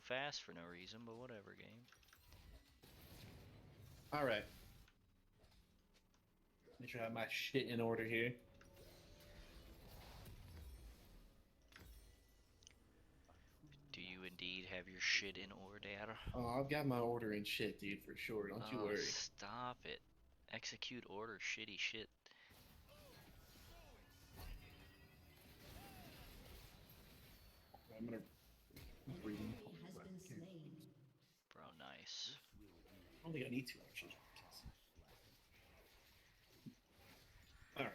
fast for no reason, but whatever, game. Alright. Make sure I have my shit in order here. Do you indeed have your shit in order? Oh, I've got my order in shit, dude, for sure. Don't you worry. Stop it. Execute order, shitty shit. I'm gonna read. Bro, nice. I don't think I need to, actually. Alright.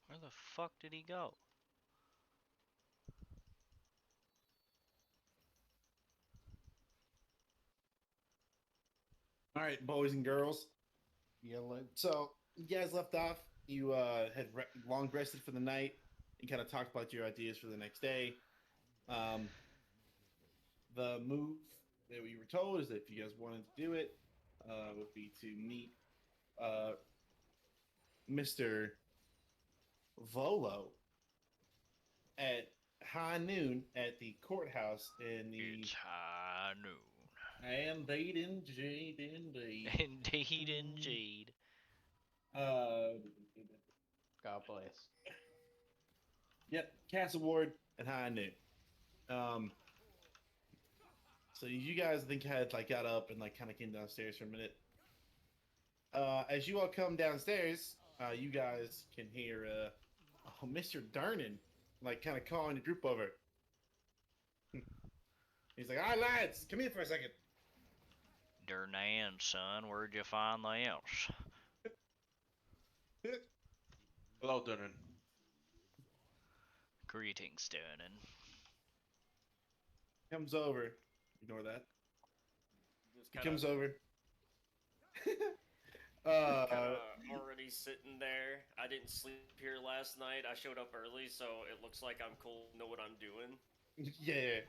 Where the fuck did he go? Alright, boys and girls. Yellow. So, you guys left off. You had long rested for the night and kind of talked about your ideas for the next day. The move that we were told is that if you guys wanted to do it, would be to meet Mr. Volo at high noon at the courthouse in the. It's high noon. Indeed, indeed, indeed. Indeed, indeed. God bless. Yep, Castle Ward at high noon. So you guys, I think, had like got up and like kind of came downstairs for a minute. As you all come downstairs, you guys can hear Mr. Durnan like kind of calling the group over. He's like, "All right, lads, come here for a second." Durnan, son, where'd you find the else? Hello, Dunnan. Greetings, Durnan. Comes over. Ignore that. Just He comes over. already sitting there. I didn't sleep here last night. I showed up early, so it looks like I'm cool. Know what I'm doing. Yeah.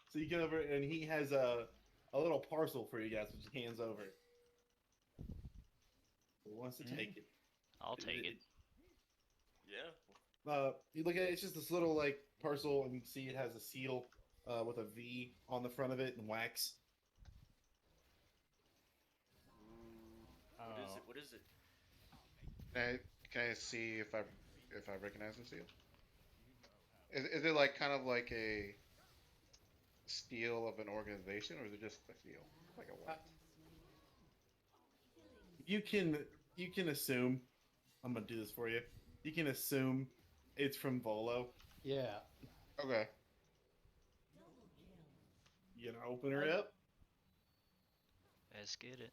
So you get over, and he has a little parcel for you guys, which he hands over. Who wants to take it? I'll take it. Yeah. You look at it; it's just this little like parcel, and you can see it has a seal with a V on the front of it in wax. What is it? What is it? Can I see if I recognize the seal? Is it like kind of like a seal of an organization, or is it just a seal, like a what? You can assume. I'm gonna do this for you. You can assume it's from Volo. Yeah. Okay. You gonna open her up? Let's get it.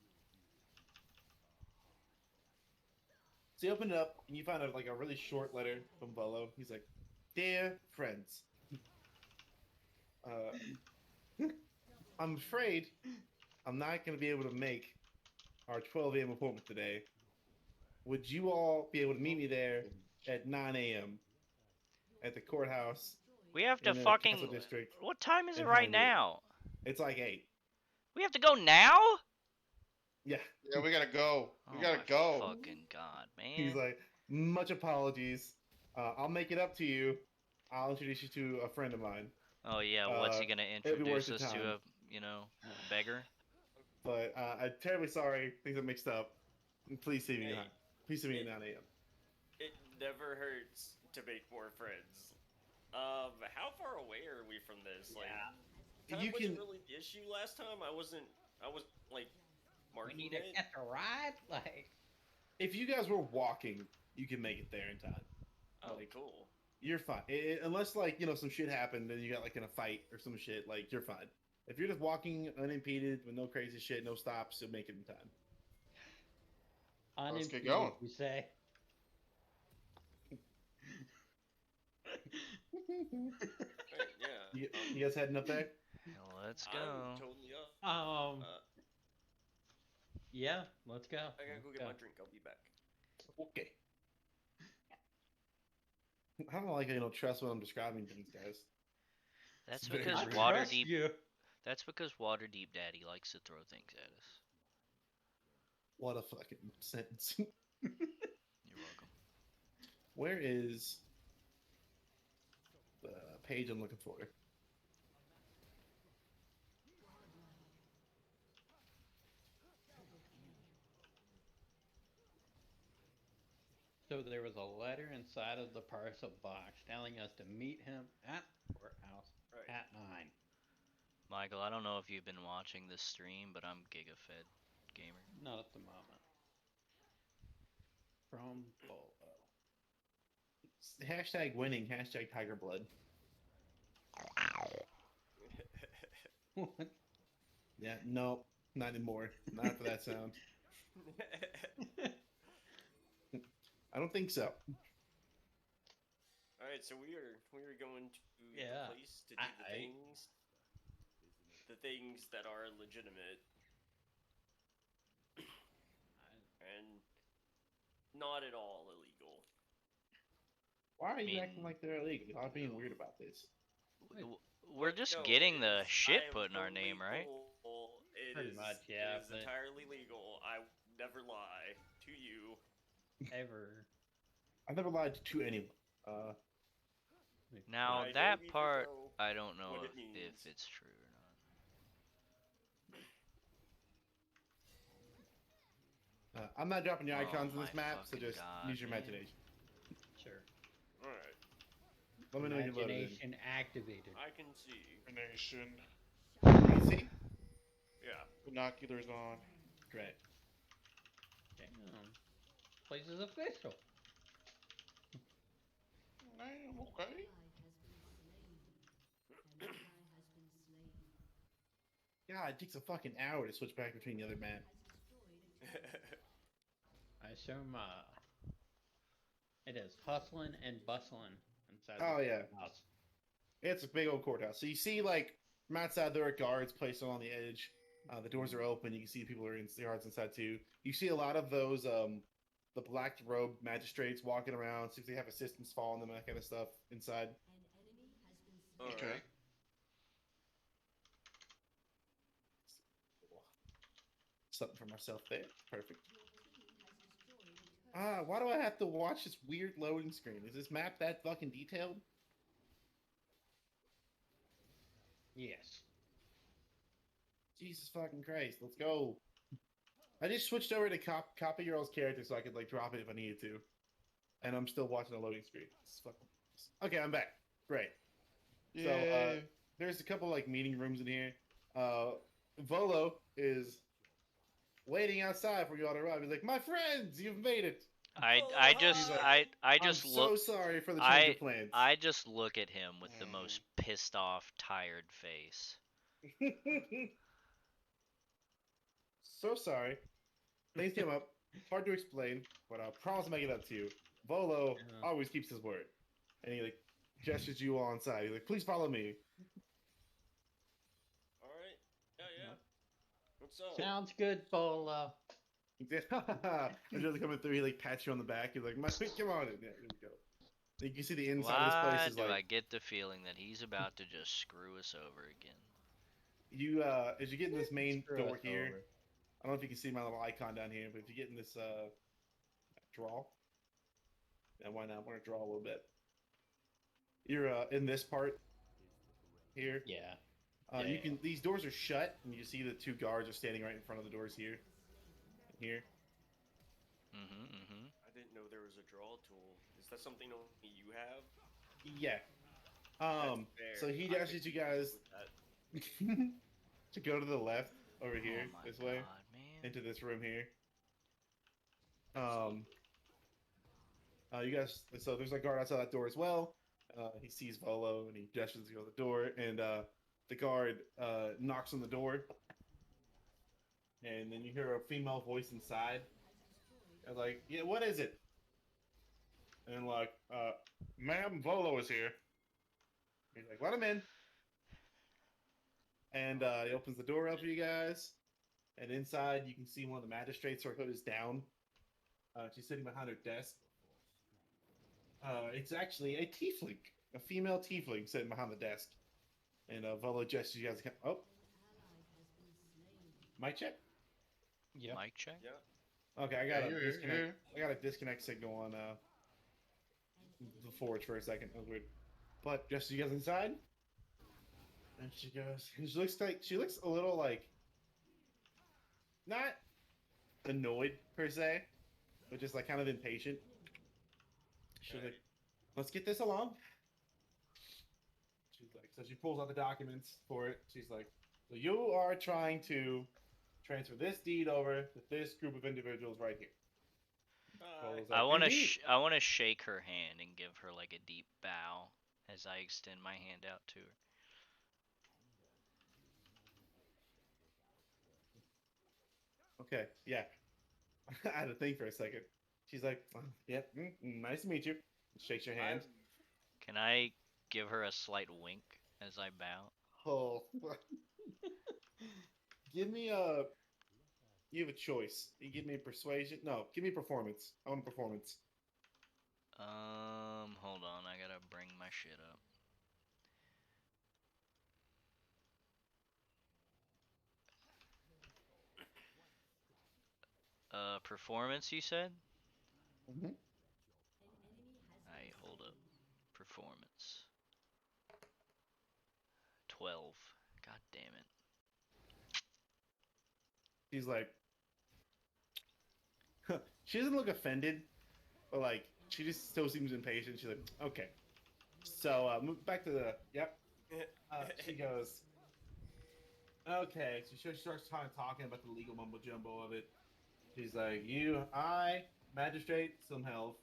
So you open it up, and you find like a really short letter from Volo. He's like, "Dear friends, I'm afraid I'm not going to be able to make our 12 a.m. appointment today. Would you all be able to meet me there at 9 a.m. at the courthouse We have to in the fucking. Castle District? What time is it in right Highgate. now? It's like 8. We have to go now? Yeah. Yeah, we gotta go. We Oh gotta my go. fucking god, man. He's like, much apologies. I'll make it up to you. I'll introduce you to a friend of mine. Oh yeah, what's he gonna it'll be worth introduce the us to time. a beggar? But I'm terribly sorry. Things are mixed up. Please see me. Hey, Please see me at 9 a.m. It never hurts to make more friends. How far away are we from this? Like, time You wasn't can. really the issue last time. I was like We marking need to it. catch a ride? Like, if you guys were walking, you can make it there in time. Oh, Like, cool. you're fine. Unless like some shit happened and you got like in a fight or some shit. Like you're fine. If you're just walking unimpeded with no crazy shit, no stops, you'll make it in time. Let's get Unimpeded, going. you say? Right, yeah. You guys heading up there? Let's I'm go. totally up. Yeah, let's go. I gotta go get my drink. I'll be back. Okay. I don't like how you don't trust when I'm describing things, guys. That's It's very because rude. Waterdeep. You. That's because Waterdeep Daddy likes to throw things at us. What a fucking sentence. You're welcome. Where is the page I'm looking for? So there was a letter inside of the parcel box telling us to meet him at the courthouse Right. at 9. Michael, I don't know if you've been watching this stream, but I'm GigaFed gamer. Not at the moment. From Bolo. Hashtag winning. Hashtag Tiger Blood. What? Yeah, no, not anymore. Not for that sound. I don't think so. All right, so we are going to Yeah, the place to do the things that are legitimate and not at all illegal. Why are you mean- acting like they're illegal? Y'all are being weird about this. We're just No, getting the I shit am put in our totally name, right? cool. It Pretty is- much, yeah, It is but- entirely legal. I would never lie to you. Ever. I've never lied to anyone. Now I don't that even part, know I don't know what it if means. it's true or not. I'm not dropping your Oh icons in this my map, so fucking just God, use your man. imagination. Sure. All right, Let me know when you're loaded in. Imagination activated. I can see. Nation. You see? Yeah. Binoculars on. Great. Damn. Place is official. Damn, okay. God, it takes a fucking hour to switch back between the other map. I assume it is hustling and bustling inside Oh, the yeah. house. It's a big old courthouse. So you see, like, from outside, there are guards placed along the edge. The doors are open. You can see people are in the guards inside, too. You see a lot of those, the black-robed magistrates walking around. See if they have assistants following them, that kind of stuff inside. All Okay. right. Something for myself there. Perfect. Why do I have to watch this weird loading screen? Is this map that fucking detailed? Yes. Jesus fucking Christ, let's go. I just switched over to copy your all's character so I could like drop it if I needed to. And I'm still watching the loading screen. It's fucking... Okay, I'm back. Great. Yeah. So there's a couple like meeting rooms in here. Volo is waiting outside for you all to arrive. He's like, "My friends, you've made it." I just hi. I just I'm look so sorry for the change of plans. I just look at him with the most pissed off, tired face. So sorry. Things came up. Hard to explain, but I promise to make it up to you. Volo Yeah. always keeps his word. And he like gestures you all inside. He's like, "Please follow me." All right. Yeah. What's up? Sounds good, Bolo. As you're coming through, he like pats you on the back. He's like, come on in." Yeah, here we go. You can see the inside of this Why place is do I like get the feeling that he's about to just screw us over again? you as you get in this main Screw door us here. over. I don't know if you can see my little icon down here, but if you get in this draw, yeah, why not? I want to draw a little bit. You're in this part here. Yeah. You can. These doors are shut, and you see the two guards are standing right in front of the doors here. Here. I didn't know there was a draw tool. Is that something only you have? Yeah. That's fair. So he I asks could you keep up guys with that. to go to the left over here, Oh my this way, God, man. into this room here. Um, you guys. So there's a guard outside that door as well. He sees Volo and he gestures to go to the door, and the guard knocks on the door, and then you hear a female voice inside. And like, yeah, what is it? And like, ma'am, Volo is here. He's like, let him in. And he opens the door up for you guys. And inside, you can see one of the magistrates. Her hood is down. She's sitting behind her desk. It's actually a tiefling, a female tiefling sitting behind the desk. And Volo gestures you guys. Oh, mic check. Yep. Mic check. Yeah. Okay, I got a you're disconnect. here. I got a disconnect signal on the forge for a second. That was weird. But just you guys inside, and she goes. She looks a little like not annoyed per se, but just like kind of impatient. She's Okay. like, "Let's get this along." She's like, so she pulls out the documents for it. She's like, "So you are trying to transfer this deed over to this group of individuals right here." Volo's I like, want to "Indeed." I want to shake her hand and give her like a deep bow as I extend my hand out to her. Okay, yeah. I had to think for a second. She's like, "Yep, nice to meet you." Shakes your hand. Can I give her a slight wink as I bow? Oh, give me a. You have a choice. You give me persuasion. No, give me performance. I want performance. Hold on, I gotta bring my shit up. Performance, you said? Mm-hmm. I hold up. Performance. 12. God damn it. She's like, she doesn't look offended, but like she just still seems impatient. She's like, okay. So move back to the. Yep. She goes, okay. So she starts kind of talking about the legal mumbo jumbo of it. She's like, magistrate Silmhelv,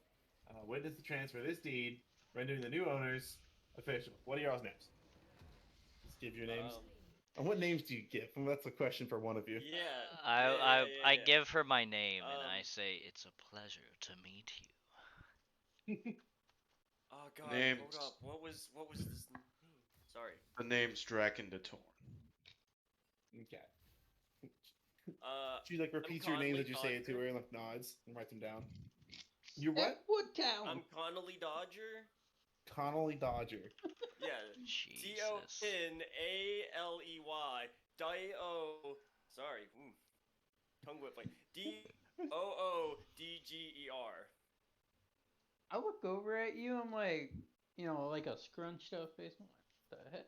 witness the transfer of this deed, rendering the new owners official. What are y'all's names? Just give your names. And what names do you give? Well, that's a question for one of you. Yeah. I give her my name and I Um, say it's a pleasure to meet you. Oh God, Names. hold up. What was this name? Sorry. The name's Draken de Torn. Okay. Uh, She like I'm repeats your names Conley as you say it to Dodger. her and like nods and writes them down. You're At what? Woodtown. I'm Connolly Dodger. Connolly Dodger. Yeah. Jesus. Tonaley. Dio. Sorry. Tongue whipping. Doodger. I look over at you. I'm like, like a scrunched up face. I'm like, what the heck?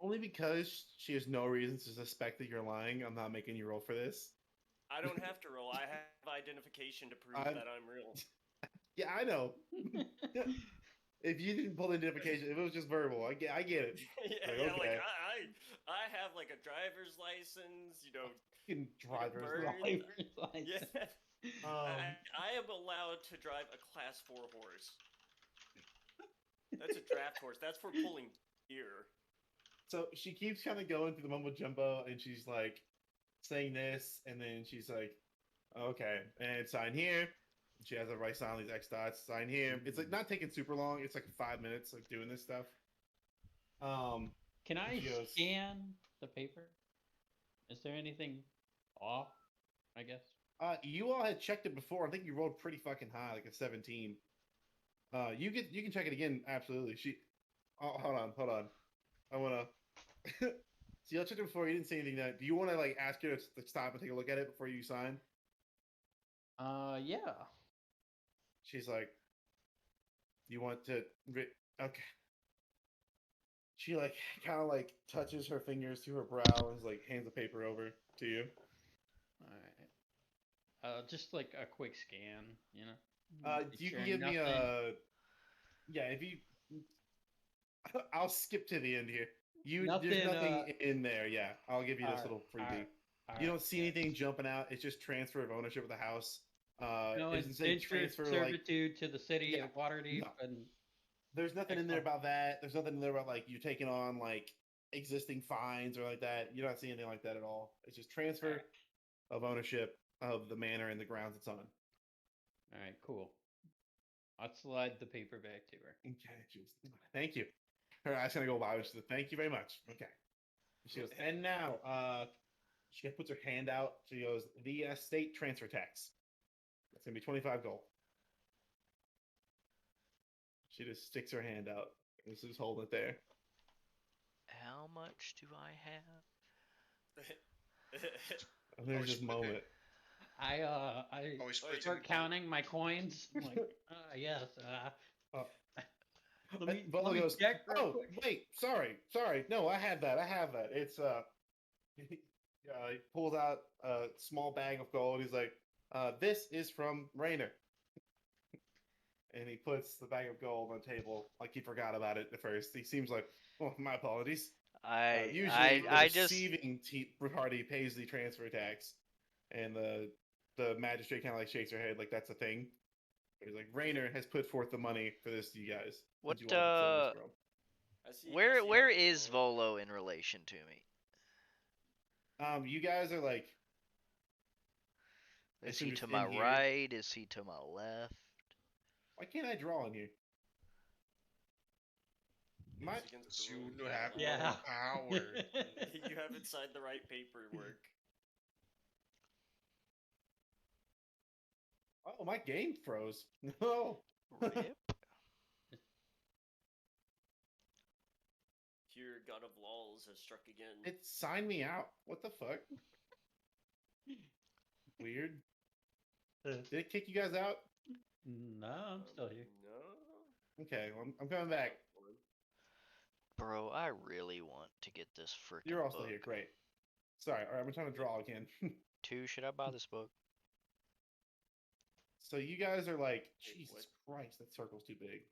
Only because she has no reason to suspect that you're lying. I'm not making you roll for this. I don't have to roll. I have identification to prove I'm- that I'm real. Yeah, I know. If you didn't pull the identification, if it was just verbal, I get it. Yeah, okay. I have like a driver's license, you know. Fucking driver's bird. license. Driver's license. Yeah. I am allowed to drive a class 4 horse. That's a draft horse. That's for pulling deer. So she keeps kind of going through the mumbo jumbo, and she's like saying this, and then she's like, "Okay, and sign here." She has to write sign these X dots. Sign here. It's like not taking super long. It's like 5 minutes, like doing this stuff. Can I She goes- scan the paper? Is there anything off? I guess. You all had checked it before. I think you rolled pretty fucking high, like a 17. You can check it again. Absolutely. Oh, hold on. I wanna. So y'all checked it before. You didn't see anything. Do you want to like ask her to stop and take a look at it before you sign? Yeah. She's like, "You want to?" Okay. She like kind of like touches her fingers to her brow and like hands the paper over to you. All right. Just like a quick scan, Make You sure can give me nothing- a. Yeah, if you. I'll skip to the end here. There's Nothing, nothing in there. Yeah, I'll give you this alright, little freebie. alright, You don't alright, see yeah. anything jumping out. It's just transfer of ownership of the house. No It doesn't say indentured transfer like servitude to the city yeah, of Waterdeep, no. and There's nothing in there Excellent. about that. There's nothing in there about like you taking on like existing fines or like that. You're not seeing anything like that at all. It's just transfer of ownership of the manor and the grounds it's on. all right, cool. I'll slide the paper back to her. Okay, thank you. Her eyes gonna go by. She said, "Thank you very much." Okay. She goes, and now, she puts her hand out. She goes, the state transfer tax. That's gonna be 25 gold. She just sticks her hand out. This is holding it there. How much do I have? And there's this split it. moment. I Always split start it. counting my coins. I'm like, yes. Uh, Let Bolo me goes, check real "Oh, quick. wait, sorry. No, I have that. It's he pulls out a small bag of gold. He's like, this is from Rainer." And he puts the bag of gold on the table like he forgot about it at first. He seems like, "Oh, my apologies." Usually, the I just receiving party pays the transfer tax, and the magistrate kind of like shakes her head like that's a thing. He's like, "Rainer has put forth the money for this to you guys. what Since you all consider this realm." where is Volo in relation to me? You guys are like, Is assume he just to in my here. right? Is he to my left? Why can't I draw in here? My You have Yeah. no power. You haven't signed the right paperwork. oh, my game froze. No. Rip. Pure god of laws has struck again. It signed me out. What the fuck? Weird. Did it kick you guys out? No, I'm still here. No. Okay, well, I'm coming back. Bro, I really want to get this freaking You're all book. still here. Great. Sorry. All right, I'm trying to draw again. 2, should I buy this book? So you guys are like, Wait, Jesus Christ, that circle's too big.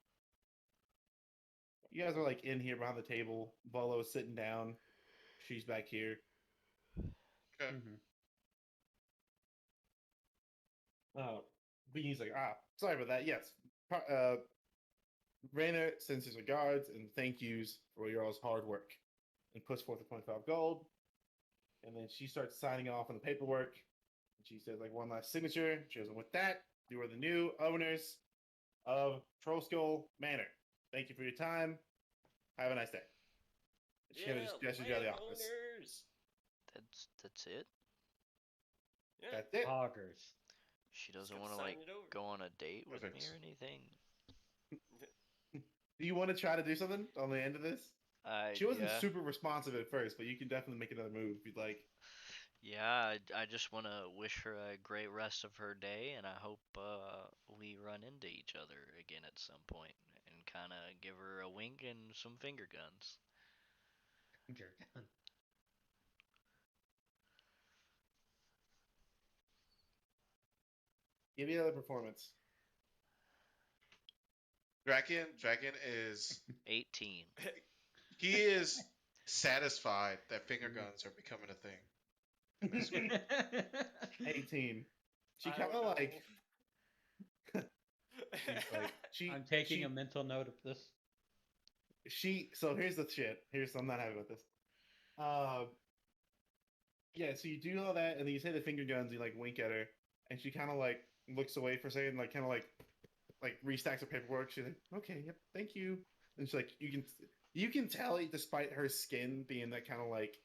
You guys are like in here behind the table. Volo's sitting down. She's back here. Okay. He's like, sorry about that. Yes. Rainer sends his regards and thank yous for your all's hard work and puts forth the 25 gold. And then she starts signing off on the paperwork. And she says, like, one last signature. She goes, and with that, you are the new owners of Trollskull Manor. Thank you for your time. Have a nice day. She kind of just gestures you out of the office. Owners. That's it? Yeah. That's it. Augers. She Just doesn't gotta want to sign like it over. go on a date with me Perfect. or anything. Do you want to try to do something on the end of this? She wasn't Yeah. super responsive at first, but you can definitely make another move if you'd like. Yeah, I just want to wish her a great rest of her day, and I hope we run into each other again at some point and kind of give her a wink and some finger guns. Finger gun. Give me another performance. Draken is 18. he is satisfied that finger guns are becoming a thing. in this game. 18. She I kind don't of know. like. She's like I'm taking a mental note of this. So here's the shit. I'm not happy with this. Yeah, so you do all that, and then you say the finger guns, you like wink at her, and she kind of like looks away for a second, like kind of like restacks her paperwork. She's like, "Okay, yep, thank you." And she's like, you can tell, despite her skin being that kind of like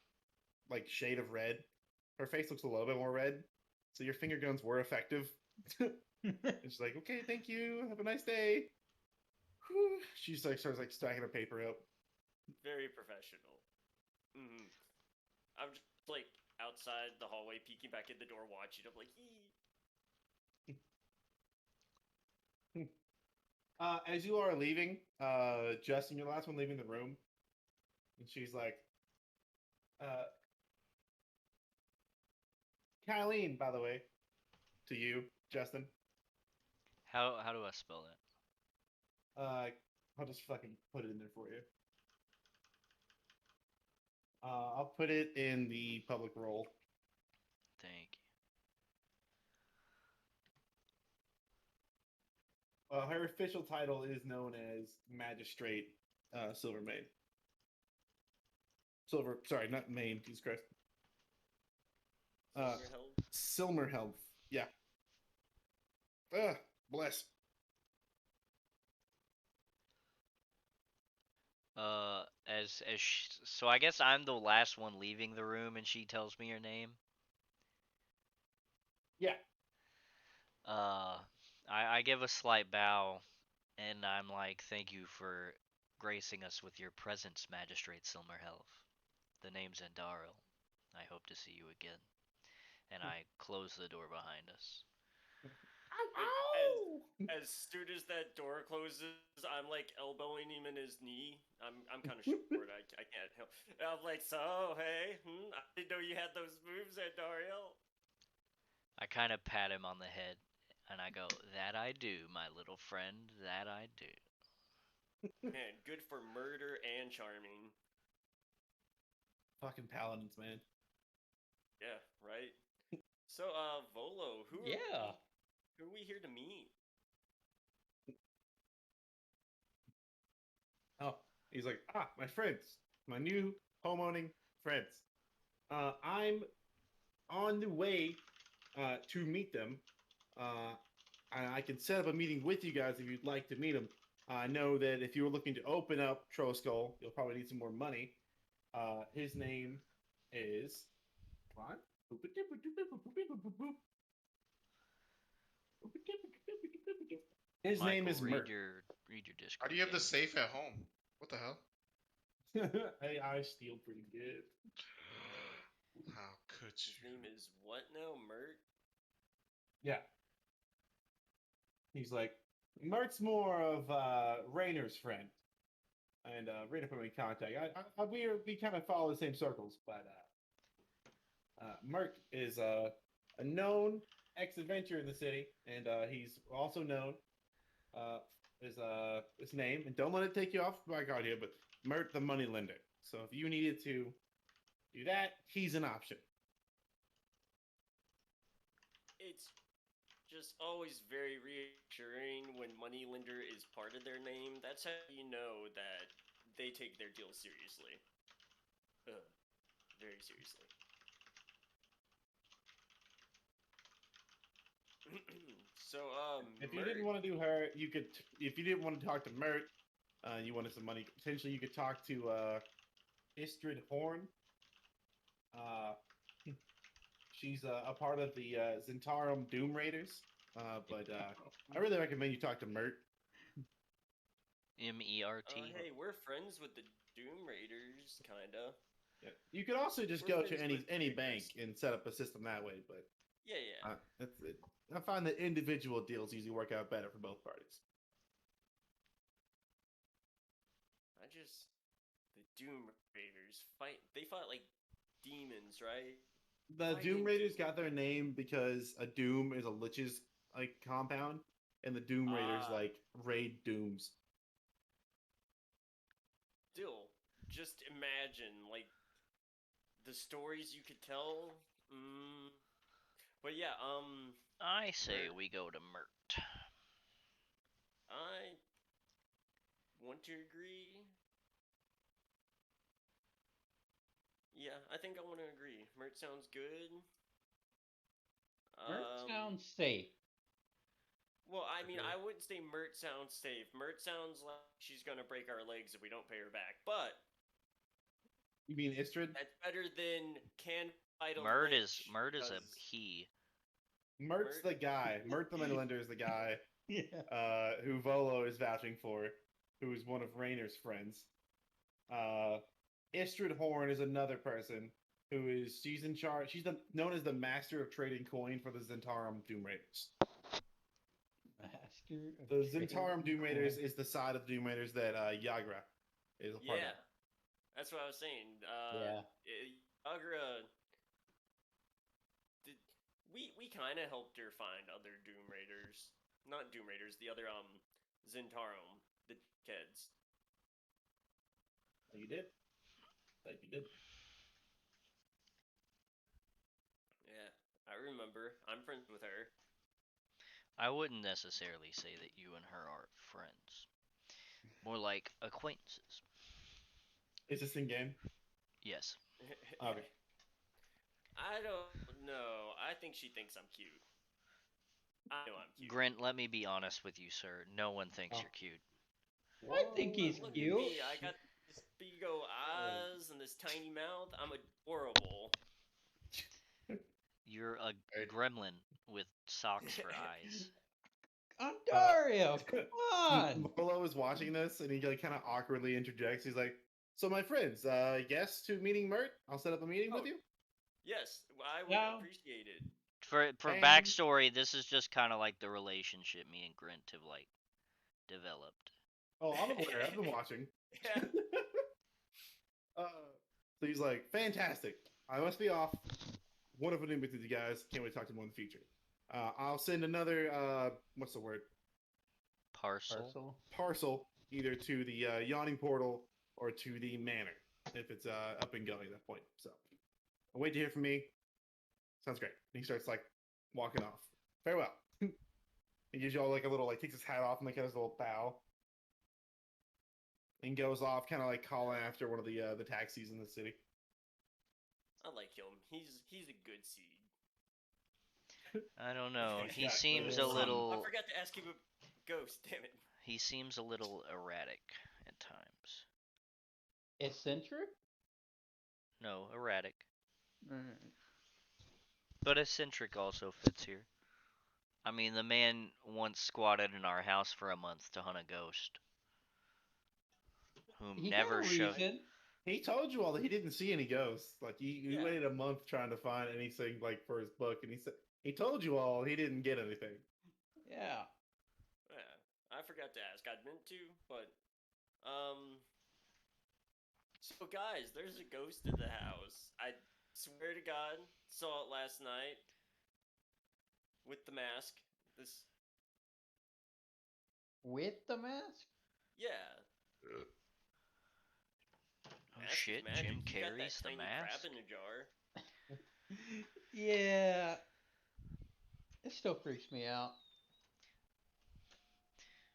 shade of red, her face looks a little bit more red. So your finger guns were effective. And she's like, "Okay, thank you. Have a nice day." Whew. She's like starts like stacking her paper up. Very professional. Mm-hmm. I'm just like outside the hallway, peeking back in the door, watching. I'm like, "Ee." As you are leaving, Justin, you're the last one leaving the room, and she's like, Kylene, by the way, to you, Justin. How do I spell that? I'll just fucking put it in there for you. I'll put it in the public role. Thank Her official title is known as Magistrate Silvermane. Sorry, not Maine. Jesus Christ. Silverheld? Silmerhelm. Yeah. Bless. So I guess I'm the last one leaving the room, and she tells me her name. Yeah. Uh, I give a slight bow, and I'm like, "Thank you for gracing us with your presence, Magistrate Silmerhelf. The name's Endaril. I hope to see you again." And I close the door behind us. As soon as that door closes, I'm like elbowing him in his knee. I'm kind of short. I can't help. I'm like, so hey, I didn't know you had those moves, Dario. I kind of pat him on the head, and I go, "That I do, my little friend. That I do." Man, good for murder and charming. Fucking paladins, man. Yeah, right. So, Volo, Yeah. who are we here to meet? Oh, he's like, my friends, my new homeowning friends. I'm on the way to meet them. I can set up a meeting with you guys if you'd like to meet them. I know that if you were looking to open up Troskull, you'll probably need some more money. His name is. Come on. His name Michael, is Mert. read your How Discord. do you have the game. safe at home? What the hell? I steal pretty good. How could His you? name is what now? Mert? Yeah. He's like, Mert's more of Rayner's friend. And Rayner put me in contact. We kind of follow the same circles, but Mert is a known ex-adventurer in the city, and he's also known his name. And don't let it take you off my guard here, but Mert the moneylender. So if you needed to do that, he's an option. It's just always very reassuring when moneylender is part of their name. That's how you know that they take their deal seriously. Very seriously. So, If you didn't Mert. want to do her, you could. If you didn't want to talk to Mert, you wanted some money. Potentially, you could talk to Istrid Horn. Uh, she's a part of the Zentarum Doom Raiders. But I really recommend you talk to Mert. MERT. Hey, we're friends with the Doom Raiders, kinda. Yeah. You could also just We're go friends to with any Raiders. bank and set up a system that way. But Yeah, yeah. that's it. I find that individual deals usually work out better for both parties. The Doom Raiders fight. They fought like demons, right? The Fighting Doom Raiders demons. got their name because a Doom is a lich's like compound, and the Doom Raiders Ah, like raid Dooms. still, just imagine like the stories you could tell. But yeah, I say Mert. we go to Mert. I want to agree. Yeah, I think I want to agree. Mert sounds good. Mert Um, sounds safe. well, I mean, Okay. I wouldn't say Mert sounds safe. Mert sounds like she's gonna break our legs if we don't pay her back. But You mean Istrid? that's better than can fight a Mert is lich Mert is a because he. Mert's Mert. the guy. Mert the Moneylender is the guy Yeah. who Volo is vouching for, who is one of Rayner's friends. Istrid Horn is another person she's in charge. She's known as the master of trading coin for the Zentarum Doom Raiders. Master of The Trade Zentarum Doom Raiders Coin. is the side of Doom Raiders that Yagra is a part Yeah, of. that's what I was saying. Yeah. Agra. Did, we kind of helped her find other Doom Raiders, not Doom Raiders, the other Zentarum, the kids. You did. Like you did. Yeah, I remember. I'm friends with her. I wouldn't necessarily say that you and her are friends. More like acquaintances. Is this in game? Yes. Okay. I don't know. I think she thinks I'm cute. I know I'm cute. Grant, let me be honest with you, sir. No one thinks Oh. you're cute. I think he's Look cute. at me. I got this big old eyes and this tiny mouth. I'm adorable. You're a Right. gremlin with socks for eyes. Ontario, come on. Molo is watching this and he like kind of awkwardly interjects. He's like, "So my friends, yes to meeting Mert. I'll set up a meeting with Oh. you." Yes, I would No. appreciate it. For Bang. backstory, this is just kind of like the relationship me and Grant have like developed. Oh, I'm aware. I've been watching. Yeah. So he's like, "Fantastic. I must be off. Wonderful to meet with you guys. Can't wait to talk to you more in the future. I'll send another what's the word? Parcel. Parcel either to the yawning portal or to the manor if it's up and going at that point. So I'll wait to hear from me. Sounds great." And he starts like walking off. Farewell. He gives you all like a little like takes his hat off and like has a little bow. And goes off, kind of like calling after one of the taxis in the city. I like him. He's a good seed. I don't know. He Yeah, seems yeah. a I little. forgot to ask you a ghost. Damn it. He seems a little erratic at times. Eccentric? No, erratic. Mm. But eccentric also fits here. I mean, the man once squatted in our house for a month to hunt a ghost, whom He never got a showed. reason. He told you all that he didn't see any ghosts. Like he Yeah. waited a month trying to find anything like for his book, and he told you all he didn't get anything. Yeah. Yeah. I forgot to ask. I meant to, but um. So guys, there's a ghost in the house. I swear to God, saw it last night with the mask. This. With the mask? Yeah. Oh Mask is shit, magic. Jim You got that Carrey's the tiny mask. crab in a jar. Yeah. It still freaks me out.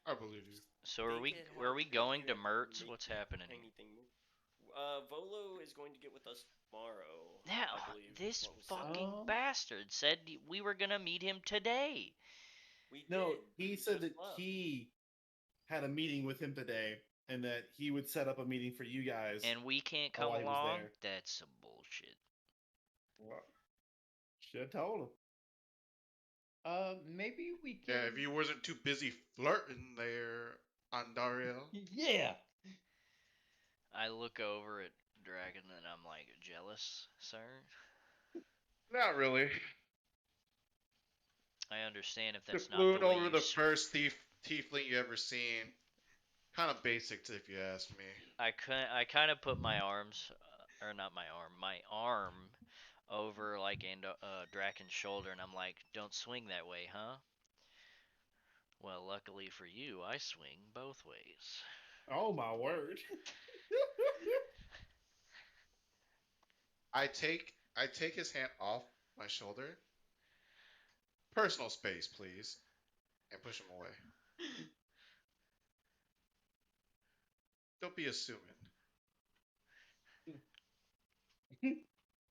I believe you. So They are we can are we help going to you Mertz? make What's the happening tiny here? thing move. Volo is going to get with us tomorrow. Now, I believe is this what was said. fucking bastard said we were gonna meet him today. We No, did. he We said just that left. he had a meeting with him today, and that he would set up a meeting for you guys. And we can't come while he was along? there. That's some bullshit. Well, should have told him. Maybe we can. Yeah, if you wasn't too busy flirting there, Andario. Yeah. I look over at Dragon and I'm like, jealous, sir? Not really. I understand if The that's not flew the way over you the first tiefling you ever seen. Kind of basic, if you ask me. I kind of put my arms, or not my arm over like Draken's shoulder, and I'm like, "Don't swing that way, huh?" Well, luckily for you, I swing both ways. Oh my word! I take his hand off my shoulder. Personal space, please, and push him away. Don't be assuming.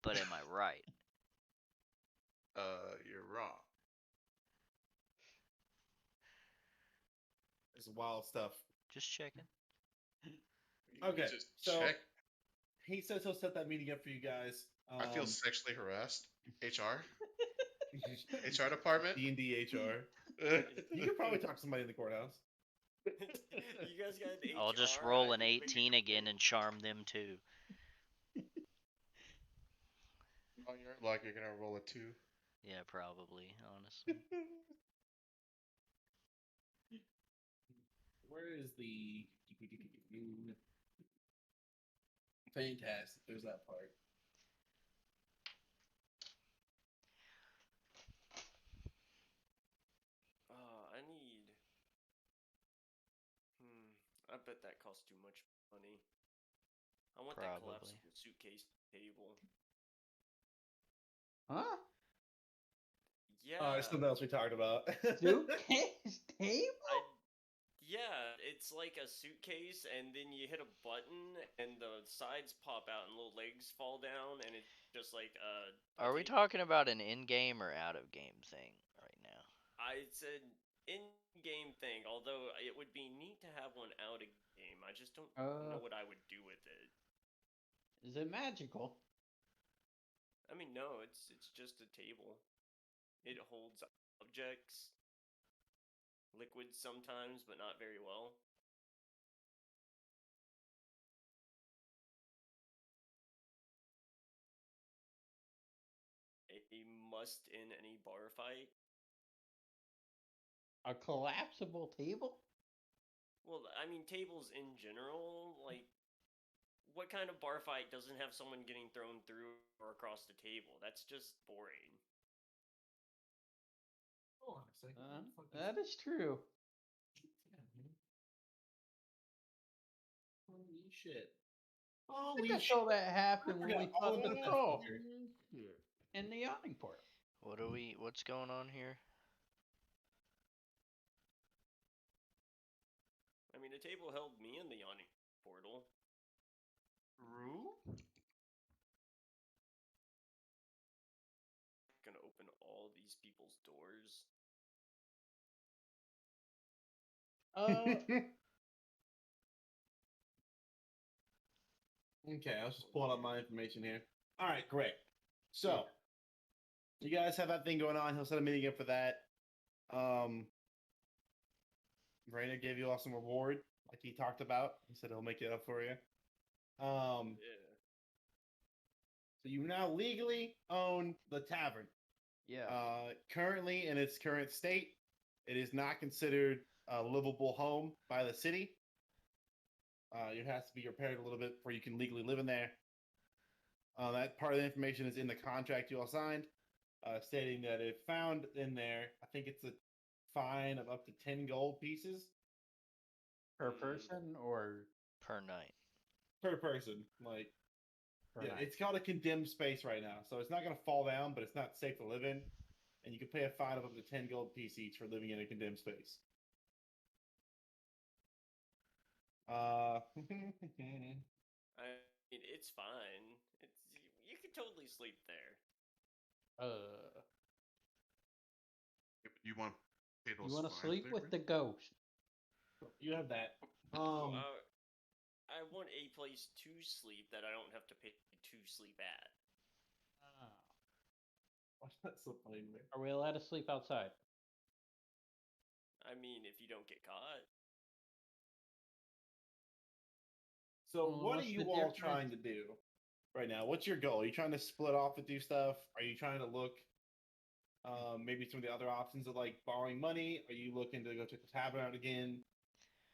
But am I right? You're wrong. It's wild stuff. Just checking. You Okay, just so check. he says he'll set that meeting up for you guys. I feel sexually harassed. HR? HR department? D&D HR. You could probably talk to somebody in the courthouse. You guys got an I'll just HR, roll I an can make a 18 again complaint. and charm them too. On your luck, you're gonna roll a 2. Yeah, probably, honestly. Where is the fantastic? There's that part. I need. I bet that costs too much money. I want that Probably. collapsible suitcase table. Huh? Yeah. something else we talked about. Suitcase table? Yeah, it's like a suitcase, and then you hit a button, and the sides pop out, and little legs fall down, and it's just like a Are we table. talking about an in-game or out-of-game thing right now? It's an in-game thing, although it would be neat to have one out of game. I just don't know what I would do with it. Is it magical? I mean, no, it's just a table. It holds objects, liquids sometimes, but not very well. A must in any bar fight. A collapsible table? Well, I mean, tables in general, like, what kind of bar fight doesn't have someone getting thrown through or across the table? That's just boring. Hold on a second. That is true. Holy shit. I Holy think I shit. saw that happen when we forgot saw all the about troll that. in the yawning portal. What's going on here? I mean, a table held me in the yawning portal. True. Gonna open all these people's doors. Okay, I was just pulling up my information here. All right, great. So, you guys have that thing going on. He'll set a meeting up for that. Rainer gave you all some reward, like he talked about. He said he'll make it up for you. Yeah. So you now legally own the tavern. Yeah. Currently, in its current state, it is not considered a livable home by the city. It has to be repaired a little bit before you can legally live in there. That part of the information is in the contract you all signed, stating that if found in there, I think it's a fine of up to 10 gold pieces Per Mm. person or Per night. per person. Like, per yeah, night? it's called a condemned space right now, so it's not going to fall down, but it's not safe to live in, and you can pay a fine of up to 10 gold piece each for living in a condemned space. I mean, it's fine. You could totally sleep there. You want to pay those You want to fines sleep there, with man? the ghost? You have that. Well, I want a place to sleep that I don't have to pay to sleep at. That's so funny to me. Are we allowed to sleep outside? I mean, if you don't get caught. So, Well, what are what's the you all difference? trying to do right now? What's your goal? Are you trying to split off and do stuff? Are you trying to look maybe some of the other options of like borrowing money? Are you looking to go check the tavern out again?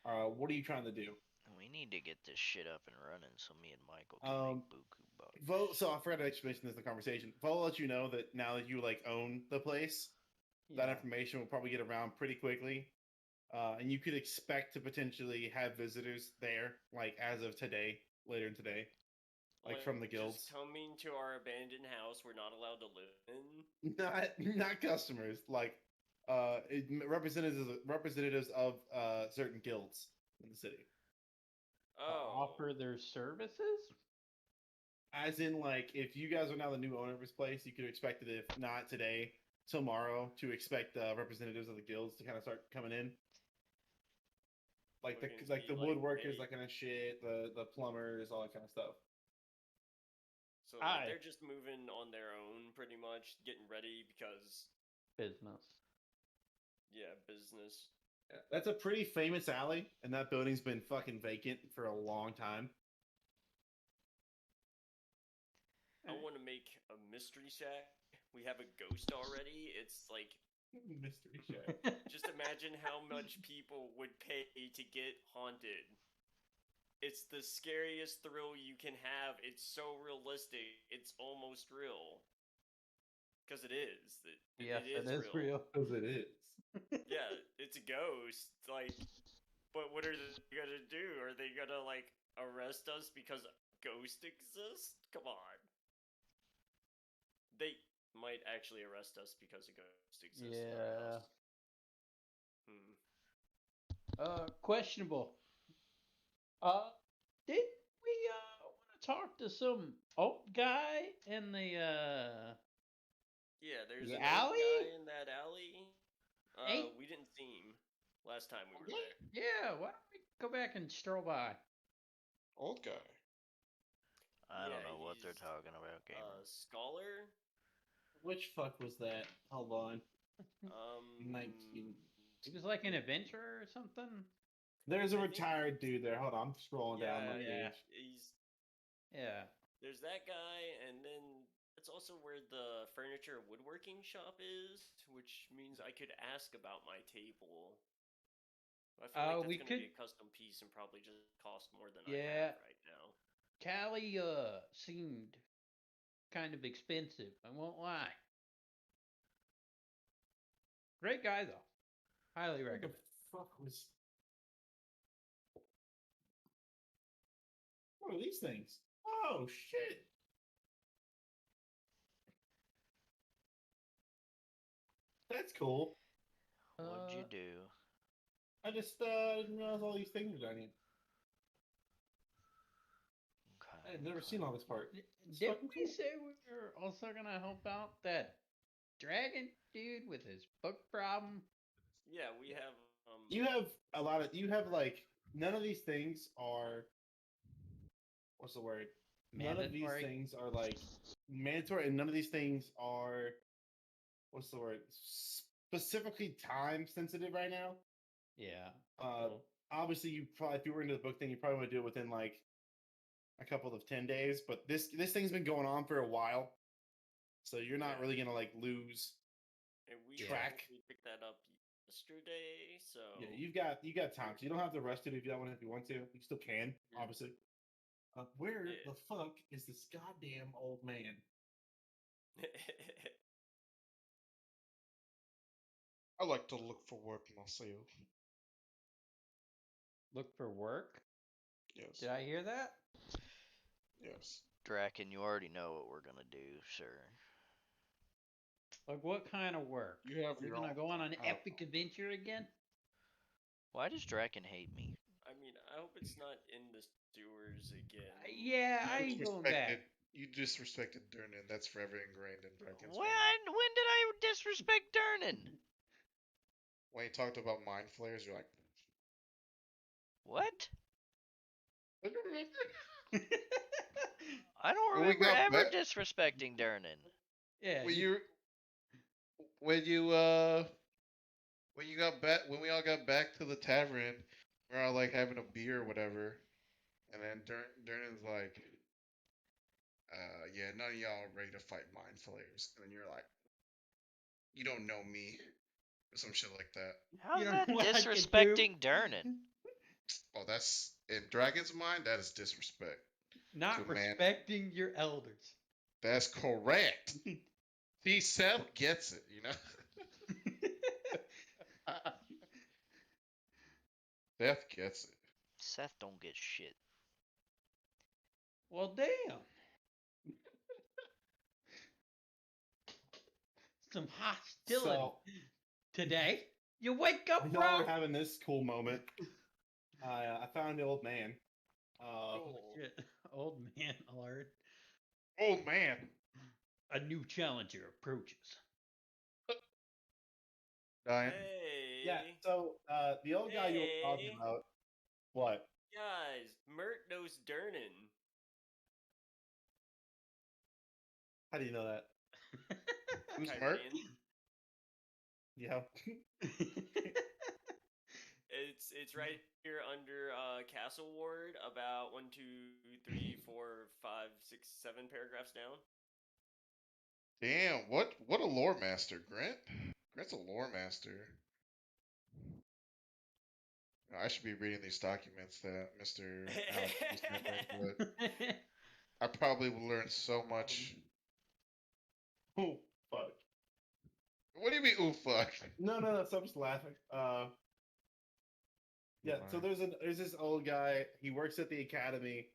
What are you trying to do? We need to get this shit up and running so me and Michael can make buku bucks. Vote. So I forgot to mention this in the conversation. Vote will let you know that now that you like own the place, that information will probably get around pretty quickly, and you could expect to potentially have visitors there, like as of today, later in today, like from the guilds. Just coming to our abandoned house we're not allowed to live in. Not customers, like representatives of certain guilds in the city. Offer their services? As in, like, if you guys are now the new owner of this place, you could expect it, if not today, tomorrow, to expect representatives of the guilds to kind of start coming in. Like the woodworkers, that kind of shit, the plumbers, all that kind of stuff. So like, they're just moving on their own, pretty much, getting ready because business. Yeah, business. Yeah, that's a pretty famous alley, and that building's been fucking vacant for a long time. I want to make a mystery shack. We have a ghost already. It's like mystery shack. Just imagine how much people would pay to get haunted. It's the scariest thrill you can have. It's so realistic. It's almost real. Because it is. Yes, it is real. Because it is. Yeah, it's a ghost. Like, but what are they gonna do? Are they gonna like arrest us because a ghost exists? Come on. might actually arrest us because a ghost exists in our Yeah. house. Hmm. Questionable. Did we want to talk to some old guy in the Yeah, there's the an old alley? guy in that alley. Ain't We didn't see him last time we were yeah, there. yeah. Why don't we go back and stroll by? Old guy. I don't Yeah, know what they're he's talking about, gamer. a scholar. Which fuck was that? Hold on. Um, 19. He was like an adventurer or something. There's a I think- retired dude there. Hold on, I'm scrolling down the yeah, page. he's Yeah. there's that guy, and then that's also where the furniture woodworking shop is, which means I could ask about my table. I feel like that's We going to could. be a custom piece and probably just cost more than I Yeah. have right now. Callie seemed kind of expensive. I won't lie. Great guy though. Highly What the recommend. fuck was? What are these things? Oh shit! That's cool. What'd you Uh, do? I just didn't realize all these things were down here. I had never seen all this part. It's Did fucking we cool. say we were also gonna help out that dragon dude with his book problem? Yeah, we Yeah. have You have a lot of. You have like none of these things are. What's the word? None of these Mandatory. things are like mandatory, and none of these things are. What's the word? Specifically time sensitive right now. Yeah. Obviously, you probably if you were into the book thing, you probably would do it within like a couple of 10 days. But this thing's been going on for a while, so you're not Yeah. really gonna like lose. and we track. technically picked that up yesterday, so Yeah, you got time, so you don't have to rush it if you don't want if you want to. You still can, obviously. Where Yeah. the fuck is this goddamn old man? I like to look for work myself. Look for work. Yes. Did I hear that? Yes. Draken, you already know what we're gonna do, sir. Like what kind of work? You have We're your gonna own go on an kind of- epic adventure again? Why does Draken hate me? I mean, I hope it's not in the sewers again. Yeah, I ain't going back. You disrespected Durnan. That's forever ingrained in Draken's When mind. did I disrespect Durnan? When he talked about mind flayers, you're like, What? yeah, I don't When we remember got ever back- disrespecting Durnan. Yeah. when you- when you got back when we all got back to the tavern, we are all like having a beer or whatever, and then Durnan's like, yeah, none of y'all are ready to fight mind flayers, and then you're like, you don't know me, or some shit like that. How's You don't that know what I can do? disrespecting Durnan? Oh, that's in Dragon's mind. That is disrespect. Not Good man. respecting your elders. That's correct. See, Seth gets it, you know. Seth gets it. Seth don't get shit. Well, damn. Some hostility So today. You wake up, y'all bro. were having this cool moment. I found the old man. Oh, shit. Old man alert. Oh man. A new challenger approaches. Dying. Hey. Yeah. So the old guy you were talking Hey. about. What? Guys, Mert knows Durnan. How do you know that? Who's Type Mert? it in. Yeah. It's right here under Castle Ward, about 1, 2, 3, 4, 5, 6, 7 paragraphs down. Damn, what a lore master, Grant. Grant's a lore master. I should be reading these documents that Mr. Alex is sending, but I probably will learn so much. Oh fuck. What do you mean, ooh fuck? No. So I'm just laughing. Yeah. So Goodbye. there's this old guy. He works at the academy.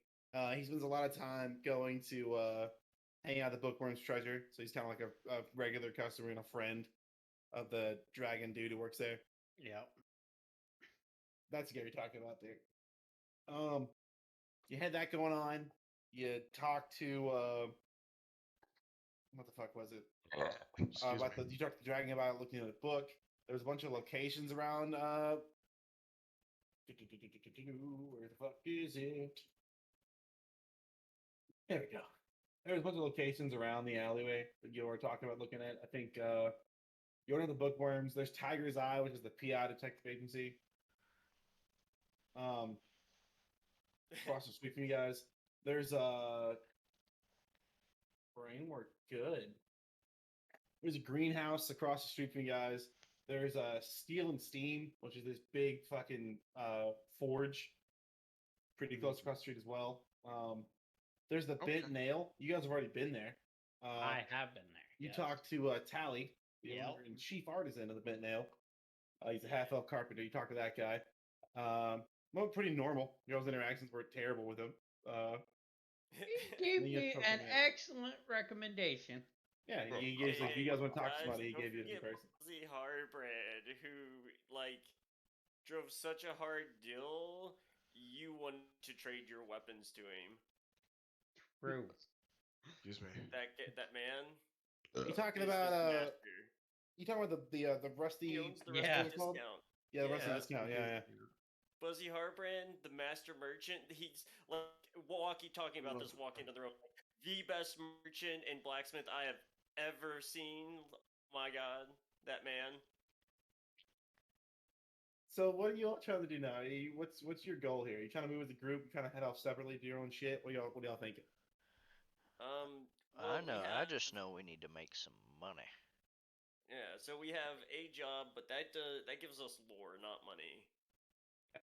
He spends a lot of time going to hanging out at the Bookworm's Treasure. So he's kind of like a regular customer and a friend of the dragon dude who works there. Yep. That's the guy you're talking about there. You had that going on. You talked to what the fuck was it? Excuse me. You talked to the dragon about looking at a book. There's a bunch of locations around. Where the fuck is it? There we go. There's a bunch of locations around the alleyway that you were talking about looking at. I think you're one of the bookworms. There's Tiger's Eye, which is the PI detective agency. Across the street from you guys. There's brain work good. There's a greenhouse across the street from you guys. There's a Steel and Steam, which is this big fucking forge, pretty close across the street as well. There's the Okay. Bent Nail. You guys have already been there. I have been there. You yes. talked to Tally, the Yep. owner and chief artisan of the Bent Nail. He's a half elf carpenter. You talked to that guy. Well, pretty normal. Your interactions were terrible with him. He gave And you me have an something excellent recommendation. Yeah, Bro, he gives like, you guys want to talk to guys, somebody, he don't gave you a forget person. Buzzy Hardbrand, who like drove such a hard deal. You wanted to trade your weapons to him. True. Excuse me. That man. You talking is about his master. you talking about the rusty He owns the Yeah. Rusty called? Discount. Yeah, the rusty Yeah. discount. Yeah. Buzzy Hardbrand, the master merchant. He's like talking about this walking into the room. The best merchant and blacksmith I have ever seen. My God, that man. So what are you all trying to do now? What's your goal here? You trying to move as a group? You trying to head off separately, do your own shit? What are y'all thinking? Well, I know. we I have, just know we need to make some money. Yeah, so we have a job, but that gives us lore, not money.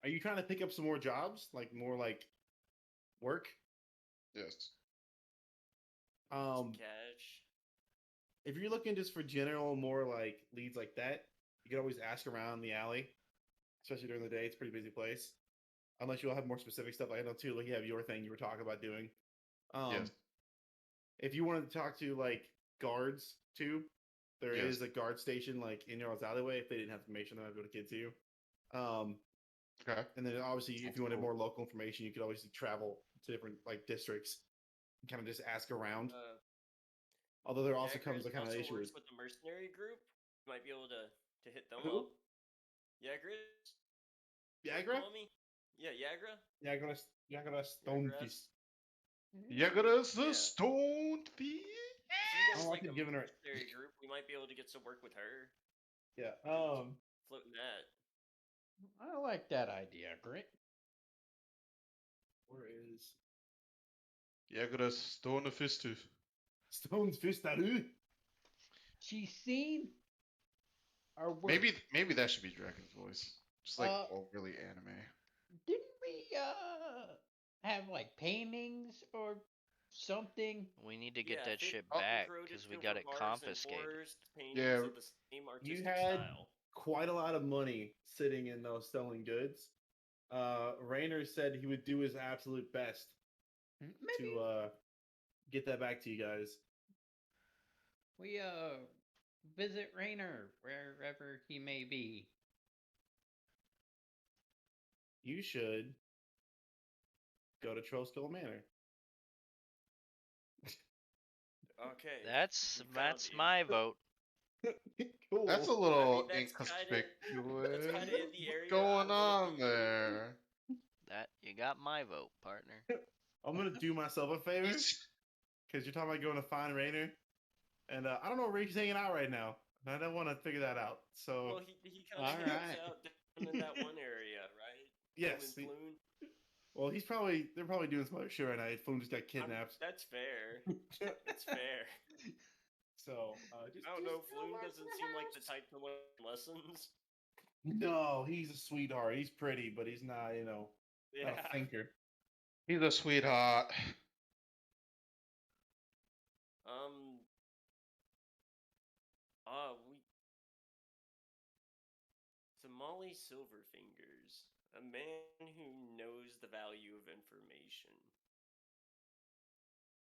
Are you trying to pick up some more jobs, like more like work? Yes. Some cash. If you're looking just for general, more like leads like that, you can always ask around the alley, especially during the day. It's a pretty busy place. Unless you all have more specific stuff. Like I know too, like you have your thing you were talking about doing. Yes. If you wanted to talk to like guards too, there Yes. is a guard station like in your alleyway. If they didn't have information, then I'd be able to get to you. Okay. And then obviously, if Sounds you wanted cool. more local information, you could always travel to different like districts and kind of just ask around. Although there also comes a kind of also issue works with with the mercenary group. You might be able to hit them Who? up. Yagras? Yagra. Homie? Yeah, Yagra. Yagra Stone Yagras. Fist. Yagura's the Yeah. stone thief. She knows Oh, I like a could give her. mercenary group. We might be able to get some work with her. Yeah. Floating that. I like that idea, Grit. Where is Yagura's stone fisted. Stone's Fist? That who? She's seen our work. Maybe that should be Dragon's voice. Just like overly anime. Didn't we have like paintings or something? We need to get Yeah, that shit 50 back corroded because we silver got it bars and confiscated. forged paintings Yeah. of the same artistic You had style. quite a lot of money sitting in those stolen goods. Rainer said he would do his absolute best Maybe to get that back to you guys. we visit Rainer wherever he may be. You should go to Trollskull Manor. Okay. That's we found him. my vote. Cool. That's a little that's kinda inconspicuous. in the area What's going I wanna on be. there? That you got my vote, partner. I'm gonna do myself a favor because you're talking about going to find Rainer, and I don't know where he's hanging out right now. And I don't want to figure that out. So Well, he kind of hangs Alright. out down in that one area, right? yes, Him and Floon. well they're probably doing some other shit right now. Floon just got kidnapped. That's fair. That's fair. So just, I don't know. just Floon go back doesn't to the seem like the house. type to learn lessons. No, he's a sweetheart. He's pretty, but he's not, not Yeah. a thinker. He's a sweetheart. We Somali Silverfingers, a man who knows the value of information.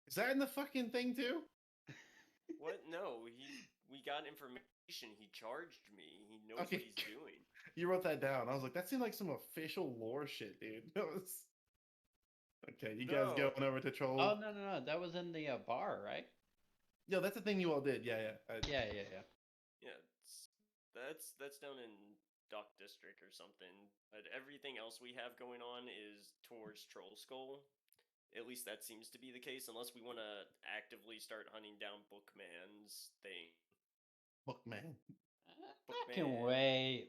Is that in the fucking thing too? What? No, we got information. He charged me. He knows Okay. what he's doing. You wrote that down. I was like, that seemed like some official lore shit, dude. That was... Okay, you guys No. going over to Troll? Oh no, that was in the bar, right? Yeah, that's the thing you all did. Yeah. Yeah. Yeah, that's down in Dock District or something. But everything else we have going on is towards Troll Skull. At least that seems to be the case, unless we want to actively start hunting down Bookman's thing. Bookman. I can Bookman. wait.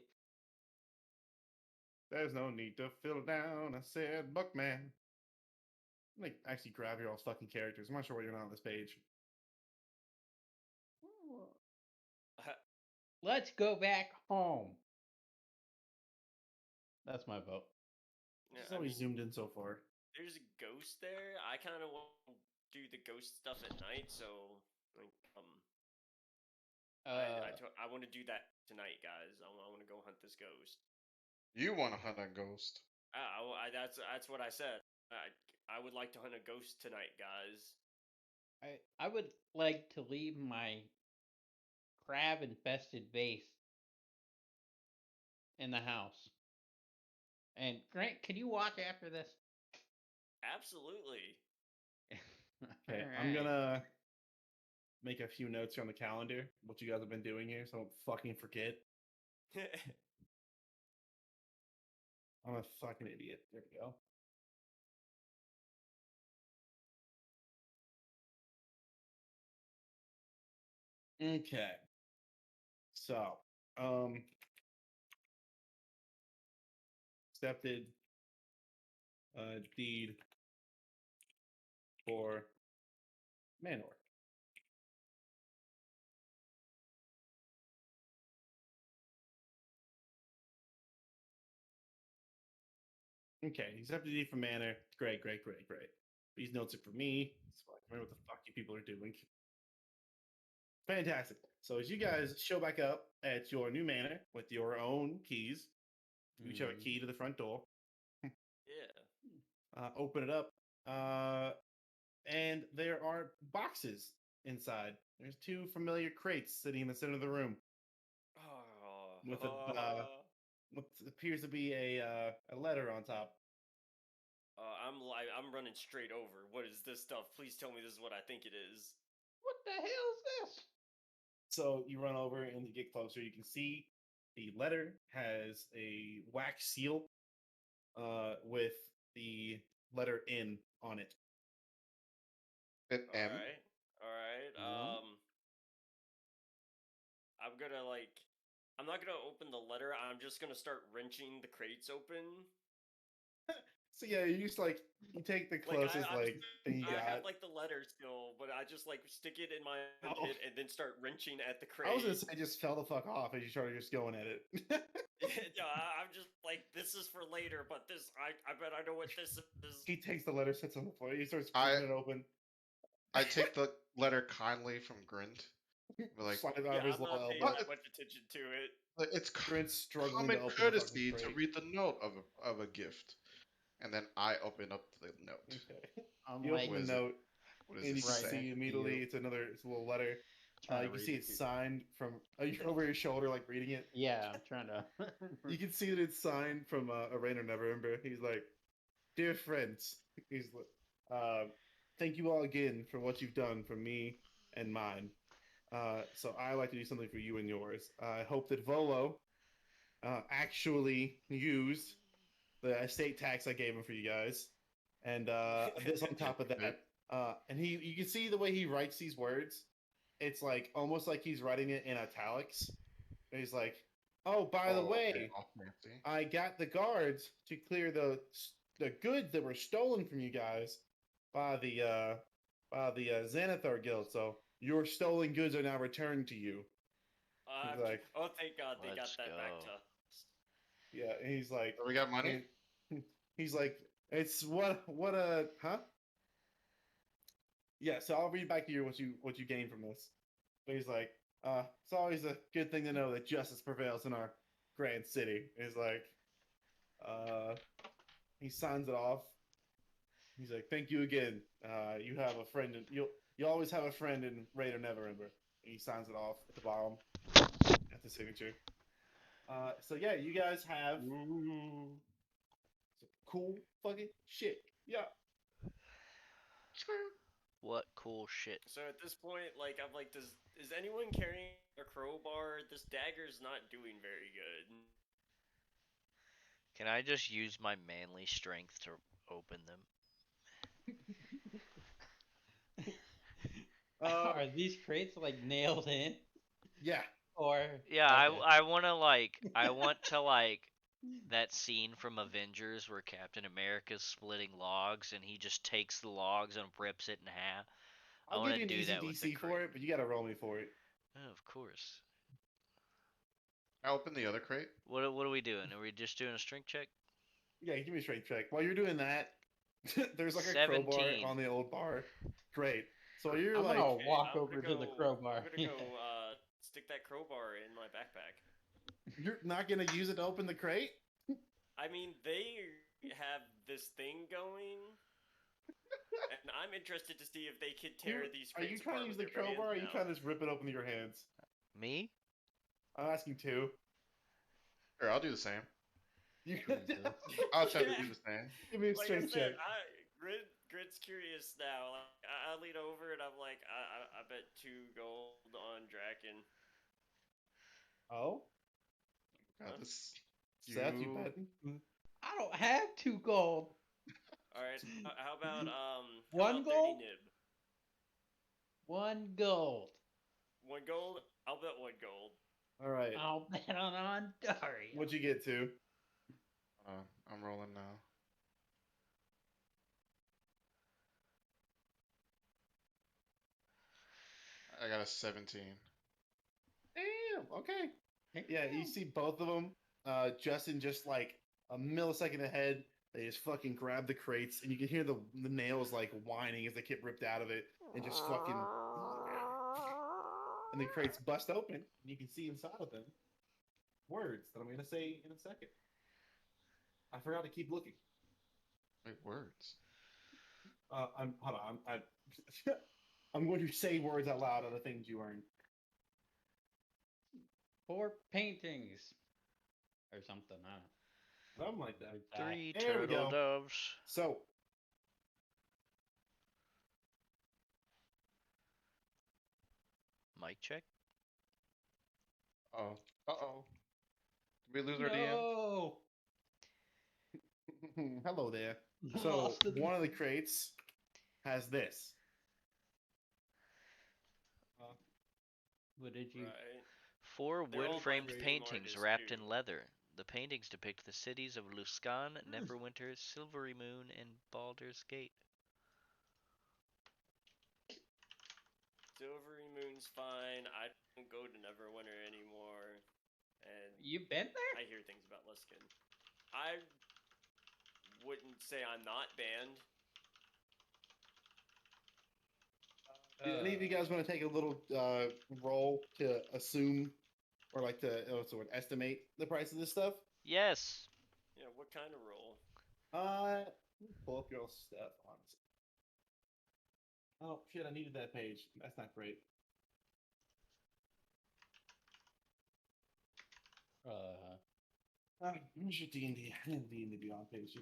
There's no need to fill down. I said, Bookman. Like, actually grab your all fucking characters. I'm not sure what you're on this page. Let's go back home. That's my vote. Yeah, It's always zoomed in so far. there's a ghost there. I kind of want to do the ghost stuff at night, so like, I want to do that tonight, guys. I want to go hunt this ghost. You want to hunt a ghost? That's what I said. I would like to hunt a ghost tonight, guys. I would like to leave my crab infested base in the house. And Grant, can you watch after this? Absolutely. Okay, I'm gonna make a few notes here on the calendar, what you guys have been doing here, so I don't fucking forget. I'm a fucking idiot. There we go. Okay. So, accepted deed for Manor. Okay, accepted deed for Manor. Great. These notes are for me, so I can remember what the fuck you people are doing. Fantastic. So as you guys show back up at your new manor with your own keys, you each have a key to the front door. Yeah. Open it up, and there are boxes inside. There's two familiar crates sitting in the center of the room with what appears to be a letter on top. I'm running straight over. What is this stuff? Please tell me this is what I think it is. What the hell is this? So you run over and you get closer. You can see the letter has a wax seal with the letter N on it. Bit All M. right. I'm gonna I'm not gonna open the letter. I'm just gonna start wrenching the crates open. So yeah, you just you take the closest thing you I got. have the letter still, but I just stick it in my pit and then start wrenching at the crate. I was gonna say just fell the fuck off as you started just going at it. No, I'm just this is for later, but this I bet I know what this is. He takes the letter, sits on the floor. He starts pulling it open. I take the letter kindly from Grint. Slide it Yeah, over his I'm not little paying elbow. that much attention to it. It's Grant's struggling common to open courtesy the to fucking read the note of a gift, and then I open up the note. Okay. I'm You like, open the note, What and does you it can say? see immediately it's a little letter. trying You to can read see it it's too. signed from. You're over your shoulder, reading it. Yeah, I'm trying to. You can see that it's signed from a Rain or November. He's like, "Dear friends," he's like, "Thank you all again for what you've done for me and mine. So I like to do something for you and yours. I hope that Volo actually used the estate tax I gave him for you guys, and this on top of that. And you can see the way he writes these words. It's almost like he's writing it in italics. And he's like, "Oh, by the way, okay. All fancy. I got the guards to clear the goods that were stolen from you guys by the Xanathar Guild. So your stolen goods are now returned to you." He's like, oh, thank God they got Let's that back go. to us. "Yeah." And he's like, So we got money. he's like, "It's what huh?" Yeah, so I'll read back to you what you gain from this. But he's like, it's always a good thing to know that justice prevails in our grand city. He's like, he signs it off. He's like, "Thank you again. You have a friend, and you always have a friend in Raid or Neverember." And he signs it off at the bottom at the signature. So yeah, you guys have Ooh. some cool fucking shit. Yeah. What cool shit. So at this point, like I'm like, is anyone carrying a crowbar? This dagger's not doing very good. Can I just use my manly strength to open them? Are these crates like nailed in? Yeah. Or Yeah, okay. I want to like that scene from Avengers where Captain America's splitting logs and he just takes the logs and rips it in half. I I'll want give to you an do easy that with the DC crate. for it, but you gotta roll me for it. Oh, of course. I opened the other crate. What are we doing? Are we just doing a strength check? Yeah, give me a strength check. While you're doing that, there's like a crowbar 17. on the old bar. Great. So you're I'm like, gonna Okay, walk I'm over gonna to the go. crowbar. I'm gonna go stick that crowbar in my backpack. you're not gonna use it to open the crate? I mean, they have this thing going, and I'm interested to see if they could tear these Are you crates trying to apart use with the their crowbar, or are you hands trying now. to just rip it open with your hands? Me? I'm asking two. Sure, I'll do the same. You Jesus. I'll attempt to Yeah. do the same. give me a Like I strength said, check. Grid's curious now. Like, I lean over and I'm like, I bet 2 gold on Draken. Oh, God, Huh? this Seth, you you. betting? I don't have 2 gold. All right. How about how One about 30 gold? nib? 1 gold. 1 gold. I'll bet 1 gold. All right. I'll bet on Ontario. What'd you get to? I'm rolling now. I got a 17. Damn. Okay. Hey, Yeah, you see both of them. Justin just like a millisecond ahead. They just fucking grab the crates, and you can hear the nails like whining as they get ripped out of it, and just fucking. And the crates bust open, and you can see inside of them words that I'm gonna say in a second. I forgot to keep looking. Wait, words. I'm hold on. I'm going to say words out loud of the things you earned. 4 paintings. Or something, Something like that. like that. 3 There we turtle go. doves. So, Mic check. Oh. Uh-oh. Did we lose our DM? No! hello there. I So, lost the one of the crates has this. What did you? Right. 4 They're all by wood-framed the same paintings artist, wrapped too. in leather. The paintings depict the cities of Luskan, Neverwinter, Silvery Moon, and Baldur's Gate. Silvery Moon's fine. I don't go to Neverwinter anymore, and You been there? I hear things about Luskin. I wouldn't say I'm not banned. Do any of you guys want to take a little roll to assume or like to sort of estimate the price of this stuff? Yes. Yeah, what kind of roll? Let me pull up your stuff. Honestly. Oh shit! I needed that page. That's not great. Where's your D&D? I need the D&D Beyond page.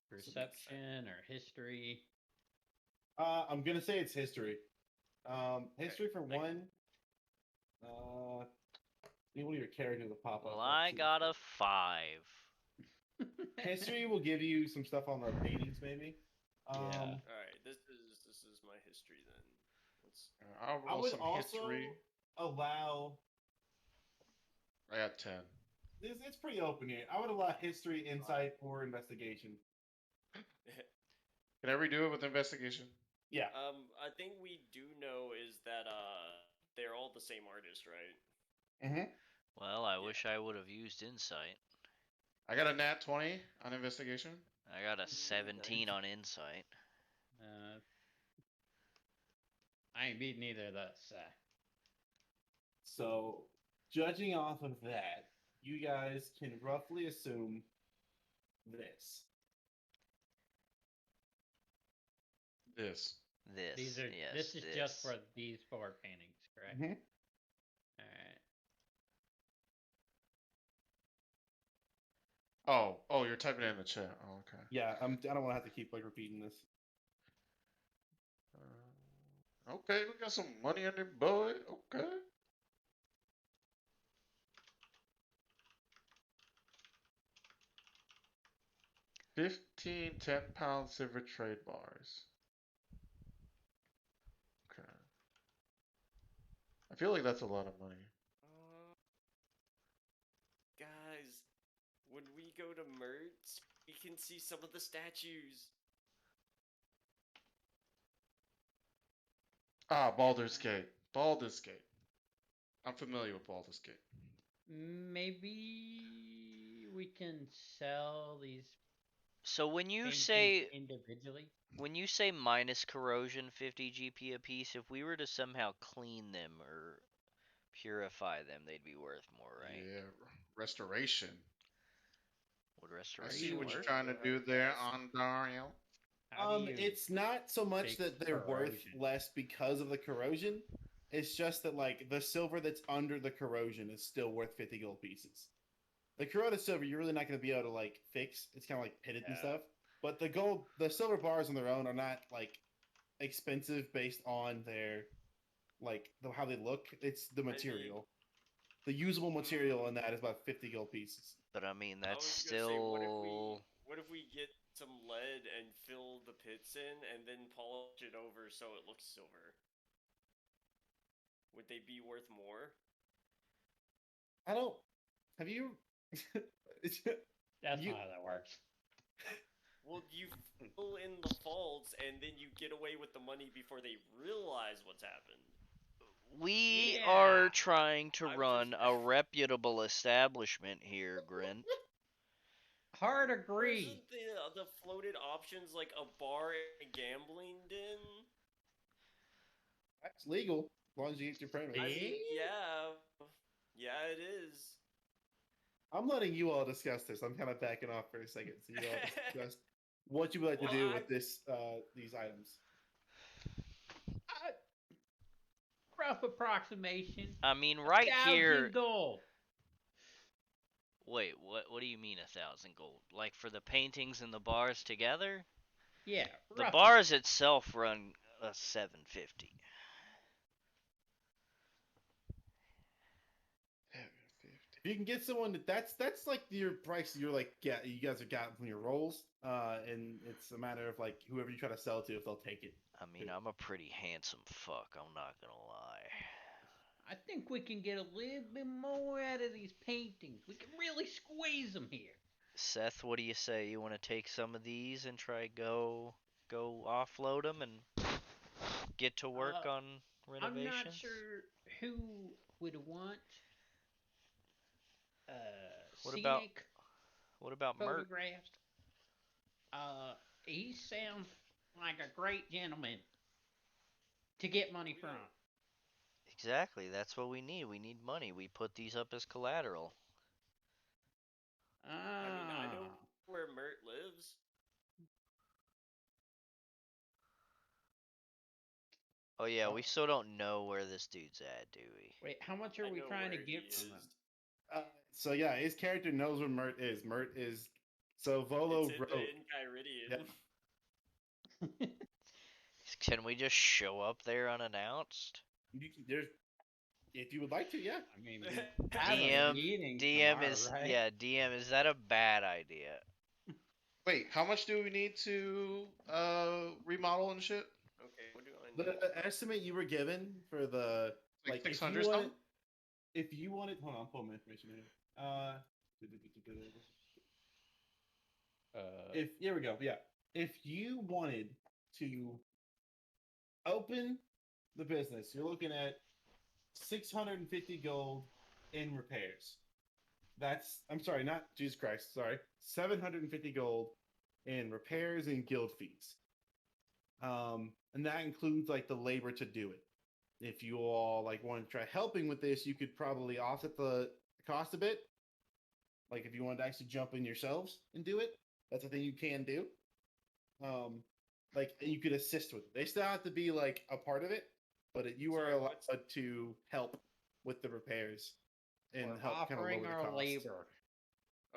Perception or history? I'm gonna say it's history. History for one. One of your characters will pop up. Well, I got a 5. History will give you some stuff on the paintings, maybe. Yeah. All right, this is my history then. Let's. I'll I roll would some also history. allow. I got 10. It's pretty open here. I would allow history, insight, or investigation. Can I redo it with investigation? Yeah. I think we do know is that they're all the same artist, right? Mm-hmm. Well, I wish I would have used insight. I got a nat 20 on investigation. I got a 17 on insight. I ain't beating either of those. So, judging off of that, you guys can roughly assume this. This. This. These are. Yes. This is just for these 4 paintings, correct? Mhm. All right. Oh, you're typing it in the chat. Oh, okay. Yeah, I don't want to have to keep like repeating this. Okay, we got some money on it, boy. Okay. $15 10-pound silver trade bars. Okay. I feel like that's a lot of money. Guys, when we go to Mertz, we can see some of the statues. Ah, Baldur's Gate. Baldur's Gate. I'm familiar with Baldur's Gate. Maybe we can sell these So when you paintings say individually. minus corrosion 50 GP apiece, if we were to somehow clean them or purify them, they'd be worth more, right? Yeah, restoration. Would I see restoration what you're work? trying to do there, Ondario. How do you It's not so much fix that they're worth corrosion? less because of the corrosion. It's just that like the silver that's under the corrosion is still worth 50 gold pieces. The corroded silver you're really not going to be able to like fix. It's kind of like pitted and Yeah. stuff. But the silver bars on their own are not like expensive based on their like how they look. It's the material. The usable material in that is about 50 gold pieces. But I mean, I that's was gonna say, still. what if we get some lead and fill the pits in, and then polish it over so it looks silver? Would they be worth more? I don't. Have you? That's You- not how that works. Well, you fill in the faults, and then you get away with the money before they realize what's happened. We Yeah. are trying to I'm run just- a reputable establishment here, Grint. Hard Or agree. isn't the floated options like a bar and a gambling den? That's legal as long as you get your permit. I mean, See? yeah, it is. I'm letting you all discuss this. I'm kind of backing off for a second, so you all discuss what you would like to Well, do with this these items. Rough approximation. I mean, right 1,000 here. gold. Wait, what do you mean 1,000 gold? Like for the paintings and the bars together? Yeah. The roughly. bars itself run a 750. If you can get someone that's like your price you're like you guys have gotten from your rolls, and it's a matter of like whoever you try to sell to if they'll take it. I mean, I'm a pretty handsome fuck, I'm not gonna lie. I think we can get a little bit more out of these paintings. We can really squeeze them here. Seth, what do you say? You want to take some of these and try go offload them and get to work on I'm renovations? not sure who would want What about scenic Mert? photographs. He sounds like a great gentleman to get money from. Exactly, that's what we need. We need money. We put these up as collateral. I mean, I know Ah. where Mert lives. Oh yeah, we still don't know where this dude's at, do we? Wait, how much are I we know trying to where get he from is. So yeah, his character knows where Mert is. Mert is so Volo It's in wrote. the Enchiridion. Yep. Can we just show up there unannounced? There's if you would like to, yeah. I mean, we have a DM, meeting DM tomorrow, is right? yeah, DM is that a bad idea? Wait, how much do we need to remodel and shit? Okay, what do I need? The estimate you were given for the Like if 600 you wanted, something? if you wanted, hold on, I'll pull my information here. If here we go, yeah. If you wanted to open the business, you're looking at 650 gold in repairs. That's I'm sorry, not Jesus Christ, sorry. 750 gold in repairs and guild fees. And that includes like the labor to do it. If you all like want to try helping with this, you could probably offset the cost a bit. Like if you wanted to actually jump in yourselves and do it, that's a thing you can do. like you could assist with it. They still have to be like a part of it, but you are Sorry, allowed what's to help with the repairs and We're help kind of offering lower the our cost. labor.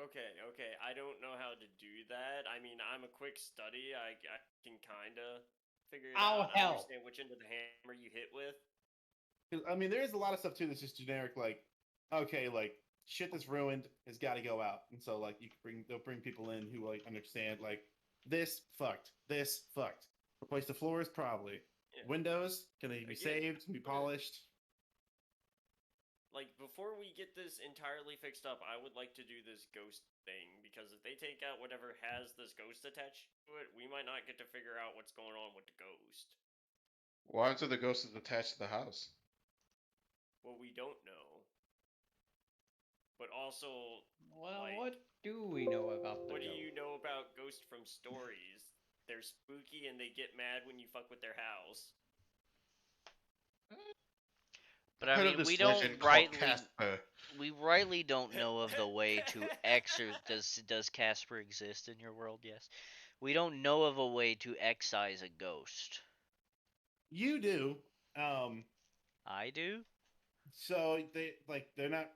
okay? Okay, I don't know how to do that. I mean, I'm a quick study. I can kind of figure it I'll out. I help. understand which end of the hammer you hit with. 'Cause, I mean, there's a lot of stuff too that's just generic, like okay, like shit that's ruined has got to go out, and so like they'll bring people in who like understand like this fucked. Replace the floors probably. Yeah. Windows can they be Again, saved and be polished? like before we get this entirely fixed up, I would like to do this ghost thing because if they take out whatever has this ghost attached to it, we might not get to figure out what's going on with the ghost. Why aren't the ghosts attached to the house? Well, we don't know. But also, Well, like, what do we know about the what do ghost? you know about ghosts from stories? They're spooky and they get mad when you fuck with their house. But I I heard of mean, we this don't legend called rightly Casper. don't know of the way to does Casper exist in your world? Yes. We don't know of a way to excise a ghost. You do. Um, I do. so they're not.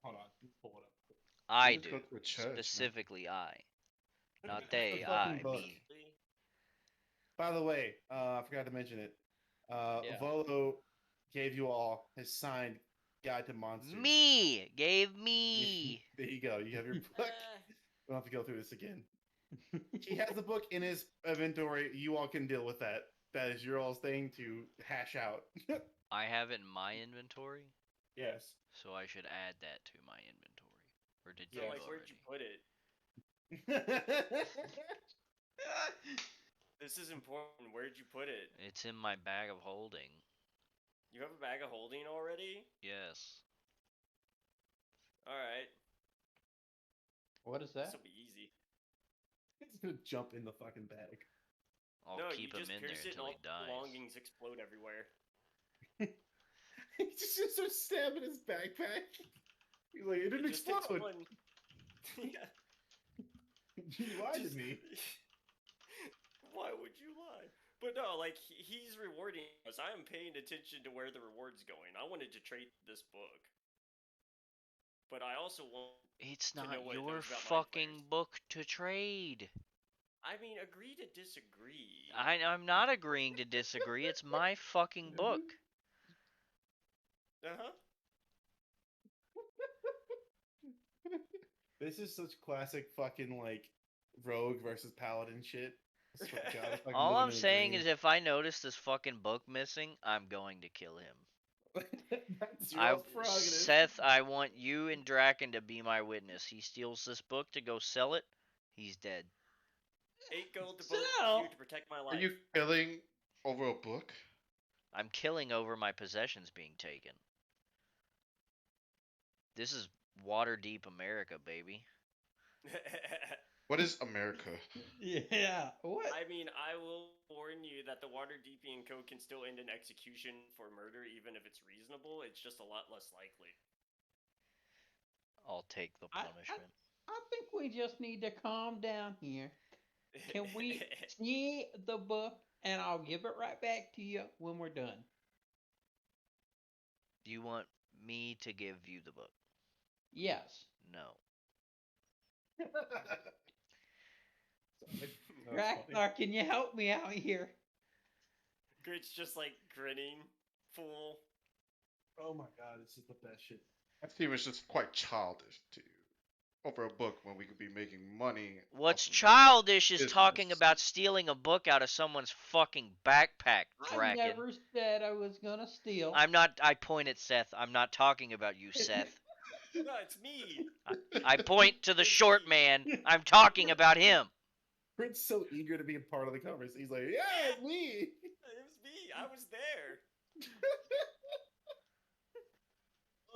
Hold on, let me pull it up. You I just go do. to a church, man. Specifically I. Not That's the they, fucking I, book. me. By the way, I forgot to mention it. Yeah. Volo gave you all his signed guide to monsters. Me gave me. There you go. You have your book. We don't have to go through this again. He has the book in his inventory. You all can deal with that. That is your all's thing to hash out. I have it in my inventory, Yes. so I should add that to my inventory. Or did So, you like, where'd already? you put it? This is important. Where'd you put it? It's in my bag of holding. You have a bag of holding already? Yes. Alright. What is This that? will be easy. He's gonna jump in the fucking bag. I'll No, keep you him just in there pierce it and until all he the dies. belongings explode everywhere. He just starts stabbing his backpack. He's like, it didn't It just takes explode. one. Yeah. You lied Just- to me. Why would you lie? But no, like he's rewarding us. I am paying attention to where the reward's going. I wanted to trade this book, but I also want It's to know not what it your knows about mind fucking flayers. book to trade. I mean, agree to disagree. I'm not agreeing to disagree. It's my fucking book. Uh huh. This is such classic fucking like rogue versus paladin shit. I swear to God, I'm fucking All living I'm in a saying dream. is if I notice this fucking book missing, I'm going to kill him. That's your all's prerogative. Seth, I want you and Draken to be my witness. He steals this book to go sell it. He's dead. 8 gold to So- both you to protect my Are life. you killing over a book? I'm killing over my possessions being taken. This is Waterdeep America, baby. What is America? Yeah. What? I mean, I will warn you that the Waterdeepian Code can still end in execution for murder, even if it's reasonable. It's just a lot less likely. I'll take the I- punishment. I think we just need to calm down here. Can we see the book and I'll give it right back to you when we're done? Do you want me to give you the book? Yes. No. Sorry. That was funny. Ragnar, can you help me out here? Grit's just like grinning, fool. Oh my God, this is the best shit. I think it's just quite childish to over a book when we could be making money. What's off of childish is business. talking about stealing a book out of someone's fucking backpack, I Draken. never said I was gonna steal. I'm not. I point at Seth. I'm not talking about you, Seth. No, it's me. I point to the short man. I'm talking about him. Prince's so eager to be a part of the conversation. He's like, yeah, it's me. It was me. I was there.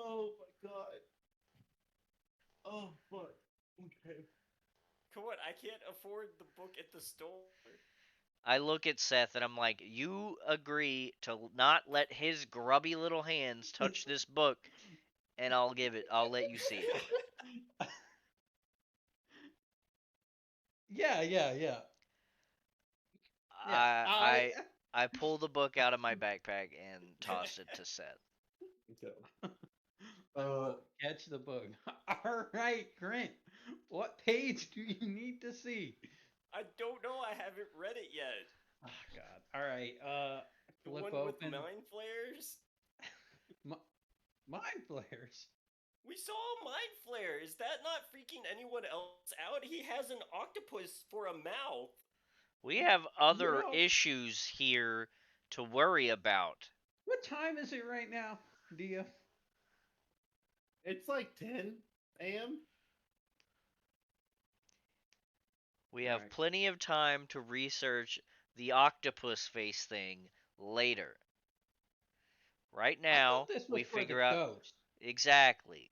Oh my God. Oh fuck. Okay. Come on, I can't afford the book at the store. I look at Seth and I'm like, you agree to not let his grubby little hands touch this book, and I'll give it. I'll let you see it. Yeah. Yeah. I pull the book out of my backpack and toss it to Seth. Okay. I will catch the bug. All right, Grant. What page do you need to see? I don't know. I haven't read it yet. Oh God. All right. The Flip one with open. mind flares. Mind flares. We saw a mind flare. Is that not freaking anyone else out? He has an octopus for a mouth. We have other Yeah. issues here to worry about. What time is it right now, Dia? It's like 10 a.m. We have Alright. plenty of time to research the octopus face thing later. Right I thought now, this was we for the figure out ghost. exactly.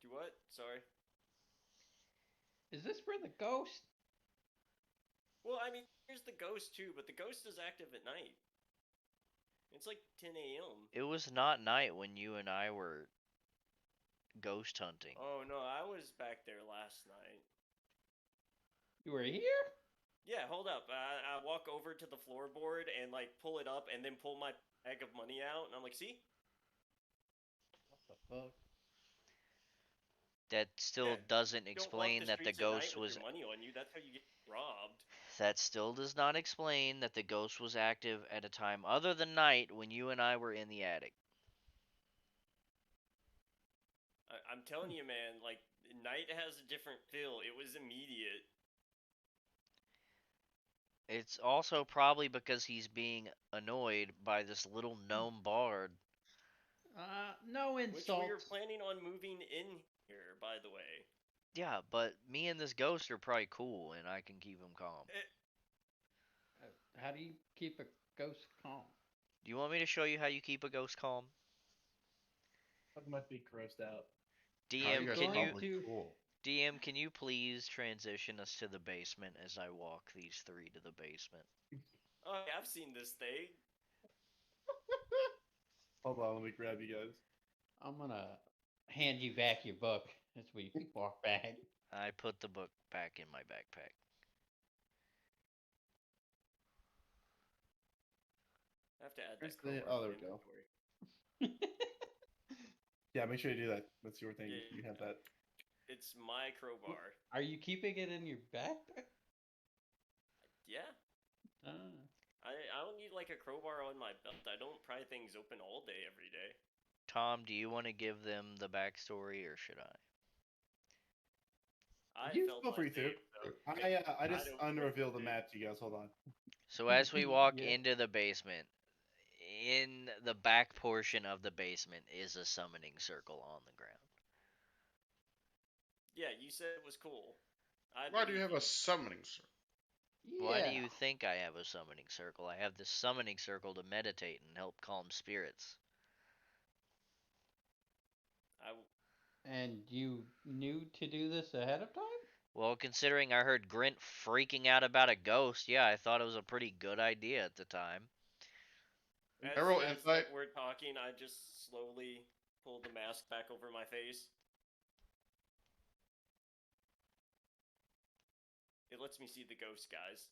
Do what? Sorry. Is this for the ghost? Well, I mean, here's the ghost too, but the ghost is active at night. It's like 10 a.m. It was not night when you and I were ghost hunting. Oh no, I was back there last night. You were here? Yeah, hold up. I walk over to the floorboard and like pull it up and then pull my bag of money out, and I'm like, see? What the fuck? That still Yeah, doesn't you don't walk explain the that the streets at night ghost with was your money on you. That's how you get robbed. that still does not explain that the ghost was active at a time other than night when you and I were in the attic. I'm telling you, man, like, night has a different feel. It was immediate. It's also probably because he's being annoyed by this little gnome bard. No Which we are insults. planning on moving in here, by the way. Yeah, but me and this ghost are probably cool and I can keep him calm. How do you keep a ghost calm? Do you want me to show you how you keep a ghost calm? I might be grossed out. How are you DM, guys can you probably to- cool? DM, can you please transition us to the basement as I walk these three to the basement? Oh, yeah, I've seen this thing. Hold on, let me grab you guys. I'm gonna hand you back your book as we walk back. I put the book back in my backpack. I have to add Where's that the- crowbar oh, to there we go. inventory. Yeah, make sure you do that. That's your thing. Yeah, You have that. It's my crowbar. Are you keeping it in your backpack? Yeah. Uh, I don't need like a crowbar on my belt. I don't pry things open all day every day. Tom, do you want to give them the backstory or should I? I You felt feel my free to. fate, so I just don't feel unrevealed the free. map to you guys. Hold on. So as we walk Yeah. into the basement, in the back portion of the basement is a summoning circle on the ground. Yeah, you said it was cool. I Why do you believe have a summoning circle? Why do yeah. you think I have a summoning circle? I have this summoning circle to meditate and help calm spirits. And you knew to do this ahead of time? Well, considering I heard Grint freaking out about a ghost, yeah, I thought it was a pretty good idea at the time. as, Everyone as insight. like, we're talking, I just slowly pull the mask back over my face. It lets me see the ghost, guys.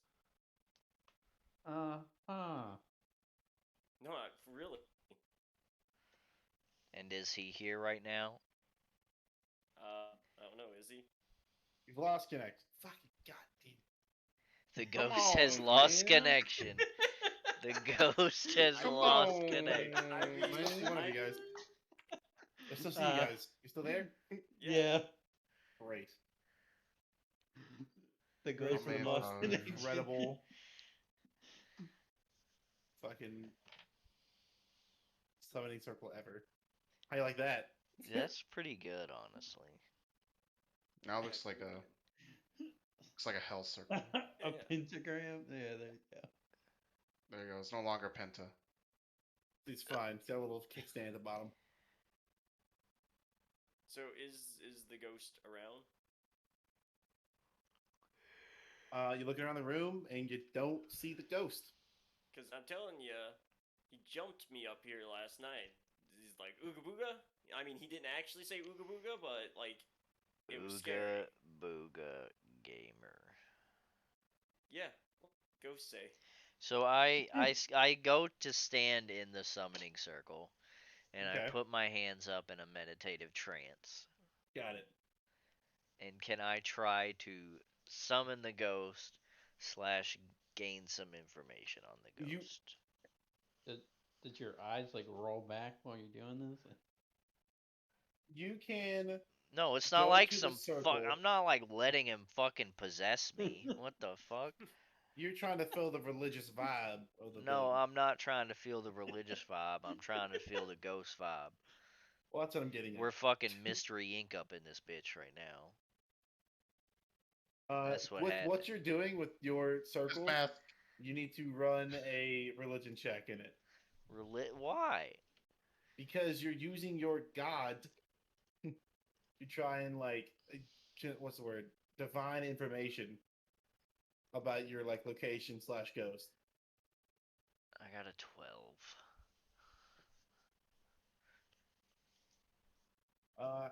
Huh. No, not really. And is he here right now? I don't know. Is he? You've lost connect. Fucking goddamn. The Come ghost has on, lost man. connection. The ghost has Come lost on, connection. I mean, I see one of you guys. I still see you Uh, guys. You still there? Yeah. Great. The Ready ghost for the has man, most lost oh, connection. incredible fucking summoning circle ever. How you like that? That's pretty good, honestly. now it looks like a hell circle. A Yeah. pentagram? Yeah, there you go. There you go. It's no longer penta. It's fine. It's got a little kickstand at the bottom. So is the ghost around? You look around the room and you don't see the ghost. Because I'm telling you, he jumped me up here last night. He's like, Ooga Booga? I mean, he didn't actually say Ooga Booga, but, like, it was scary. Ooga Booga Gamer. Yeah, ghosts say? So I go to stand in the summoning circle, and I Okay. put my hands up in a meditative trance. Got it. And can I try to summon the ghost slash gain some information on the You ghost? Did, did your eyes like roll back while you're doing this? you can No, it's not go like to the some fuck. circle. I'm not like letting him fucking possess me. What the fuck? You're trying to feel the religious vibe of the No, thing. I'm not trying to feel the religious vibe. I'm trying to feel the ghost vibe. Well, that's what I'm getting We're at. fucking Mystery Inc. up in this bitch right now. That's what With happened. what you're doing with your Just circle, math. you need to run a religion check in it Why? because you're using your god to try and what's the word? Divine information about your like location slash ghost. I got a 12.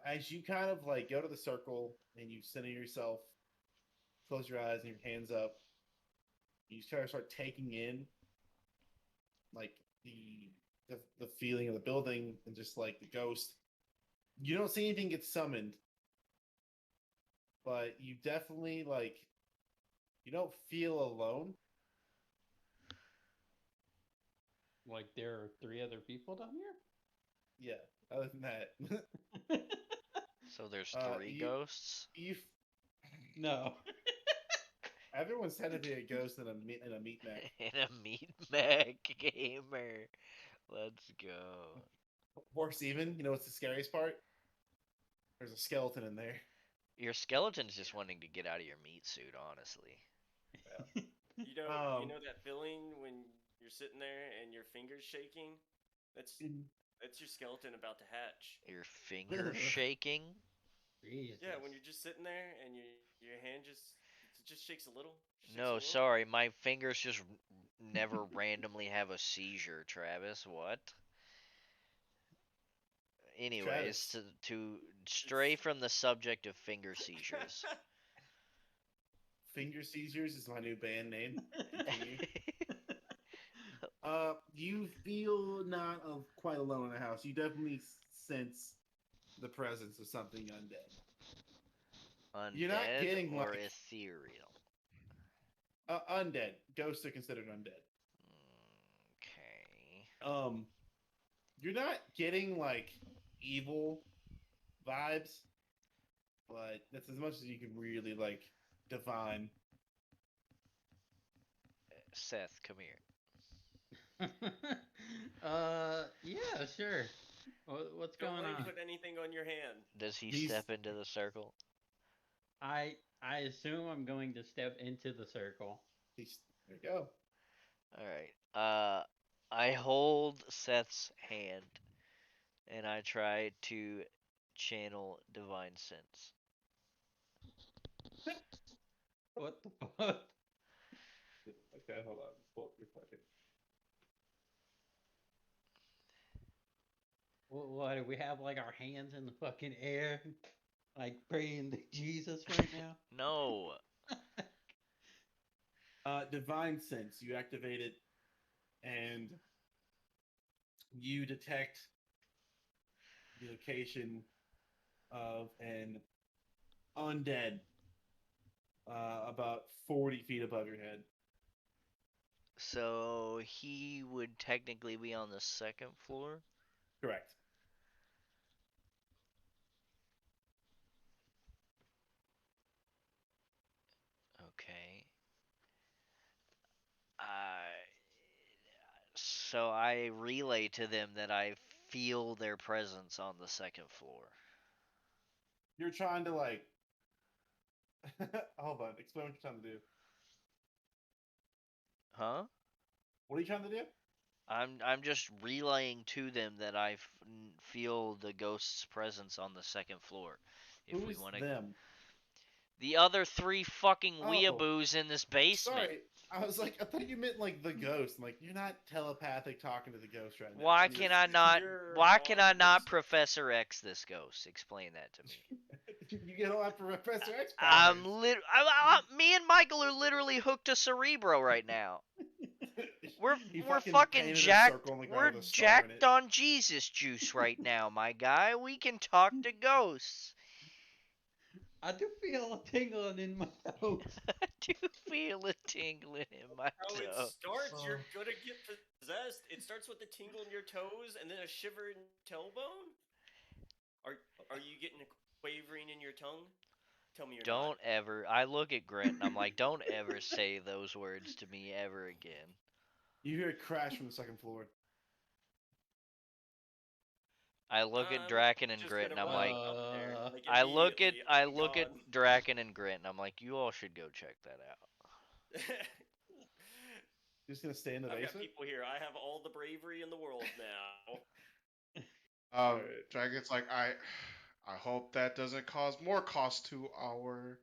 As you kind of like go to the circle and you center yourself, close your eyes and your hands up, you start taking in like the feeling of the building and just like the ghost. You don't see anything get summoned, but you definitely like you don't feel alone. Like there are 3 other people down Yeah. Other than that, here? So there's uh, three you ghosts you No. everyone's technically a ghost in a meat mech. in a meat mech gamer. Let's go. Or Steven, you know what's the scariest part? There's a skeleton in there. Your skeleton's just wanting to get out of your meat suit, honestly. You Um, know that feeling when you're sitting there and your fingers shaking? That's that's your skeleton about to hatch. Your fingers shaking. Jesus. Yeah, when you're just sitting there and your hand just shakes a little. Shakes a No, little. sorry, my fingers just never randomly have a seizure, Travis. What? Anyways, Travis, to stray It's from the subject of finger seizures. Finger Seizures is my new band name. Continue. You feel not quite alone in the house. You definitely sense the presence of something undead. You're not Undead getting or like ethereal? undead. Ghosts are considered undead. Okay. Um, you're not getting like evil vibes, but that's as much as you can really like divine. Seth, come here. Yeah, sure. What's Don't going let him on? put anything on your hand. Does he He's step into the circle? I assume I'm going to step into the circle. he's there. You go. All right. I hold Seth's hand and I try to channel divine sense. What the fuck? Okay, hold on. Pull up your fucking. What do we have like our hands in the fucking air, like praying to Jesus right now? No. Divine sense. You activate it, and you detect the location of an undead about 40 feet above your head. So he would technically be on the second floor? Correct. Okay. I so I relay to them that I feel their presence on the second floor. You're trying to like. Hold on. Explain what you're trying to do. Huh? What are you trying to do? I'm just relaying to them that I feel the ghost's presence on the second floor. If we Who's want to, them? the other three fucking Oh, weeaboos in this basement. sorry. I was like, I thought you meant like the ghost. I'm like, you're not telepathic talking to the ghost right now. Why You're can I not? You're Why on can I not ghost. Professor X this ghost? Explain that to me. You get all that for Professor X I'm powers. me and Michael are literally hooked to Cerebro right now. We're He we're fucking fucking painted a jacked. circle on the ground We're with a star in jacked it. on Jesus juice right now, my guy. We can talk to ghosts. I do feel a tingling in my toes. I do feel a tingling in my How it toe. starts, Oh. you're gonna get possessed. It starts with a tingle in your toes and then a shiver in your tailbone. Are are you getting a quavering in your tongue? Tell me you're Don't not. ever. I look at Grant and I'm like, don't ever say those words to me ever again. You hear a crash from the second floor. I look at I'm Draken and just Grant gonna and I'm run like, up there, like I look at immediately. I Be look at gone. Draken and Grant and I'm like, you all should go check that out. You're just gonna stay in the I've got basement? people here. I have all the bravery in the world now. Alright. Dragon's like, I hope that doesn't cause more cost to our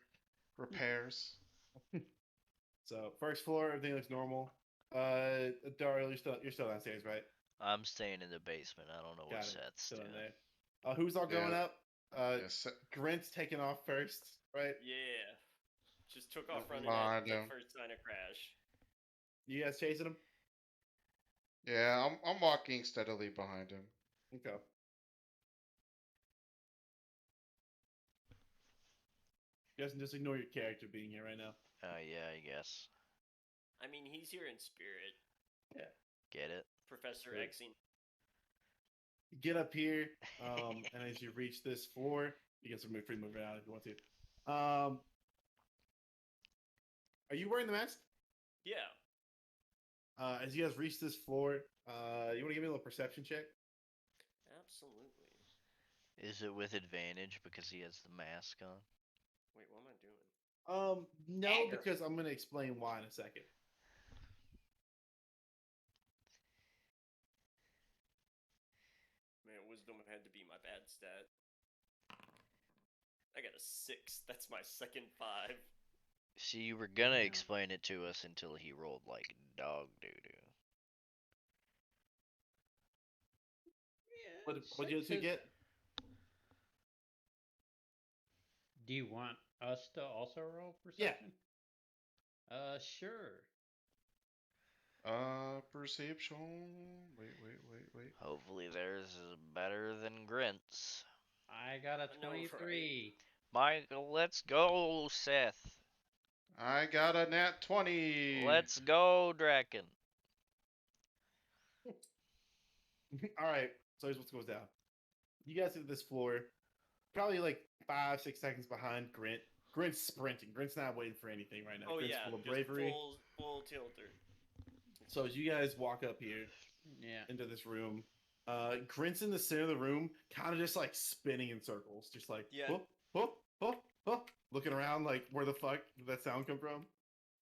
repairs. So first floor, everything looks normal. Daryl, you're still downstairs, right? I'm staying in the basement. I don't know what Got it. Seth's Still in doing. there. Who's all going Yeah. up? Yes. Grint's taking off first, right? Yeah. Just took off I'm running behind at the him. first sign of crash. You guys chasing him? Yeah, I'm walking steadily behind him. Okay. You guys can just ignore your character being here right now. Yeah, I guess. I mean, he's here in spirit. Get it? Professor Right. Xing. You get up here, and as you reach this floor, you get some free move around if you want to. Are you wearing the mask? Yeah. As you guys reach this floor, you want to give me a little perception check? Absolutely. Is it with advantage because he has the mask on? Wait, what am I doing? No, Dagger. because I'm going to explain why in a second. Man, wisdom had to be my bad stat. I got a 6. That's my second 5. See, you were gonna Damn. explain it to us until he rolled like dog doo doo. What did you two get? Do you want us to also roll Yeah. perception? Sure. Perception. Wait. Hopefully theirs is better than Grint's. I got a I know, right? 23. Michael, let's go, Seth. I got a nat 20. Let's go, Draken. All right. So here's what goes down. You guys get to this floor, probably like 5-6 seconds behind Grint. Grint's sprinting. Grint's not waiting for anything right now. Oh Grint's yeah, full of just bravery. full tilter. So as you guys walk up here Yeah. into this room, Grint's in the center of the room, kind of just like spinning in circles, just like Yeah. whoop, whoop, whoop, whoop, looking around like where the fuck did that sound come from?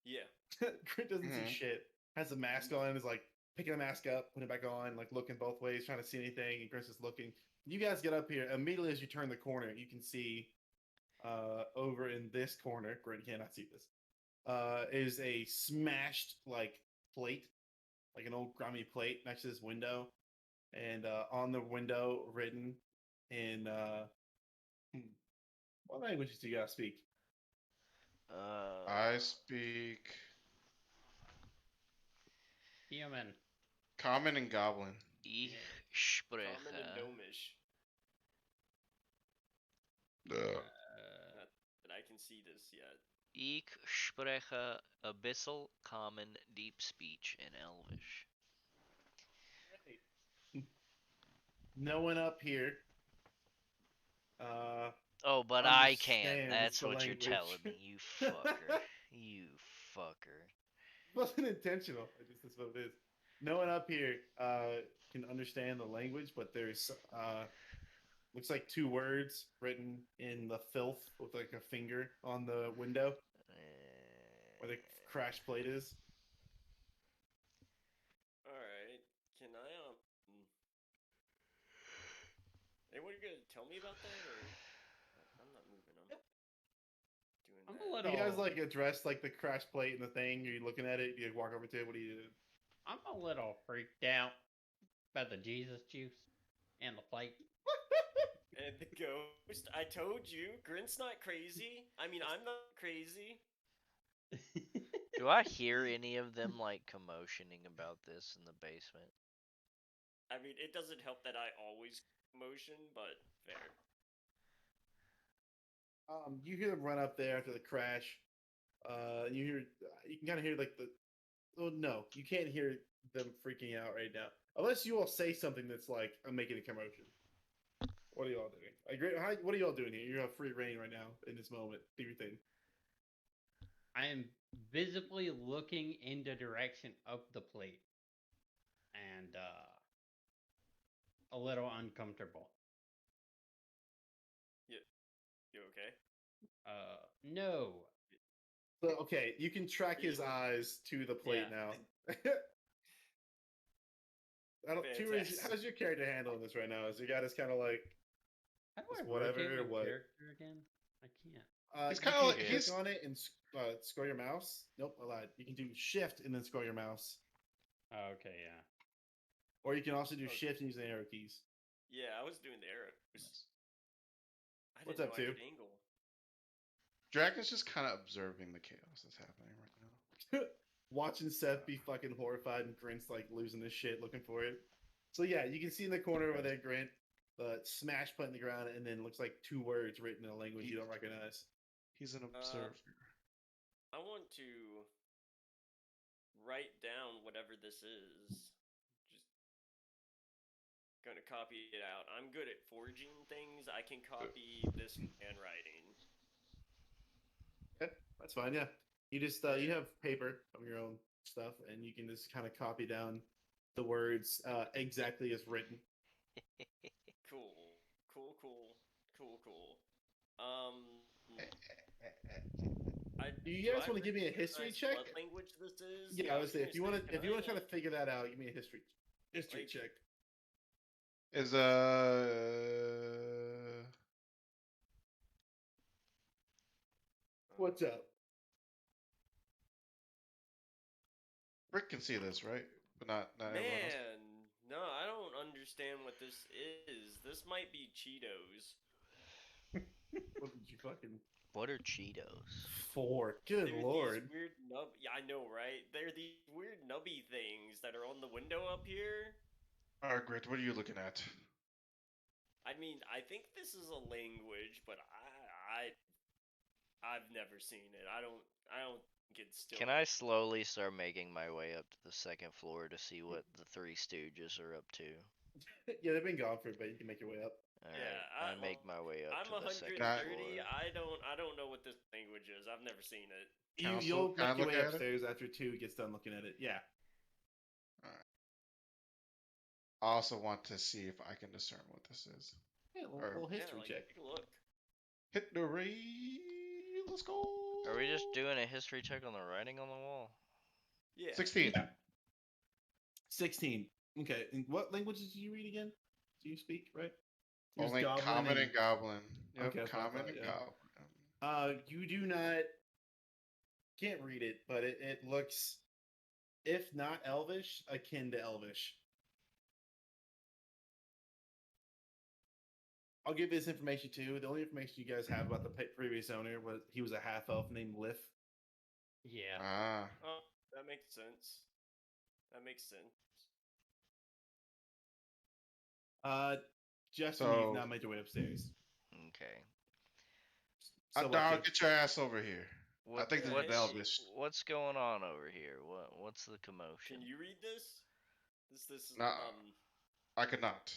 Yeah. Grint doesn't Mhm. see shit. Has the mask on, is like picking the mask up, putting it back on, like looking both ways, trying to see anything. And Grint's just looking. You guys get up here immediately as you turn the corner. You can see over in this corner. Grint cannot see this. Is a smashed like plate, like an old grimy plate next to this window, and on the window written in what languages do you guys speak? I speak Human. Common and Goblin. Ich Common and spreche. gnomish. Ugh. Not that I can see this yet. Ich spreche abyssal, common, deep speech, and elvish. No one up here. Oh, but I can't. Understands That's the what you're language. telling me, you fucker. You fucker. It wasn't intentional. That's what it is. No one up here can understand the language, but there's looks like 2 words written in the filth with like a finger on the window where the crash plate is. All right. Can I Anyone gonna tell me about that, or I'm not moving. I'm doing I'm that. a little. You guys like address like the crash plate and the thing? Are you looking at it? You walk over to it. What do you do? I'm a little freaked out by the Jesus juice and the plate. And the ghost, I told you, Grint's not crazy. I mean, I'm not crazy. Do I hear any of them like commotioning about this in the basement? I mean, it doesn't help that I always motion, but fair. You hear them run up there after the crash. You can kind of hear like the. Oh no, you can't hear them freaking out right now, unless you all say something that's like, "I'm making a commotion." What are y'all doing? What are y'all doing here? You have free reign right now in this moment. Do your thing. I am visibly looking in the direction of the plate and a little uncomfortable. You okay? No. So okay, you can track his You- eyes to the plate Yeah. now. How's your character handling this right now? Is your guy just kind of like How do just I whatever rotate or my what? character again? I can't. He's You kind can of like click he's on it and scroll your mouse. Nope, I lied. You can do shift and then scroll your mouse, Oh, okay, yeah. or you can also do Oh. shift and use the arrow keys. Yeah, I was doing the arrows. I What's didn't up, know I two? could angle. Dragon's just kind of observing the chaos that's happening right now. Watching Seth be fucking horrified and Grint's like losing his shit looking for it. So yeah, you can see in the corner over there, Grint, smash put in the ground, and then looks like two words written in a language you don't recognize. He's an observer. I want to write down whatever this is. Just gonna copy it out. I'm good at forging things. I can copy this handwriting. Okay, that's fine. Yeah, you just you have paper of your own stuff, and you can just kind of copy down the words exactly as written. Cool. Cool, cool. Cool, cool. Do you guys I want to give me a history recognize check? what language this is? Yeah, I was say gonna if you want say, to can if you want to I, try to figure that out, give me a history Like- check. Is What's up? Rick can see this, right? But not everyone else. Man, no, I don't understand what this is. This might be Cheetos. What did you fucking What are Cheetos? for? Good They're lord. these weird nub. Yeah, I know, right? They're these weird nubby things that are on the window up here. All right, Grit, what are you looking at? I mean, I think this is a language, but I've never seen it. I don't think it's still. Can I slowly start making my way up to the second floor to see what the Three Stooges are up to? Yeah, they've been gone for a bit. You can make your way up. Alright, Yeah, I make my way up I'm to the second 130. floor. I don't know what this language is. I've never seen it. You'll Can I make your look way at it? upstairs after two gets done looking at it. Yeah. I also want to see if I can discern what this is. Yeah, a Or- little history yeah, check. Take a look. Hit the raid. Let's go. Are we just doing a history check on the writing on the wall? Yeah. 16. Yeah. 16. Okay. And what languages do you read again? Do you speak, right? There's Only Goblin common and goblin. Yep, Okay, that's what I common thought, and yeah. goblin. You do not can't read it, but it looks, if not Elvish, akin to Elvish. I'll give this information too. The only information you guys have about the previous owner was he was a half elf named Lith. Yeah. Ah. Oh, that makes sense. That makes sense. Justin, So- you've not made your way upstairs. Okay. So Dog, what, get your ass over here. I think this is what's- Elvish. What's going on over here? What's the commotion? Can you read this? This is Nah. I could not.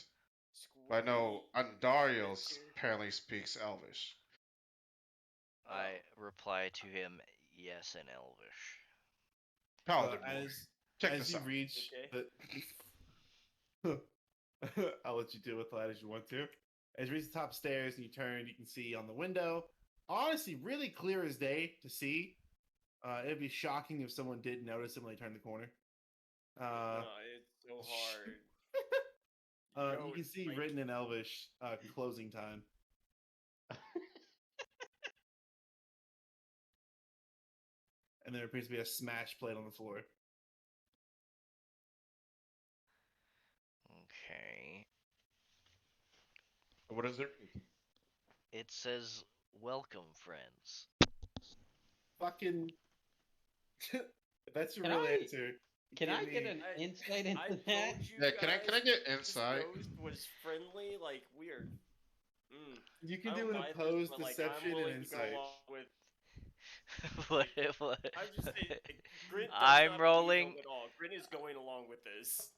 But I know Andario apparently speaks Elvish. I reply to him, yes, in Elvish. Paladin boy. Check as this you out. reach Okay. the I'll let you deal with that as you want to. As you reach the top stairs and you turn, you can see on the window, honestly, really clear as day to see. It'd be shocking if someone did notice it when they turned the corner. No, it's so hard. You can see written in Elvish, closing time. And there appears to be a smash plate on the floor. Okay. What does it read? It says, "Welcome, friends." Fucking. If that's your Can real I answer, can give I get me. an insight I into told that? you Yeah, can I guys get this insight? ghost was friendly. Like weird. You I can don't do an buy this, opposed but like I'm deception and willing to go insight. along with. what? Like, What? I'm just saying, like, Grint does I'm not believe him rolling. at all. Grint is going along with this.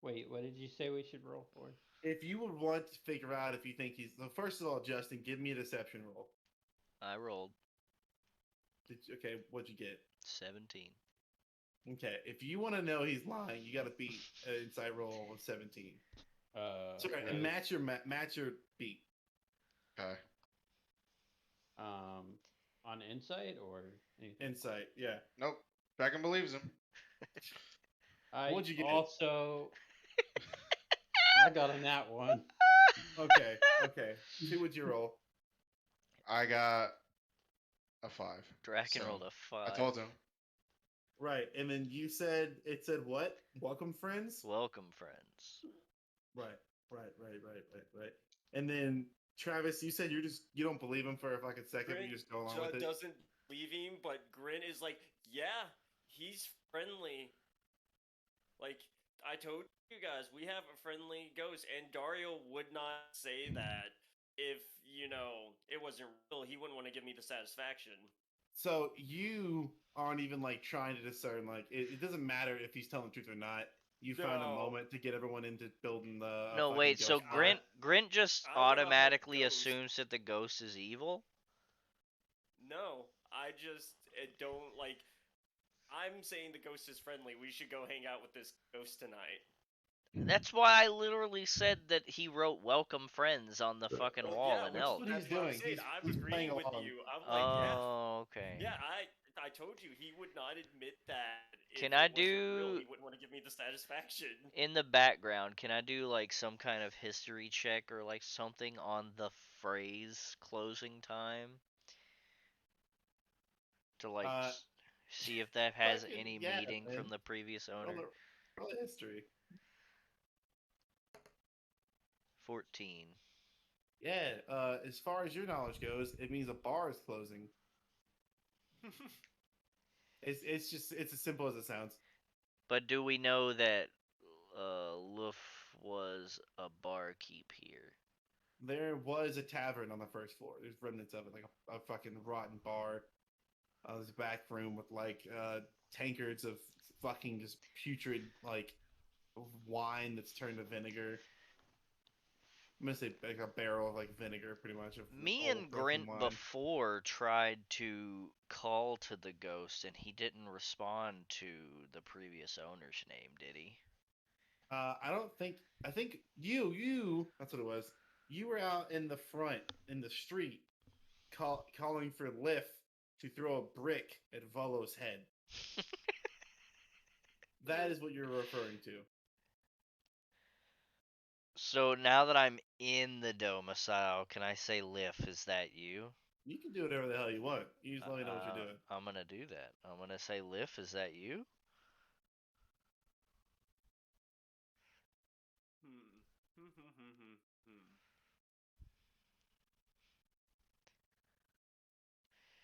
Wait, what did you say we should roll for? If you would want to figure out if you think he's. So first of all, Justin, give me a deception roll. I rolled Okay, what'd you get? 17. Okay, if you want to know he's lying, you got to beat an insight roll of 17. Sorry, and With, match your beat. Okay. on insight or anything? Insight, yeah. Nope. Dragon believes him. What'd you get? I got on that one. Okay. See what you roll. I got a 5. Draken So, rolled a 5. I told him. Right, and then you said it said what? Welcome, friends. Welcome, friends. Right. And then Travis, you said you don't believe him for like a second, but you just go along with it. Doesn't believe him, but Grint is like, yeah, he's friendly. Like I told you guys, we have a friendly ghost, and Dario would not say that if it wasn't real. He wouldn't want to give me the satisfaction. So you aren't even like trying to discern. Like it doesn't matter if he's telling the truth or not. You found a No. moment to get everyone into building the. No, fucking wait. So ghost fort. Grint just I wanna help automatically ghost. assumes that the ghost is evil. No, I just don't like. I'm saying the ghost is friendly. We should go hang out with this ghost tonight. That's why I literally said that he wrote "Welcome, friends" on the fucking wall Yeah, in which Elk. what he's that's what I'm doing. saying. I'm He's playing agreeing with along. you. I'm like, yeah, Oh, okay. yeah. I told you he would not admit that. If Can it I wasn't real, do- he wouldn't want to give me the satisfaction. In the background, can I do like some kind of history check or like something on the phrase "closing time" to like Uh, see if that has fucking any yeah, meaning man. from the previous owner? Roll the history. 14. Yeah. As far as your knowledge goes, it means a bar is closing. It's as simple as it sounds. But do we know that Luff was a barkeep here? There was a tavern on the first floor. There's remnants of it, like a fucking rotten bar. This back room with like tankards of fucking just putrid like wine that's turned to vinegar. I'm gonna say like a barrel of like vinegar, pretty much. Of Me old and broken Grint wine. before tried to call to the ghost, and he didn't respond to the previous owner's name, did he? I don't think. I think you. That's what it was. You were out in the front in the street, calling for Liff to throw a brick at Volo's head. That is what you're referring to. So now that I'm in the domicile, can I say Liff, is that you? You can do whatever the hell you want. You just let me know what you're doing. I'm gonna do that. I'm gonna say Liff, is that you?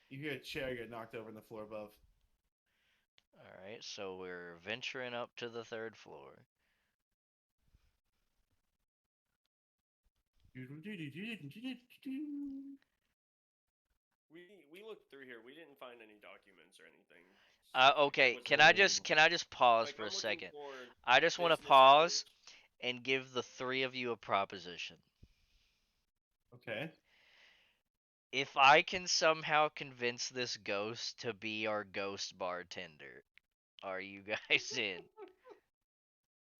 You hear a chair get knocked over on the floor above. Alright, so we're venturing up to the 3rd floor. We looked through here. We didn't find any documents or anything. Okay, What's can the- I just pause like, for I'm a looking second? for I just want to business pause hours. and give the 3 of you a proposition. Okay. If I can somehow convince this ghost to be our ghost bartender, are you guys in?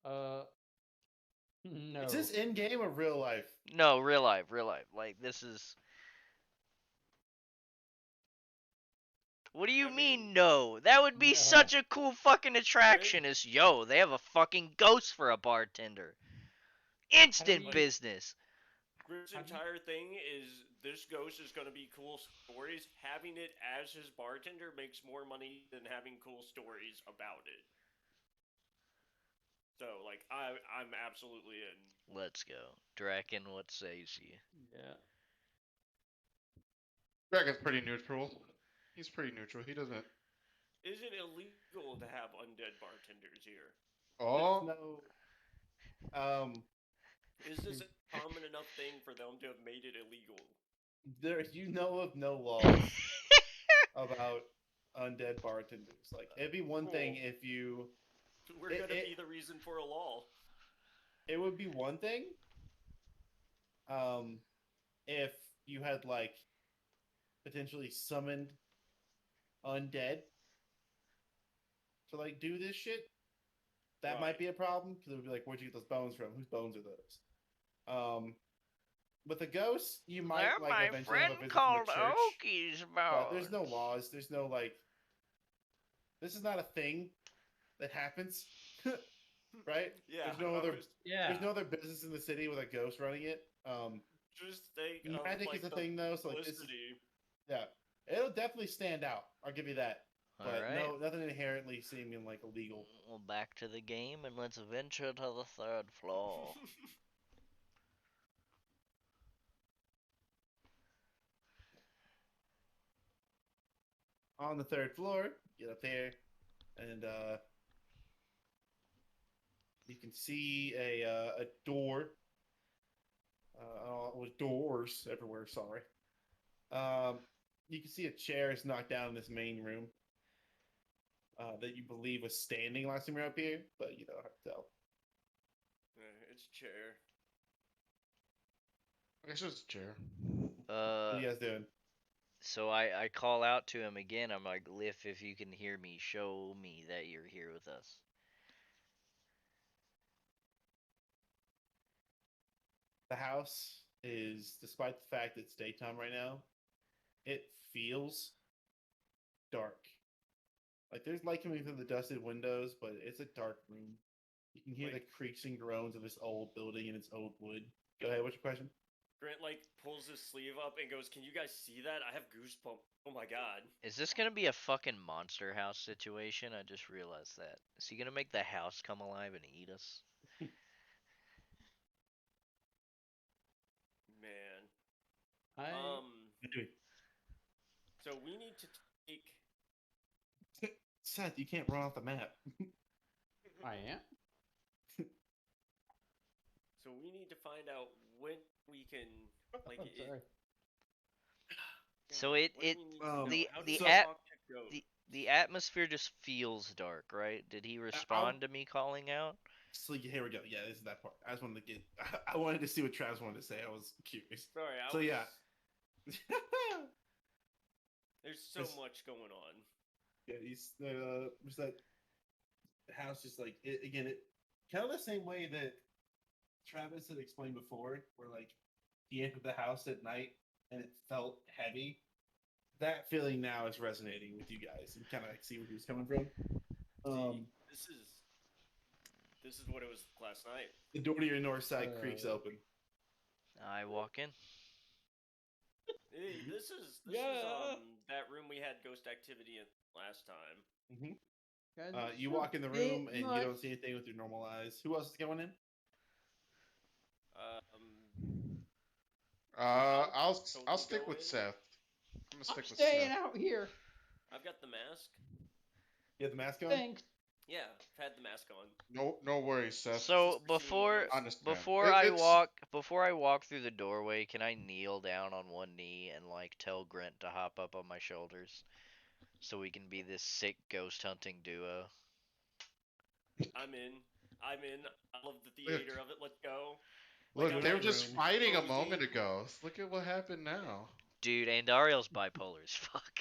No. Is this in game or real life? No, real life, real life. Like, this is. What do you I mean, mean, no? That would be No. such a cool fucking attraction. Is yo, they have a fucking ghost for a bartender. Instant you- business. Grip's How do you- entire thing is this ghost is going to be cool stories. Having it as his bartender makes more money than having cool stories about it. So like I'm absolutely in. Let's go. Draken, what says you? Yeah. Dragon's pretty neutral. He's pretty neutral. He doesn't. Is it illegal to have undead bartenders here? There's Oh, no Is this a common enough thing for them to have made it illegal? there you know of no laws about undead bartenders. Like it'd be one thing Cool. if you We're it, gonna it, be the reason for a law. it would be one thing um if you had like potentially summoned undead to like do this shit. That might Right. be a problem because it would be like, where'd you get those bones from? Whose bones are those? With a ghost, you might like eventually have a visit from a church, Oki's but there's no laws. There's no like. This is not a thing that happens, right? Yeah. There's no I other. was Yeah. There's no other business in the city with a ghost running it. just think of Magic like is a the thing though, so like this is, publicity. yeah, it'll definitely stand out. I'll give you that. But Alright. no, nothing inherently seeming like illegal. Well, back to the game and let's venture to the third floor. On the third floor, get up there, and you can see a door. With doors everywhere. Sorry. You can see a chair is knocked down in this main room that you believe was standing last time we were up here, but you don't have to tell. It's a chair. I guess it's a chair. What Uh, are you guys doing? so I call out to him again. I'm like, Liff, if you can hear me, show me that you're here with us. The house is, despite the fact that it's daytime right now, it feels dark. Like there's light coming through the dusted windows, but it's a dark room. You can hear Like- the creaks and groans of this old building and its old wood. Go ahead. What's your question? Grant like pulls his sleeve up and goes, "Can you guys see that? I have goosebumps. Oh my god." Is this gonna be a fucking monster house situation? I just realized that. Is he gonna make the house come alive and eat us? Man. I So we need to take. Seth, you can't run off the map. I am. So we need to find out when we can like I'm it. sorry. So God, it- what do it- we need to know? the- How do the we at- talk to ghosts? The atmosphere just feels dark, right? Did he respond to me calling out? So here we go. Yeah, this is that part. I just wanted to get. I wanted to see what Travis wanted to say. I was curious. Sorry, I So was, yeah. There's so This- much going on. Yeah, he's was that house just like it, again? It kind of the same way that Travis had explained before, where like he entered the house at night and it felt heavy. That feeling now is resonating with you guys. You kind of like see where he was coming from. See, this is what it was last night. The door to your north side creaks open. I walk in. Hey, this is Yeah. that room we had ghost activity in last time. Guys, You it's walk in the a bit room and you much. don't see anything with your normal eyes. Who else is going in? I'll Totally stick go with in. Seth. I'm gonna I'm stick with staying Seth. out here. I've got the mask. You have the mask on? Thanks. Yeah, I've had the mask on. No worries, Seth. So Just for seeing before ghosts. Understand. before It- I it's- walk through the doorway, can I kneel down on one knee and like tell Grant to hop up on my shoulders, so we can be this sick ghost hunting duo? I'm in. I love the theater of it. Let's go. Look, I'm they were like just room. fighting a cozy. moment ago. Look at what happened now. Dude, Andario's bipolar as fuck.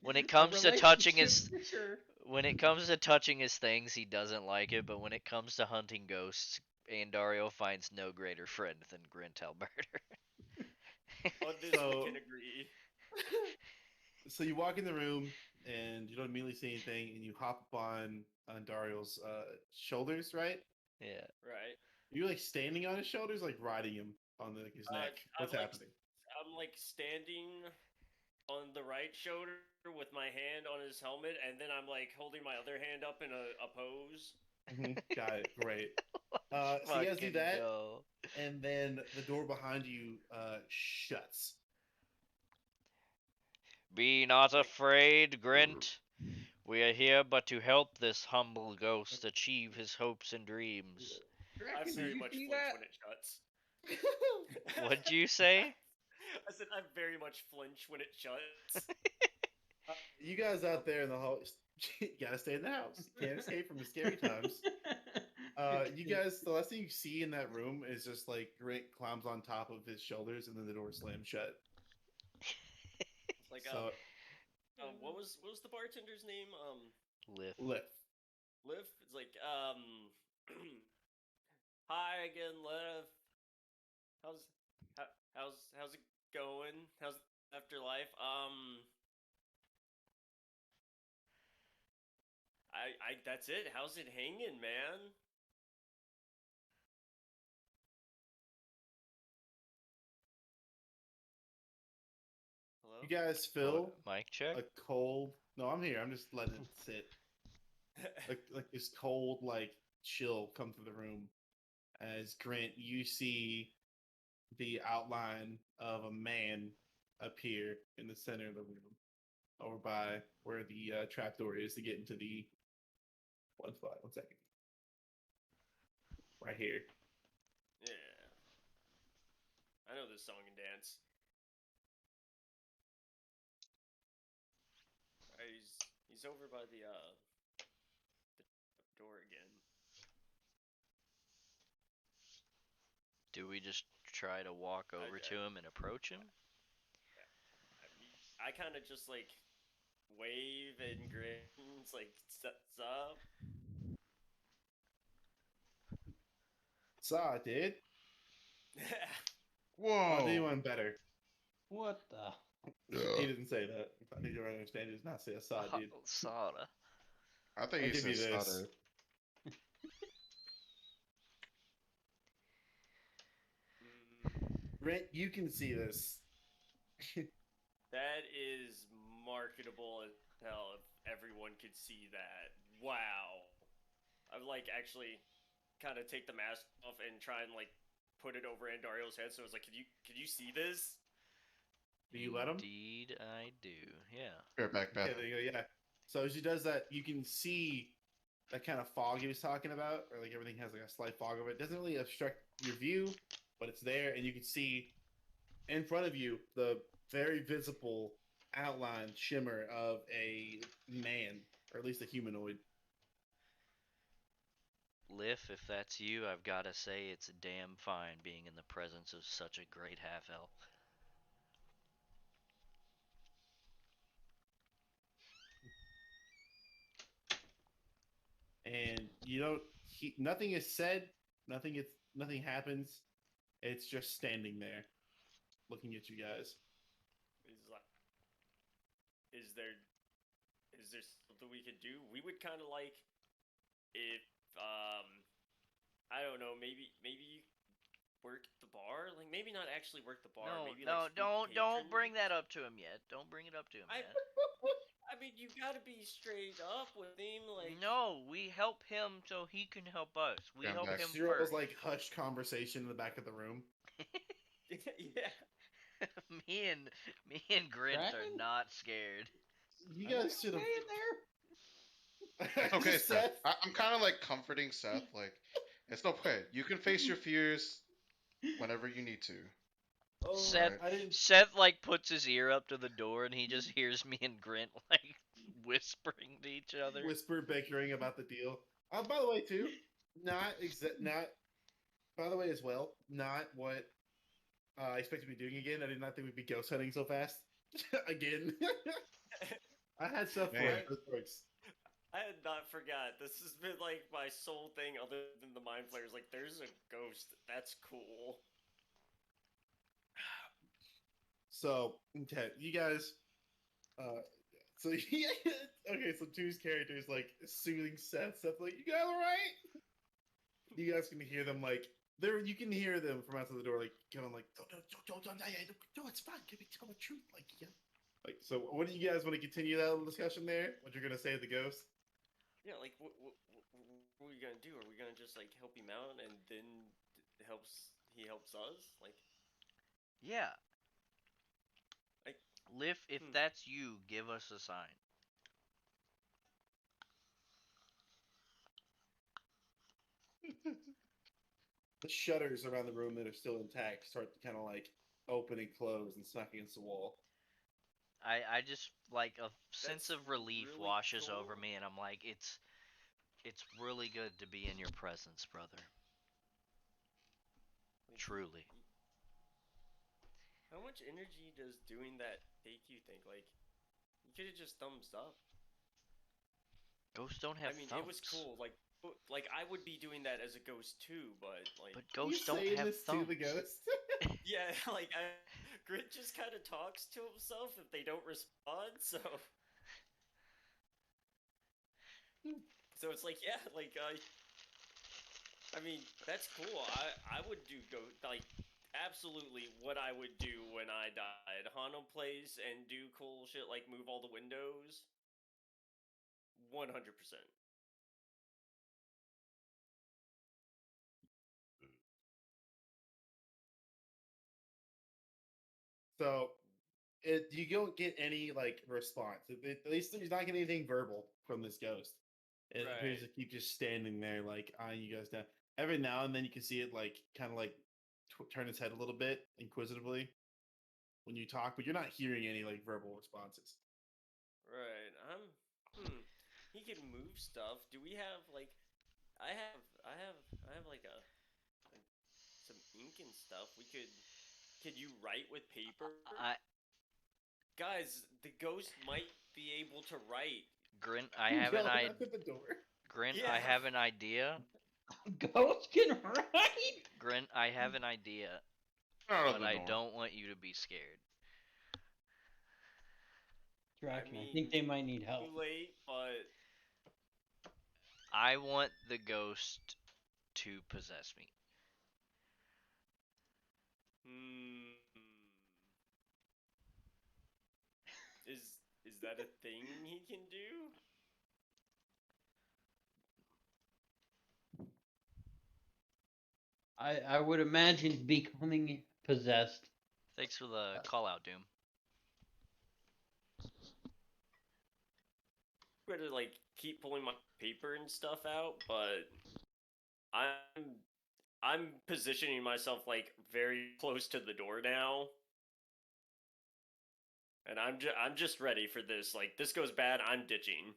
When it The comes to touching his relationship, sure. when it comes to touching his things, he doesn't like it, but when it comes to hunting ghosts, Andario finds no greater friend than Grint Alberter. On this So- we can agree. So you walk in the room and you don't immediately see anything, and you hop up on Dario's shoulders, right? Yeah. Right. Are you like standing on his shoulders, like riding him on his neck? I'm What's like- happening? I'm like standing on the right shoulder with my hand on his helmet, and then I'm like holding my other hand up in a pose. Got it. Great. So you guys do Fucking that, go. and then the door behind you shuts. Be not Wait. afraid, Grint. We are here but to help this humble ghost achieve his hopes and dreams. I Draken, did very you much see flinch that? when it shuts. What'd you say? I said I very much flinch when it shuts. You guys out there in the hall, you gotta stay in the house. You can't escape from the scary times. You guys, the last thing you see in that room is just like Grant climbs on top of his shoulders, and then the door slams shut. It's like So what was the bartender's name? Lift. lift. Liv. It's like hi again, Liv. How's how's it going? How's afterlife? I that's it. How's it hanging, man? Hello? You guys feel What, mic check? a cold. No, I'm here. I'm just letting it sit. Like this cold, like chill come through the room as Grant, you see the outline of a man appear in the center of the room, over by where the trapdoor is to get into the one spot. 1 second. Right here. Yeah. I know this song and dance. He's over by the door again. Do we just try to walk over to him and approach him? I kind of just like wave and grins like what's up? Saw it, dude. Whoa! I'll do you one better. What the? He didn't say that. I think you understand. He does not say a saw, dude. Soda. I think I'll he give you said this. Sada. Grant, you can see this. That is marketable as hell if everyone could see that. Wow. I'd like actually kind of take the mask off and try and like put it over Andario's head. So it's like, could you see this? Do you let him? Indeed, I do. Yeah. Spirit back, Beth. Yeah, there you go. Yeah. So as he does that, you can see that kind of fog he was talking about, or like everything has like a slight fog over it. It doesn't really obstruct your view, but it's there, and you can see in front of you the very visible outline shimmer of a man, or at least a humanoid. Liff, if that's you, I've gotta say it's damn fine being in the presence of such a great half elf. And you don't. Nothing is said. Nothing happens. It's just standing there, looking at you guys. He's like, is there something we could do? We would kind of like if I don't know, maybe you work the bar, like maybe not actually work the bar. No, maybe no, like don't bring that up to him yet. Don't bring it up to him I yet. I mean, you gotta be straight up with him, like. No, we help him so he can help us. We Yeah, I'm help back. him Zero's first. like hushed conversation in the back of the room. Yeah. me and Grint are Dragon? not scared. You Are you guys should have. okay there? It's okay, Seth. I'm kind of like comforting Seth. Like, it's no way. You can face your fears whenever you need to. Oh, Seth, I didn't. Seth like puts his ear up to the door and he just hears me and Grint like whispering to each other. Whisper bickering about the deal. By the way, too, not. By the way, as well, not what I expected to be doing again. I did not think we'd be ghost hunting so fast again. I had stuff for Man. it. This works. I had not forgot. This has been like my sole thing other than the mind flayers. Like, there's a ghost. That's cool. So, okay, you guys. So yeah, okay. So Two's character is like soothing Seth. Seth like, you guys all right? You guys can hear them like there. You can hear them from outside the door, like going like, no, it's fine. Give me tell the truth, like yeah. Like, so what do you guys want to continue that little discussion there? What you're gonna say to the ghost? Yeah, like what are we gonna do? Are we gonna just like help him out and then he helps us? Yeah, Like Liv, if hmm. that's you, give us a sign. The shutters around the room that are still intact start to kind of like open and close and smack against the wall. I just like a sense That's of relief really washes over cool. me, and I'm like, it's really good to be in your presence, brother. Like Truly. how much energy does doing that take? You think you could have just thumbs up. Ghosts don't I have mean, it was thumbs. cool. Like I would be doing that as a ghost too, but But You ghosts don't saying have this to the thumbs. ghost? yeah, Grit just kind of talks to himself if they don't respond. So it's like yeah, I mean that's cool. I would do go like absolutely what I would do when I died. Hano plays and do cool shit like move all the windows. 100%. So you don't get any like response. At least he's not getting anything verbal from this ghost. It appears Right. to keep just standing there, like eyeing you guys down. Every now and then, you can see it like kind of like turn its head a little bit inquisitively when you talk, but you're not hearing any like verbal responses. Right. He can move stuff. Do we have I have like some ink and stuff. Could you write with paper? I Guys, the ghost might be able to write. Grint, You yell knock at the door. Yeah. I have an idea. Ghost can ride. Grint, I have an idea, Out of but the I norm. don't want you to be scared. I Draken, I think mean, they might need too help. late, but I want the ghost to possess me. hmm. Is that a thing he can do? I would imagine becoming possessed. Thanks for the call out, Doom. I'm gonna like keep pulling my paper and stuff out, but I'm I'm positioning myself like very close to the door now, and I'm just ready for this. Like this goes bad, I'm ditching.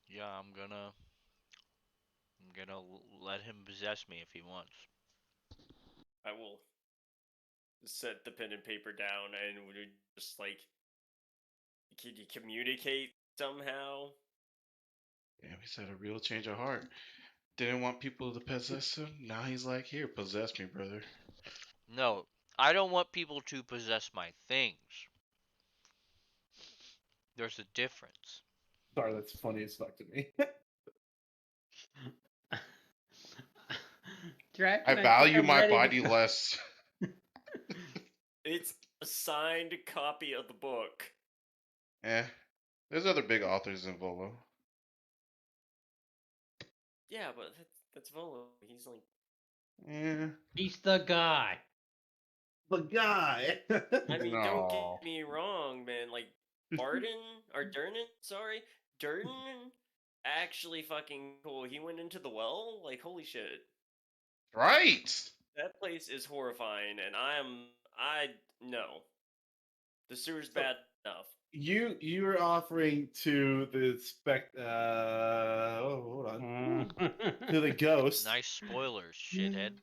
Yeah, I'm gonna let him possess me if he wants. I will set the pen and paper down and we just like, can you communicate somehow? Yeah, he's had a real change of heart. Didn't want people to possess him. Now he's like, here, possess me, brother. No, I don't want people to possess my things. There's a difference. Sorry, that's funny as fuck to me. I Draken, I think value I'm my ready to body go. less. It's a signed copy of the book. Eh, there's other big authors in Volo. Yeah, but that's Volo. He's like, Yeah, He's the guy. The guy. I mean, don't get no. me wrong, man. Like, Barden or Durnan, sorry, Durnan, actually fucking cool. He went into the well. Like, holy shit, Right. that place is horrifying, and I no, the sewer's So bad enough. you were offering to the hold on, to the ghost. Nice spoilers, shithead.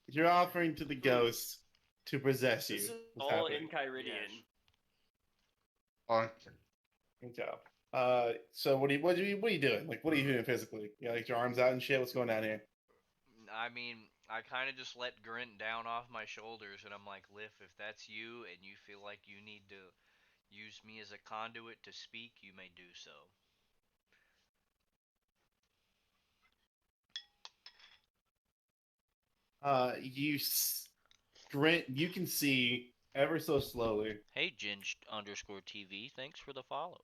You're offering to the Hmm. ghost to possess This you. is What's all happening? in Kyridian. Yes. On. Good job. So what are you doing? Like, what are you doing physically? You got like your arms out and shit. What's going on here? I mean, I kind of just let Grint down off my shoulders, and I'm like, Liv, if that's you and you feel like you need to use me as a conduit to speak, you may do so. Grant, you can see ever so slowly. Hey, Ginge_TV, thanks for the follow.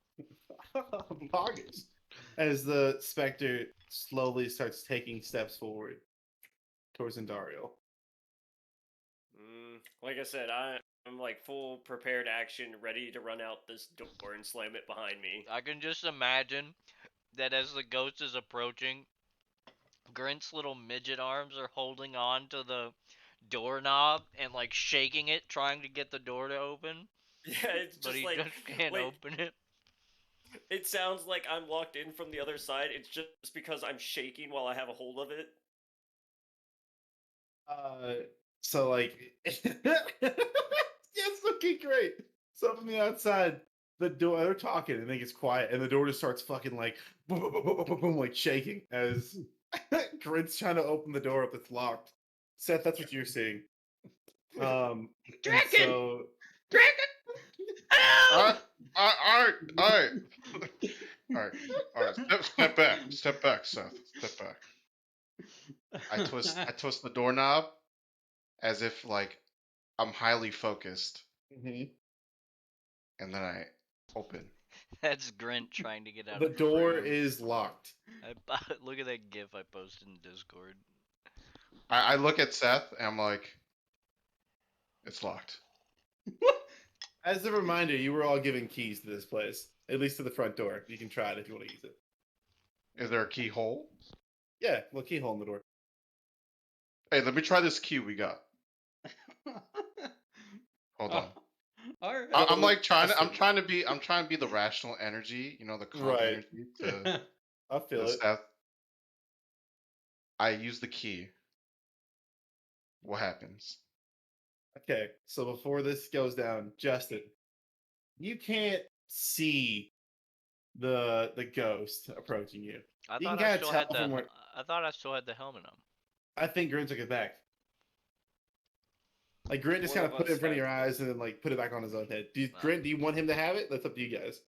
Poggers. As the specter slowly starts taking steps forward towards Indariel. Like I said, I'm like full prepared action, ready to run out this door and slam it behind me. I can just imagine that as the ghost is approaching, Grint's little midget arms are holding on to the doorknob and like shaking it, trying to get the door to open, Yeah, it's but just he like, just can't wait, open it. it sounds like I'm locked in from the other side. It's just because I'm shaking while I have a hold of it. So like, it's looking great. So from the outside, the door they're talking and it gets quiet, and the door just starts fucking like boom, boom, boom, boom, boom, boom, like shaking as Grint's trying to open the door up that's locked. Seth, that's what you're seeing. And Draken! so Dragon! All Help! right, all right, all right. Step back, Seth. Step back. I twist the doorknob as if like I'm highly focused, Mhm. and then I open. That's Grint trying to get out The of door frame. is locked. Look at that gif I posted in Discord. I look at Seth and I'm like, it's locked. As a reminder, you were all given keys to this place, at least to the front door. You can try it if you want to use it. Is there a keyhole? Yeah, little keyhole in the door. Hey, let me try this key we got. Hold on. All right. I'm like trying to. Testing. I'm trying to be the rational energy. You know, the calm Right. energy to I feel it. Seth. I use the key. What happens? Okay, so before this goes down, Justin, you can't see the ghost approaching you. I You can thought I kind of still tell had the from where. I thought I still had the helmet on. I think Grin took it back. Like Grin just One kind of of put it in us front of has your to. eyes and then like put it back on his own head. Wow. Grin, do you want him to have it? That's up to you guys.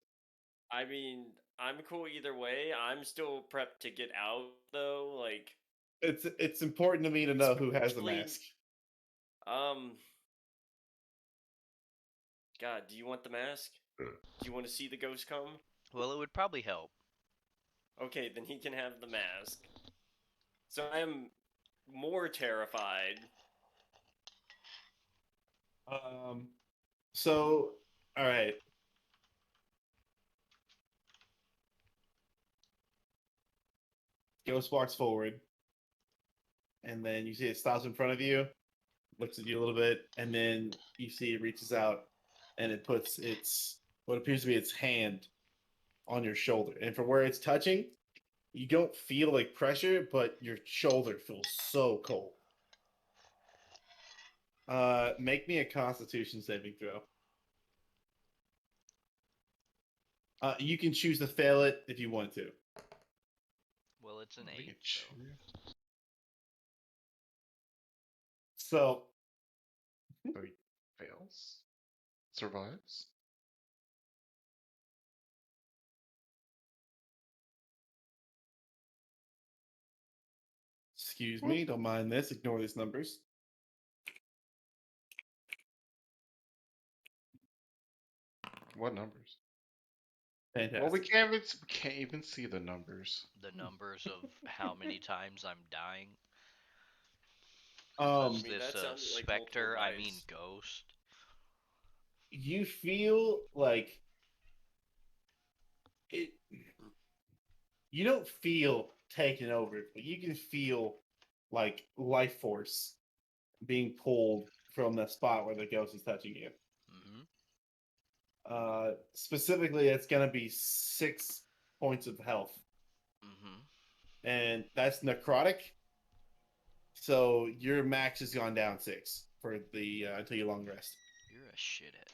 I mean, I'm cool either way. I'm still prepped to get out though. Like, It's important to me to know who has the especially- mask. um, God, do you want the mask? Do you want to see the ghost come? Well, it would probably help. Okay, then he can have the mask. So I am more terrified. So all right. Ghost walks forward, and then you see it stops in front of you, looks at you a little bit, and then you see it reaches out and it puts its what appears to be its hand on your shoulder. And from where it's touching, you don't feel like pressure, but your shoulder feels so cold. Make me a Constitution saving throw. You can choose to fail it if you want to. Well, it's an We 8. can So. choose. So So he fails. Survives. excuse me, don't mind this. Ignore these numbers. What numbers? Fantastic. Well, we can't even see the numbers. The numbers of how many times I'm dying. Um, Is I mean, this that sounded like specter? multiple I mean dice. ghost. you feel like it. You don't feel taken over, but you can feel like life force being pulled from the spot where the ghost is touching you. Mm-hmm. Specifically, it's going to be 6 points of health, Mm-hmm. and that's necrotic. So your max has gone down 6 for the until your long rest. You're a shithead.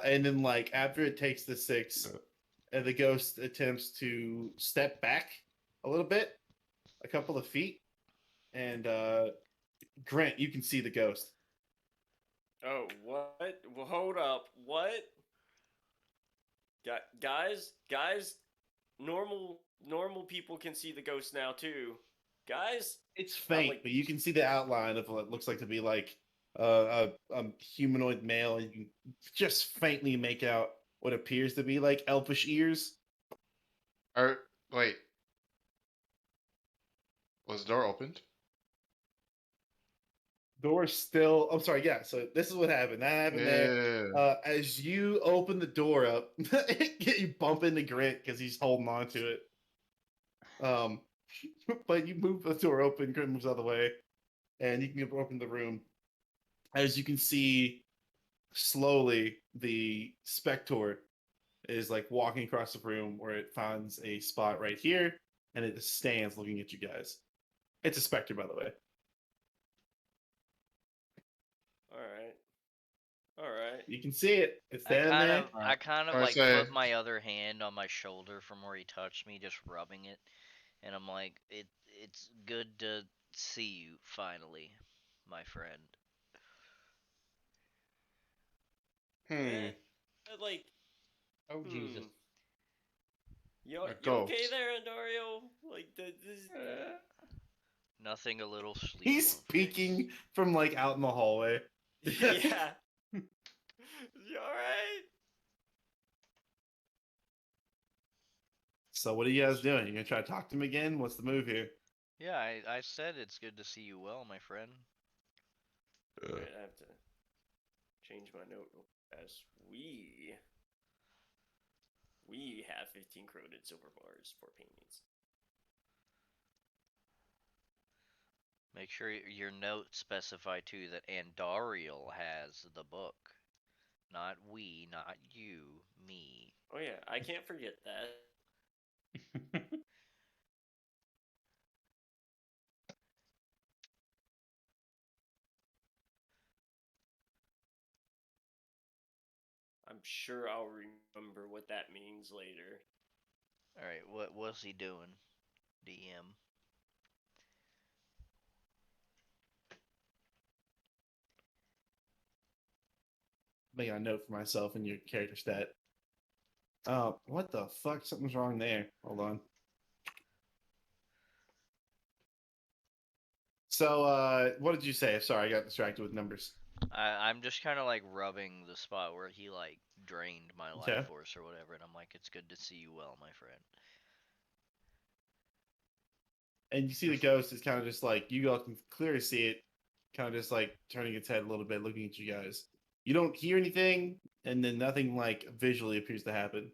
And then like after it takes the 6, the ghost attempts to step back a little bit, a couple of feet, and Grant, you can see the ghost. Oh, what? Well, hold up. What? Guys, normal people can see the ghost now too. Guys, It's I'm faint, like, but you can see the outline of what looks like to be like a humanoid male, and you can just faintly make out what appears to be like elfish ears. Wait, was the door opened? Door still. I'm sorry. Yeah. So this is what happened. That happened there. Yeah. As you open the door up, you bump into Grant because he's holding on to it. Um, but you move the door open. Grant moves out of the way, and you can open the room. As you can see, slowly the Spector is like walking across the room where it finds a spot right here, and it just stands looking at you guys. It's a Spectre, by the way. all right, all right. You can see it. It's I standing kind there. of, I kind of I like say, put my other hand on my shoulder from where he touched me, just rubbing it, and I'm like, it's good to see you finally, my friend. hmm, Like, Oh Jesus. hmm. a You okay ghost. there, Andario? Like, this. Nothing a little sleep He's won't fix. speaking from like out in the hallway. Yeah. You alright? So what are you guys doing? You gonna try to talk to him again? What's the move here? Yeah, I said it's good to see you well, my friend. Alright, I have to change my note real fast. We have 15 corroded silver bars for paintings. Make sure your notes specify too that Andariel has the book. Not we, not you, me. Oh yeah, I can't forget that. I'm sure I'll remember what that means later. Alright, what's he doing? DM. Make a note for myself in your character stat. What the fuck? Something's wrong there. Hold on. So, what did you say? Sorry, I got distracted with numbers. I'm just kind of like rubbing the spot where he like drained my life Okay. force or whatever, and I'm like, it's good to see you well, my friend. And you see the ghost is kind of just like, you all can clearly see it, kind of just like turning its head a little bit, looking at you guys. You don't hear anything, and then nothing like visually appears to happen.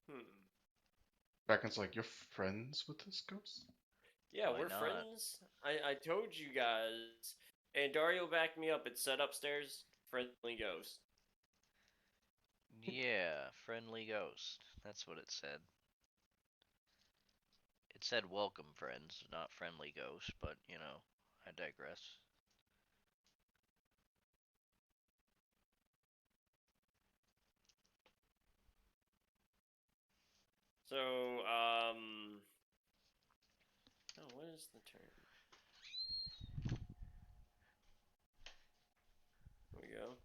Hmm. Bracken's like, you're friends with this ghost? Yeah, Why we're not? friends. I told you guys. And Dario backed me up. It said upstairs, friendly ghost. Yeah, friendly ghost. That's what it said. It said welcome, friends, not friendly ghost, but you know, I digress. So, oh, what is the term? There we go.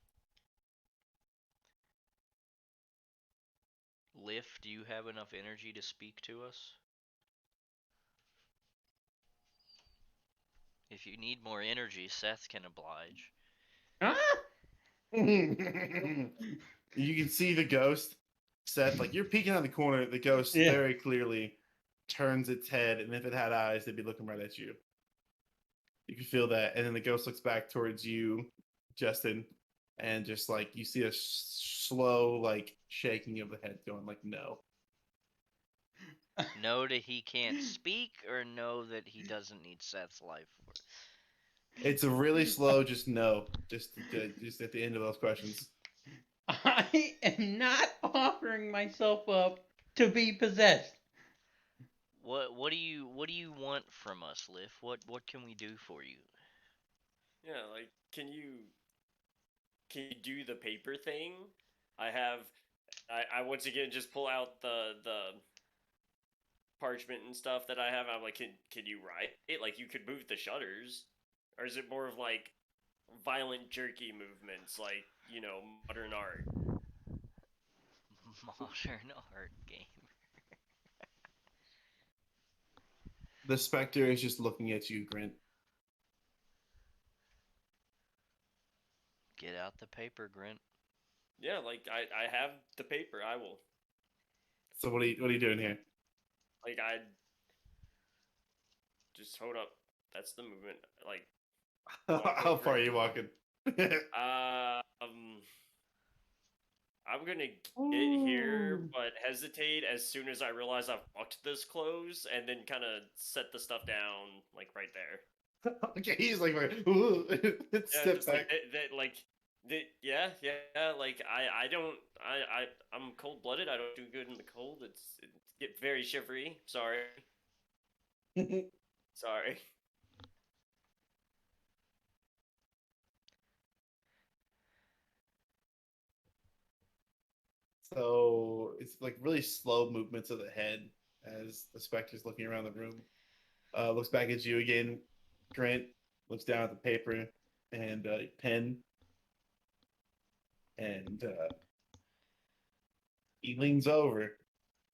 Lift, do you have enough energy to speak to us? If you need more energy, Seth can oblige. Ah! You can see the ghost, Seth. Like you're peeking out the corner. The ghost Yeah. very clearly turns its head, and if it had eyes, they'd be looking right at you. You can feel that, and then the ghost looks back towards you, Justin, and just like you see a slow like shaking of the head, going like no. Know that he can't speak, or know that he doesn't need Seth's life force? It's a really slow, just no, just at the end of those questions. I am not offering myself up to be possessed. What do you want from us, Lift? What can we do for you? Yeah, like, can you do the paper thing? I once again just pull out the parchment and stuff that I have. I'm like, can you write it? Like, you could move the shutters, or is it more of like violent jerky movements, like modern art? Modern art game. The specter is just looking at you, Grint. Get out the paper, Grint. Yeah, like I have the paper. I will. So what are you doing here? Like I just hold up. That's the movement. Like walk How over. far are you walking? Um, I'm gonna get here, but hesitate as soon as I realize I've walked this close, and then kind of set the stuff down, like right there. Okay, he's like, ooh, Yeah, step just like back. that, like yeah. Like I don't, I'm cold blooded. I don't do good in the cold. It get very shivery. Sorry, sorry. So it's like really slow movements of the head as the specter's looking around the room. Looks back at you again, Grant. Looks down at the paper and pen, and he leans over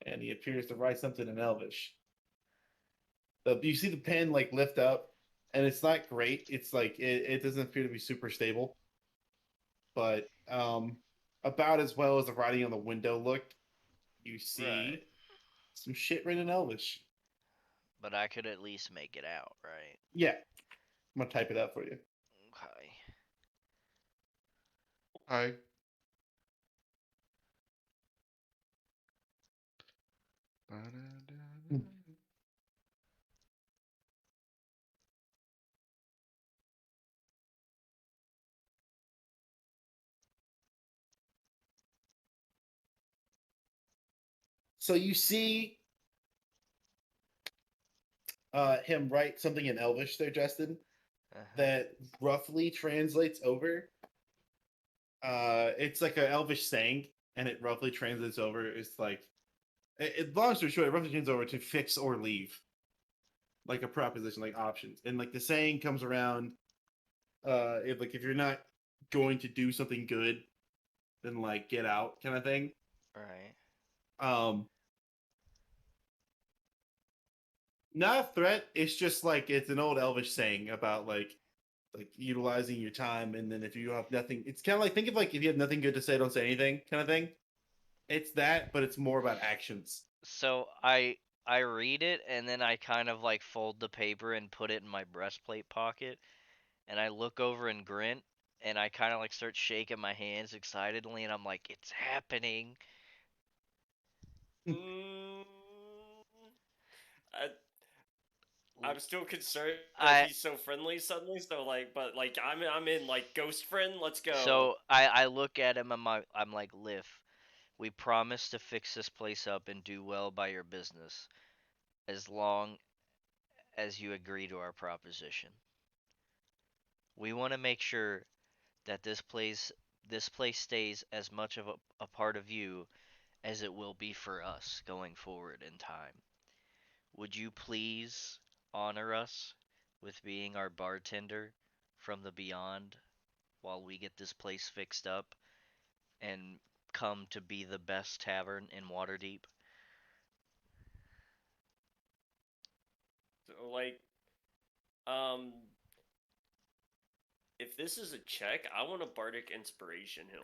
and he appears to write something in Elvish. You see the pen like lift up, and it's not great. It's like it doesn't appear to be super stable, but about as well as the writing on the window looked. You Right. see some shit written in Elvish. But I could at least make it out, right? Yeah, I'm gonna type it out for you. Okay. Hi. So you see him write something in Elvish there, Justin, Uh-huh. that roughly translates over. It's like an Elvish saying, and it roughly translates over. It's like, long story short, it roughly translates over to fix or leave, like a proposition, like options. And like the saying comes around, if you're not going to do something good, then like get out, kind of thing. Right. Um, Not a threat. It's just like it's an old Elvish saying about like utilizing your time, and then if you have nothing, it's kind of like think of like if you have nothing good to say, don't say anything, kind of thing. It's that, but it's more about actions. So I read it and then I kind of like fold the paper and put it in my breastplate pocket and I look over and grin and I kind of like start shaking my hands excitedly and I'm like it's happening. Mm, I, I'm still concerned that I he's so friendly suddenly. So like, but like I'm in like ghost friend. Let's go. so I look at him and I'm like Liv, we promise to fix this place up and do well by your business as long as you agree to our proposition. We want to make sure that this place stays as much of a part of you as it will be for us going forward in time. Would you please honor us with being our bartender from the beyond while we get this place fixed up and come to be the best tavern in Waterdeep? So, like, um, if this is a check, I want a bardic inspiration him.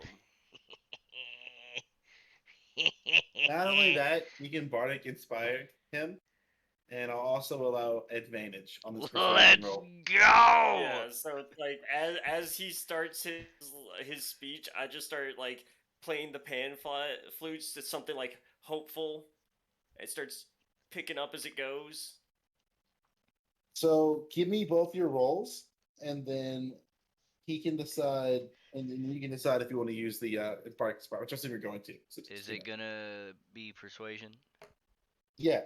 Not only that, you can bardic inspire him, and I'll also allow advantage on this persuasion Let's roll. go! Yeah, so it's like as he starts his speech, I just start like playing the flutes to something like hopeful. It starts picking up as it goes. So give me both your rolls, and then he can decide, and then you can decide if you want to use the bardic inspire, which I assume you're going to. So Is just, you know. it gonna be persuasion? Yeah.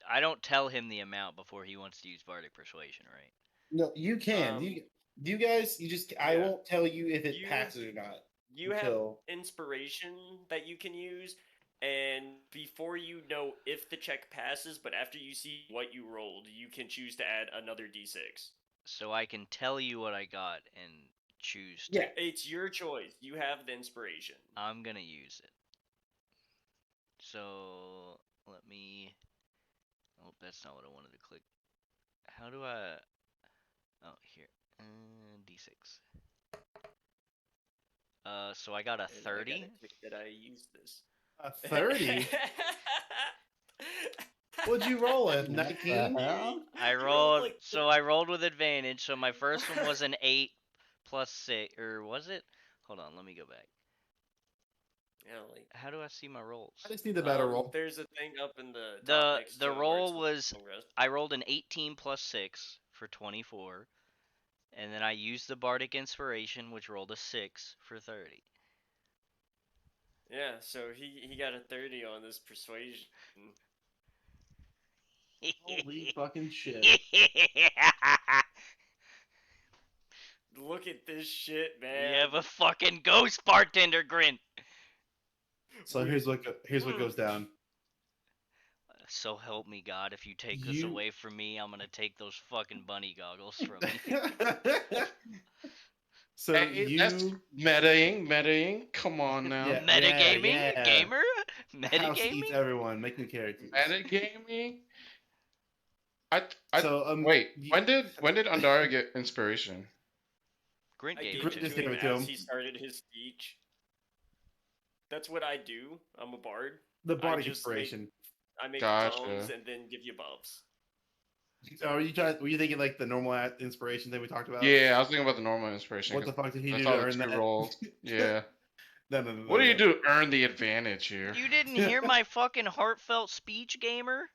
I don't tell him the amount before he wants to use bardic persuasion, right? No, you can. Um, You guys, you just I yeah, won't tell you if it you passes or not you have until inspiration that you can use, and before you know if the check passes, but after you see what you rolled, you can choose to add another d6. So I can tell you what I got and choose to. yeah. It's your choice. You have the inspiration. I'm gonna use it. So let me. Oh, that's not what I wanted to click. How do I? Oh, here. D6. So I got a And I 30. gotta click that I use this. A 30? What'd you roll with? What the 19? hell? I You rolled rolled. like So I rolled with advantage. So my first one was an 8 plus 6, or was it? Hold on, let me go back. yeah, like How do I see my rolls? I just need the better roll. there's a thing up in the top The next the to it where it's roll was long rest. I rolled an 18 plus 6 for 24, and then I used the bardic inspiration, which rolled a 6 for 30. Yeah, so he got a 30 on this persuasion. Holy fucking shit. Look at this shit, You man. have a fucking ghost bartender grin. So here's what goes down. So help me God, if you take this You away from me, I'm gonna take those fucking bunny goggles from you. So Hey, that's you metaing. Come on now. yeah, yeah, Metagaming? yeah. Gamer? House eats Metagaming? everyone. Make new characters. Metagaming. I So wait. When did Andara get inspiration? Grint I gave gave it it to just to him. gave him it to as him. he started his speech. That's what I do. I'm a bard. The I bardic just inspiration. make songs Gotcha. and then give you buffs. Were you thinking like the normal inspiration that we talked about? Yeah, I was thinking about the normal inspiration. What the fuck did he I do saw to the earn 2 that? rolls. Yeah. No. What do you do to earn the advantage here? You didn't hear my fucking heartfelt speech, gamer?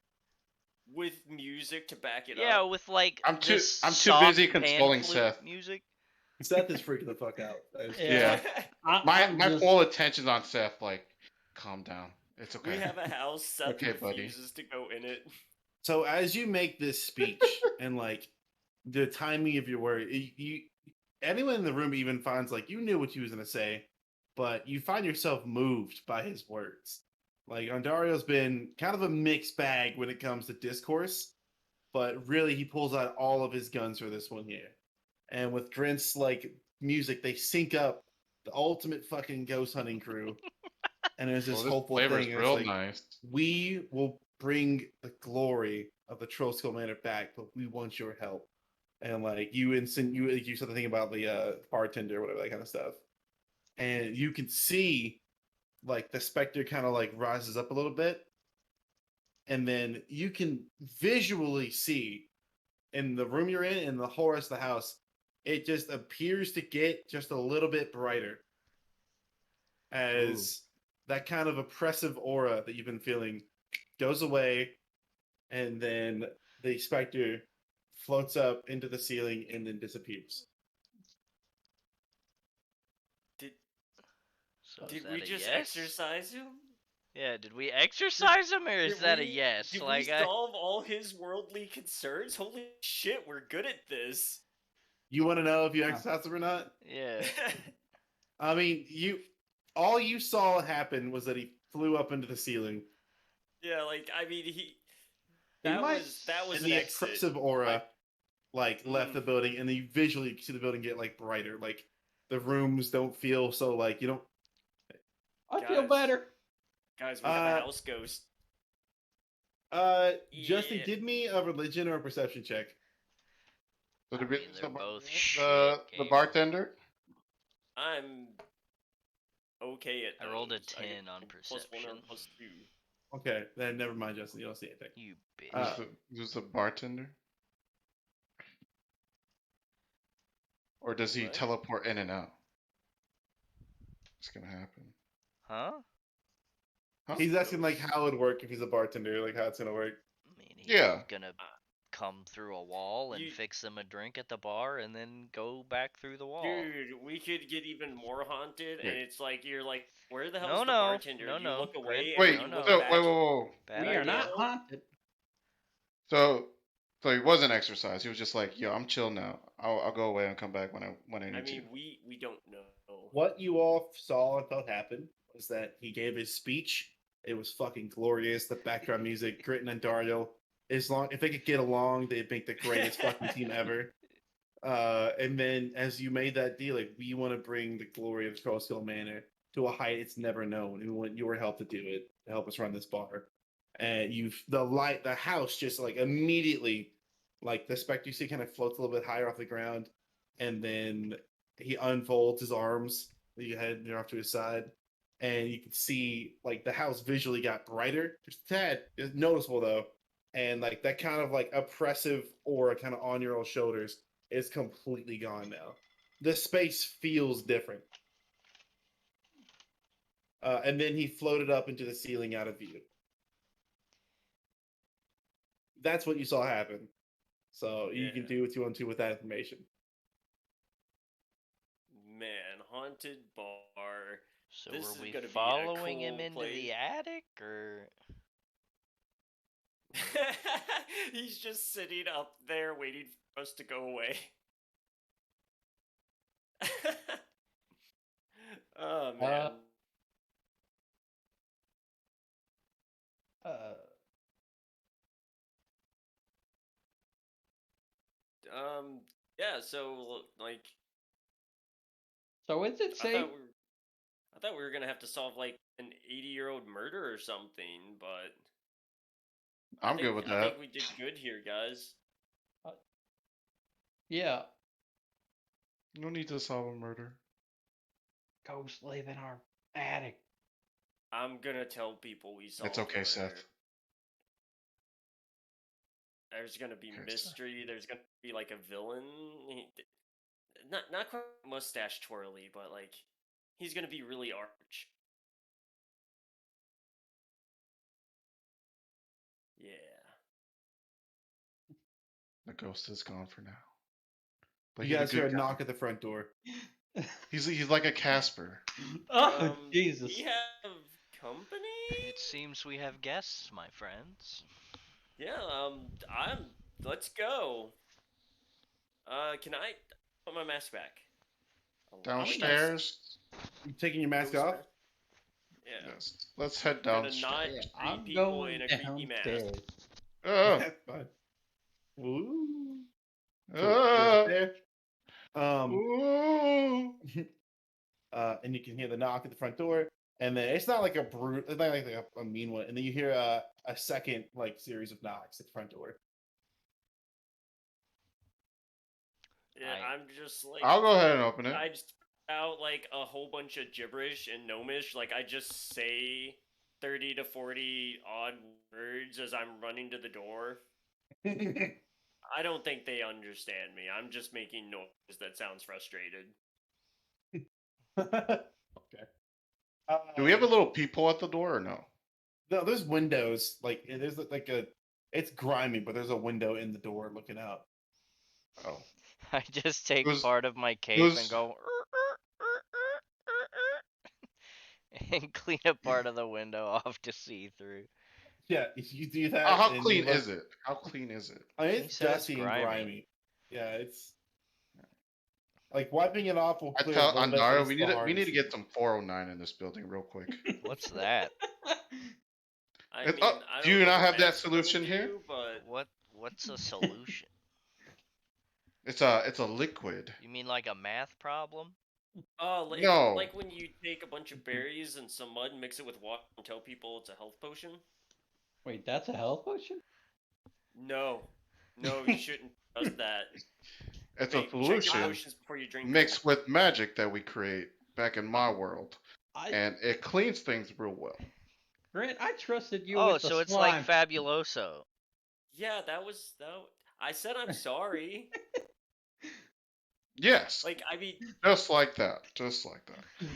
With music to back it Yeah, up. with like I'm too this I'm too soft busy pan consoling flute Seth. music. Seth is freaking the fuck out. Yeah. I'm My just full attention's on Seth. Like, calm down. It's okay. We have a house. Seth Okay, buddy. refuses to go in it. So as you make this speech and like the timing of your word, anyone in the room even finds like you knew what you was gonna say, but you find yourself moved by his words. Like Ondario's been kind of a mixed bag when it comes to discourse, but really he pulls out all of his guns for this one here. And with Grint's like music, they sync up the ultimate fucking ghost hunting crew. And there's this Well, this hopeful flavor's thing. And it's real like nice. we will bring the glory of the Trollskull Manor back, but we want your help. And like you said the thing about the bartender, or whatever, that kind of stuff. And you can see like the specter kind of like rises up a little bit, and then you can visually see in the room you're in and the whole rest of the house, it just appears to get just a little bit brighter as that kind of oppressive aura that you've been feeling goes away, and then the specter floats up into the ceiling and then disappears. Did So is did that we a just yes? exercise him? Yeah, did we exercise him or is that a yes? Did Like we solve all his worldly concerns? Holy shit, we're good at this. You want to know if you exercised him or not? yeah. I mean, all you saw happen was that he flew up into the ceiling. Yeah, like I mean He that might- was And an the exit. oppressive aura like left Mm. the building, and then you visually see the building get like brighter. Like the rooms don't feel so like you don't. I feel Guys. better. Guys, we have a house ghost. Justin, Yeah. give me a religion or a perception check. So I to be mean, they're both the, shit, the gamer. bartender. I'm okay at I rolled a those. I get 10 on +1 or perception. +2. Okay, then never mind, Justin. You don't see anything. You bitch. Who's the bartender? Or does he What? teleport in and out? What's gonna happen? Huh? Huh? He's asking like Ghost. how it would work if he's a bartender, like how it's gonna work. I mean, he's Yeah. gonna come through a wall and You- fix them a drink at the bar and then go back through the wall. Dude, we could get even more haunted, and Wait. it's like you're like, where the hell's No, the no, bartender? no, You no, look away, Grint, and Wait. when you no, look no. So back, whoa. Bad We are idea. not haunted. So he wasn't exercised. He was just like, yo, I'm chill now. I'll go away and come back when I need I to. mean, we don't know. What you all saw and felt happen was that he gave his speech. It was fucking glorious. The background music, Grit and Dario. If they could get along, they'd make the greatest fucking team ever. And then as you made that deal, like we want to bring the glory of Trollskull Manor to a height it's never known. We want your help to do it, to help us run this bar. and the house just like immediately, like the specter you see kind of floats a little bit higher off the ground, and then he unfolds his arms. You head off to his side, and you can see like the house visually got brighter, just a tad. It's noticeable though, and like that kind of like oppressive aura kind of on your shoulders is completely gone now. The space feels different. And then he floated up into the ceiling out of view. That's what you saw happen. So you can Yeah. do what you want to with that information. Man, haunted bar. So This were is we gonna be a following him cool into place. the attic, or He's just sitting up there waiting for us to go away. Oh man. Uh, Yeah. So like, so is it I safe? thought we were gonna have to solve like an 80-year-old murder or something, but I'm good with I that. think we did good here, guys. Yeah. No need to solve a murder. Ghosts live in our attic. I'm gonna tell people we solved It's okay, the murder. Seth. There's gonna be Okay, Seth. mystery. There's gonna be like a villain. Not quite mustache twirly, but like he's gonna be really arch. Yeah. The ghost is gone for now. But You he's a guys hear good a guy. knock at the front door. He's like a Casper. Oh, Jesus. We have company. it seems we have guests, my friends. Yeah. Let's go. Can I put my mask back? I like that. Downstairs. You taking your mask Ghost off? mask. Yeah. Yes. Let's head Gonna not downstairs. greet I'm people in going a creepy mask. downstairs. That's fine. Ooh. So Uh, there. ooh. And you can hear the knock at the front door, and then it's not like a brute, it's not like a mean one, and then you hear a second like series of knocks at the front door. Yeah, I'm just like I'll go ahead and open it. I just out like a whole bunch of gibberish and gnomish. Like I just say 30 to 40 odd words as I'm running to the door. I don't think they understand me. I'm just making noise that sounds frustrated. Okay. Do we have a little peephole at the door or no? No, there's windows. Like there's like a. It's grimy, but there's a window in the door looking out. Oh. I just take was- part of my cape and go and clean a part of the window off to see through. Yeah, if you do that, How and you clean look- is it? How clean is it? I mean, He it's said it's dusty and grimy. grimy. Yeah, it's like wiping it off will I clear tell a little bit. but Andara it's we still need hard to see. get some 409 in this building real quick. What's that? I It's- mean, oh, I do don't you know not what have that math's gonna solution here? do, But What's a solution? It's a liquid. You mean like a math problem? like, No. like when you take a bunch of berries and some mud, mix it with water, and tell people it's a health potion. Wait, that's a health potion? No, you shouldn't trust that. It's Hey, a check your solution potions before you drink. mixed with magic that we create back in my world, I and it cleans things real well. Grant, I trusted you Oh, with the so it's slime. like Fabuloso. Yeah, that was that. I said I'm sorry. Yes, Like I mean, just like that.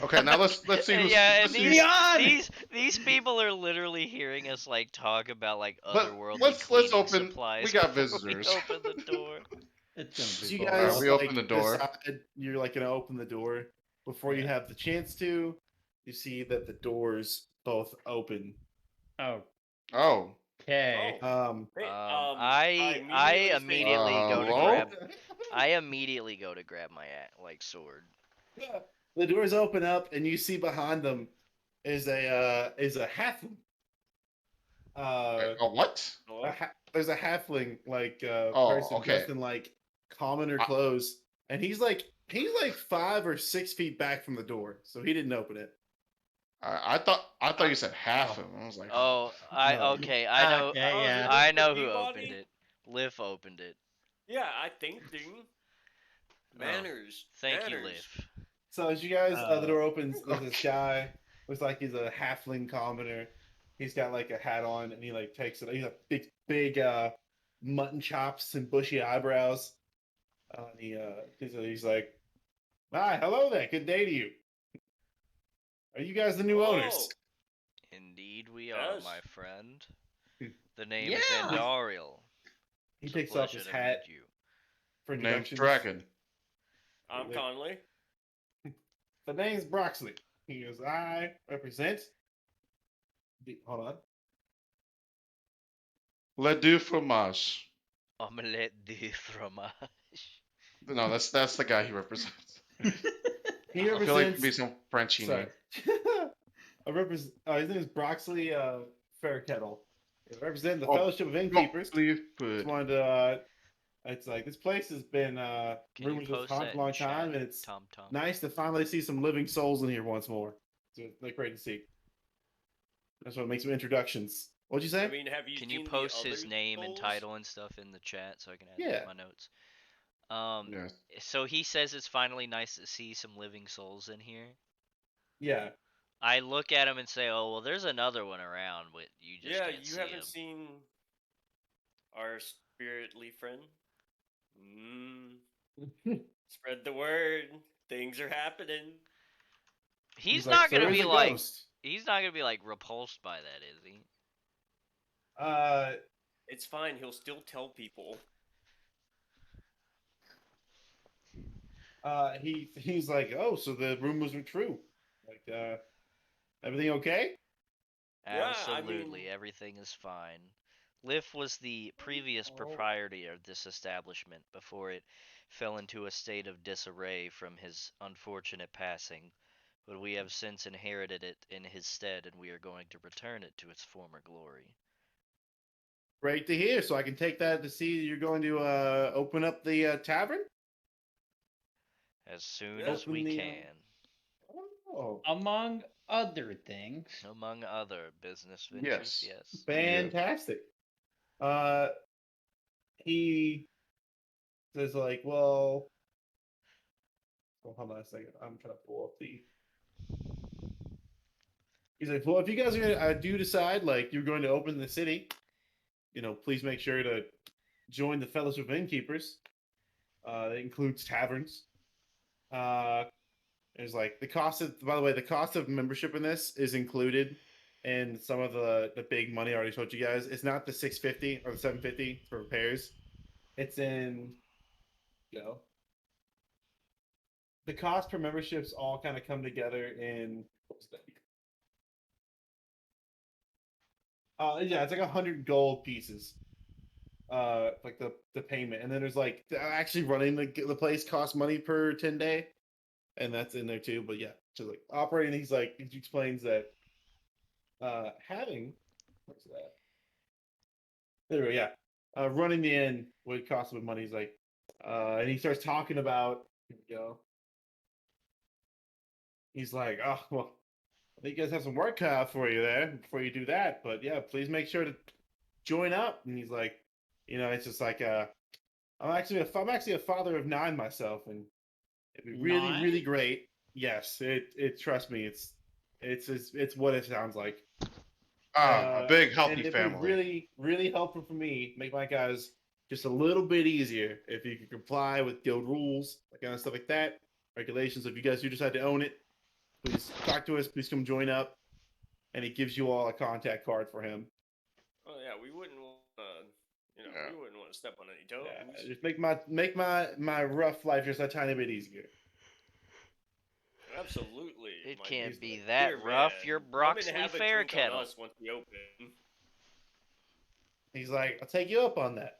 Okay, now let's see who's. Yeah, let's see and who's- these people are literally hearing us like talk about like Let- otherworldly let's cleaning open- supplies. we got before we visitors. open the door. It's gonna So be you both. guys we open the door. decide you're like gonna open the door before you Yeah. have the chance to. You see that the doors both open. Oh, Oh, okay. hey, I immediately go to hello? grab. I immediately go to grab my like sword. The doors open up, and you see behind them is a halfling. a what? There's a halfling like Oh, person okay. dressed in like commoner clothes, and he's like 5 or 6 feet back from the door, so he didn't open it. I thought you said half of them. I was like, Oh, No. okay. I know. Okay, yeah. I For know who Peabody? opened it. Liv opened it. Yeah, I think, ding. Oh, Manners. thank you, Manners. Liv. So as you guys, the door opens. There's this Okay. guy. Looks like he's a halfling commoner. He's got like a hat on, and he like takes it. He's a big mutton chops and bushy eyebrows. And he's like, "Hi, hello there. Good day to you. Are you guys the new owners?" Oh, Indeed, we are, yes. my friend. The name is Yeah. Andariel. He It's a takes off pleasure his to hat meet you. for name's introductions. Dragon. I'm Conley. The name's Broxley. He goes, "I represent hold on. Le du fromage. Omelette de fromage. No, that's the guy he represents. He I feel like it represents could be some Frenchy sorry. name. His name is Broxley Fairkettle. I represent the Oh, Fellowship of Innkeepers. Please Just put. wanted to it's like this place has been Can you rumors of post haunted that for a long in chat, time, and it's Tom? nice to finally see some living souls in here once more. It's like great to see. That's what makes some introductions. What'd you say? I mean, have you Can seen you post the his other name and souls? title and stuff in the chat so I can add that Yeah. to my notes? Yes. So he says it's finally nice to see some living souls in here. Yeah. I look at him and say, "Oh, well, there's another one around, but you just Yeah, can't you see haven't him." seen our spiritly friend. Spread the word. Things are happening. He's like, not "So gonna there's be a like, ghost." he's not gonna be like repulsed by that, is he? It's fine. He'll still tell people. He's like, "Oh, so the rumors were true. Like, everything okay?" Yeah, I Absolutely, mean, everything is fine. Liff was the previous proprietor of this establishment before it fell into a state of disarray from his unfortunate passing, but we have since inherited it in his stead and we are going to return it to its former glory. Great to hear. So I can take that to see you're going to open up the tavern. As soon Yeah. as we Open the, can, Oh, Among other things. among other business ventures, Yes. yes. fantastic. He says like, "Well, hold on a second. I'm trying to pull up the." He's like, "Well, if you guys are gonna do decide like you're going to open the city, please make sure to join the Fellowship of Innkeepers. It includes taverns. There's like the cost of, by the way, the cost of membership in this is included in some of the big money I already told you guys. It's not the 650 or the 750 for repairs. It's in, you know, the cost per memberships all kind of come together in what's that? Yeah, it's like 100 gold pieces. Like the payment, and then there's like actually running the place costs money per 10 day, and that's in there too. But yeah, so like operating, he explains that having what's that? There we go. Yeah, running the inn would cost him money. He's like, and he starts talking about, here we go. He's like, "Oh well, I think you guys have some work cut out for you there before you do that. But yeah, please make sure to join up." And he's like, it's just like I'm actually a father of 9 myself, and it'd be really, 9? really great. Yes, it trust me, it's what it sounds like. A big And healthy it'd be family. really, really helpful for me, make my guys just a little bit easier if you could comply with guild rules, that kind of stuff like that, regulations. If you guys do decide to own it, please talk to us. Please come join up. And he gives you all a contact card for him. Oh yeah, we wouldn't want we wouldn't want to step on any toes. Yeah, just make my rough life just a tiny bit easier. Absolutely. It my can't he's be like, that dear rough. man. You're Come and Broxley have a drink on Fairkettle. us once we open. He's like, "I'll take you up on that."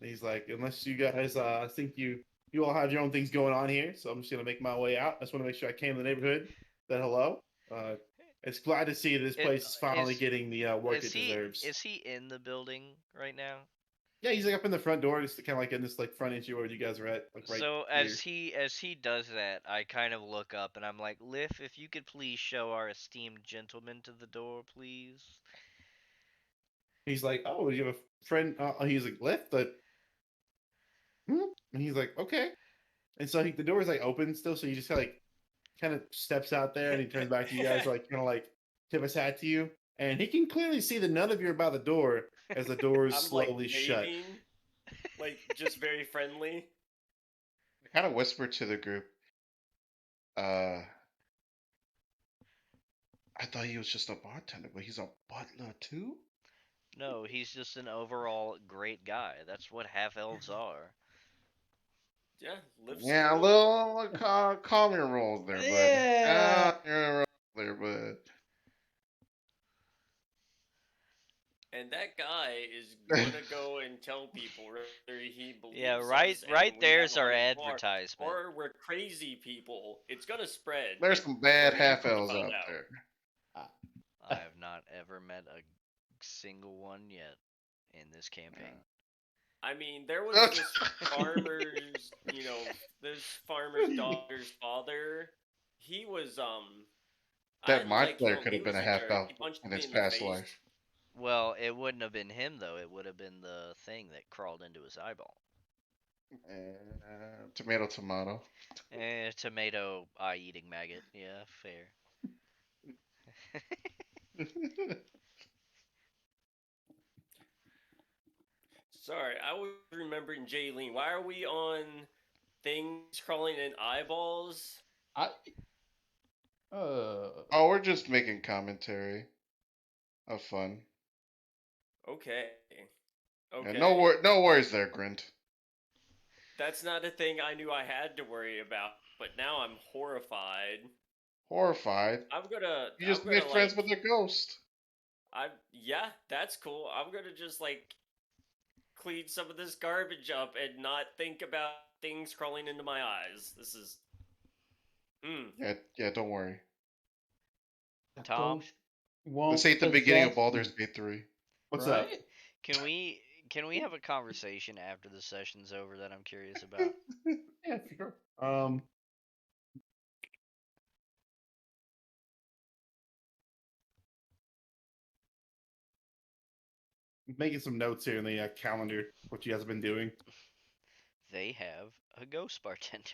He's like, "Unless you guys, I think you all have your own things going on here, so I'm just gonna make my way out. I just want to make sure I came to the neighborhood. That hello. It's glad to see this place is finally getting the work it deserves." Is he in the building right now? Yeah, he's like up in the front door, just kind of like in this like front entry where you guys are at, like right So here. as he does that, I kind of look up and I'm like, Liff, if you could please show our esteemed gentleman to the door, please. He's like, "Oh, you have a friend?" He's like, "Lift the." And he's like, "Okay." And so the door is like open still, so he just kind of steps out there and he turns back to you guys, like kind of like tip his hat to you, and he can clearly see that none of you are by the door as the doors I'm like slowly shut. waving, like just very friendly. I kind of whisper to the group. Uh, I thought he was just a bartender, but he's a butler too. No, he's just an overall great guy. That's what half elves are. Yeah, lives Yeah, a good. little calm your rolls there, bud. Yeah. Your rolls there, bud. And that guy is gonna go and tell people whether he Yeah, believes us right and we have there's a our haunted bar advertisement. or we're crazy people. It's gonna spread There's some before bad anyone half elves found out out. there. I have not ever met a single one yet in this campaign. I mean, there was this farmer's, this farmer's daughter's father. He was, I That didn't my like player him. could He have been was a a half jerk. elf He punched in me his in the past face. life. Well, it wouldn't have been him though. It would have been the thing that crawled into his eyeball. Tomato, tomato. Tomato eye eating maggot. Yeah, fair. Sorry, I was remembering Jaylene. Why are we on things crawling in eyeballs? I. Oh, we're just making commentary of fun. Okay. Yeah, Okay. no worries there, Grint. That's not a thing I knew I had to worry about, but now I'm horrified. Horrified. You I'm just made gonna friends like with a ghost. yeah, that's cool. I'm gonna just like clean some of this garbage up and not think about things crawling into my eyes. This is Yeah, don't worry. A Tom, ghost This won't ain't the beginning of possess Baldur's you, Gate 3. What's up? right? can we have a conversation after the session's over that I'm curious about? Yeah, for sure. Making some notes here in the calendar. What you guys have been doing? They have a ghost bartender.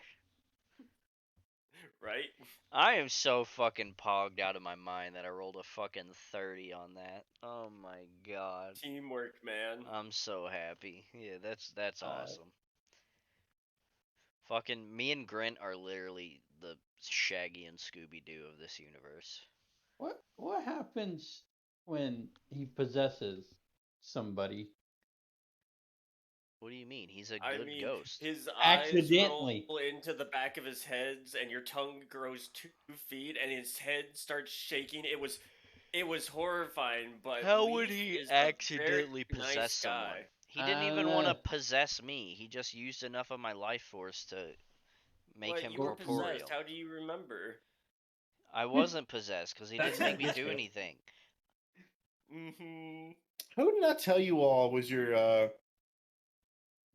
right. I am so fucking pogged out of my mind that I rolled a fucking 30 on that. Oh my god. Teamwork, man. I'm so happy. Yeah, that's Uh, awesome. Fucking me and Grint are literally the Shaggy and Scooby Doo of this universe. what happens when he possesses somebody What do you mean? He's a I good mean, ghost. his eyes accidentally? roll into the back of his heads, and your tongue grows 2 feet, and his head starts shaking. It was horrifying, but How would Leaf he is a very accidentally possess nice someone? guy. He didn't even want to Uh, possess me. He just used enough of my life force to make But him you were well, possessed. corporeal. How do you remember? I wasn't possessed because he That's didn't make me not do true. anything. Mm-hmm. Who did I tell you all was your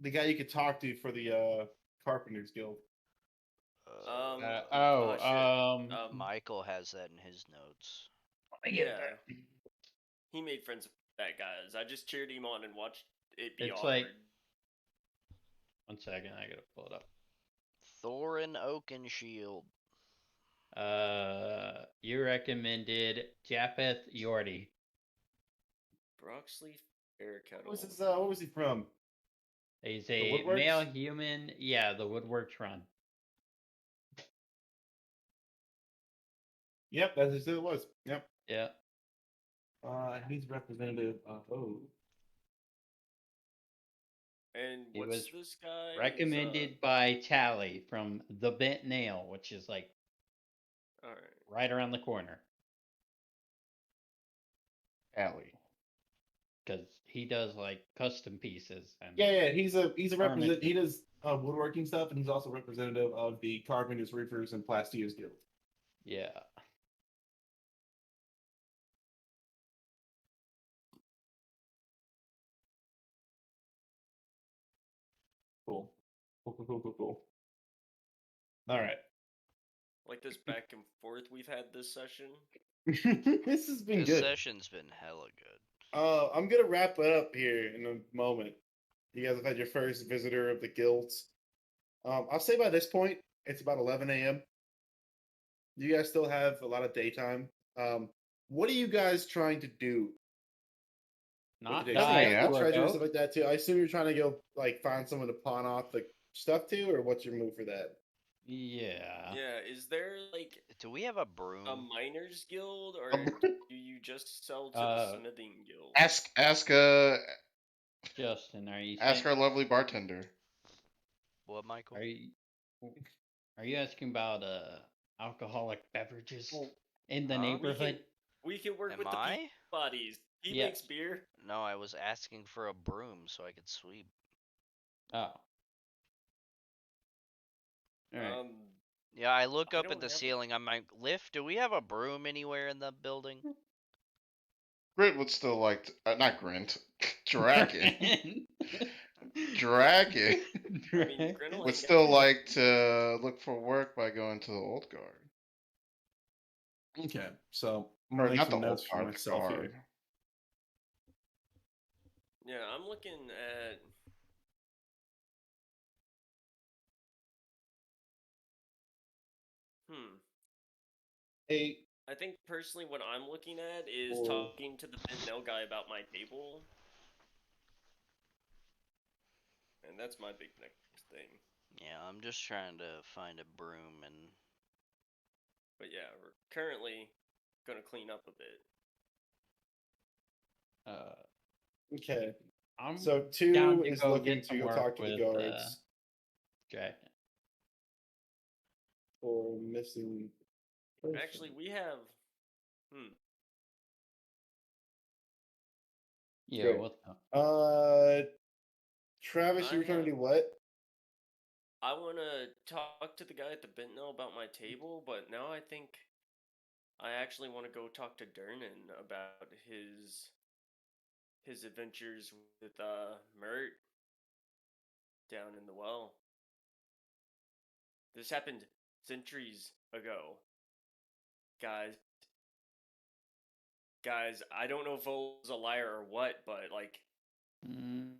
the guy you could talk to for the Carpenters Guild? Oh shit. Michael has that in his notes. Yeah. He made friends with that guys. I just cheered him on and watched it be it's like awkward. 1 second. I gotta pull it up. Thorin Oakenshield. You recommended Japheth Yordi. Broxley Fairkettle. What was he from? He's The a Woodworks? male human. Yeah, the Woodworks run. Yep, that's who it was. Yep. Yeah. He's representative of And He what's was this guy? recommended by Tally from the Bent Nail, which is like Alright. right around the corner. Alley. Because he does like custom pieces and Yeah, he's a represent. Furniture. He does woodworking stuff, and he's also representative of the Carpenters, Roofers, and Plastiers Guild. yeah. Cool. All right. Like this back and forth we've had this session. This has been This good. session's been hella good. I'm gonna wrap it up here in a moment. You guys have had your first visitor of the guilds. I'll say by this point, it's about 11 a.m. You guys still have a lot of daytime. What are you guys trying to do with the Not day? That's So you die my got the to a treasure and ghost. stuff like that too. I assume you're trying to go like find someone to pawn off the stuff to, or what's your move for that? Yeah. Yeah, is there like Do we have a broom? a miners guild, or Um, do you just sell to the Uh, smithing guild? ask Justin, are you ask saying, our lovely bartender. What, Michael? are you asking about alcoholic beverages Well, in the We can neighborhood? we can work Am with the I? bodies. He Yes. makes beer. No, I was asking for a broom so I could sweep. Oh. All right. Yeah, I look I up don't at the have a- ceiling. I'm like, Lift, do we have a broom anywhere in the building? Grint would still like to, not Grint. Dragon. Dragon I mean, Grinnell would ain't got still shit. like to look for work by going to the old guard. Okay, so I'm Or gonna make not the some old notes for guard, the myself guard. here. Yeah, I'm looking at. Hmm. Hey, I think personally, what I'm looking at is Or- talking to the Bentnell guy about my table, and that's my big next thing. Yeah, I'm just trying to find a broom and But yeah, we're currently gonna clean up a bit. okay. I'm So down 2 to is go looking get some to go work talk to the with guards Dragon. for missing person. Actually, we have. Yeah, Great. what's up? Travis, you I were trying to have- do what? I want to talk to the guy at the Bentnell about my table, but now I think I actually want to go talk to Durnan about his adventures with Mert down in the well. This happened centuries ago. Guys, I don't know if Vol's a liar or what, but like Mm,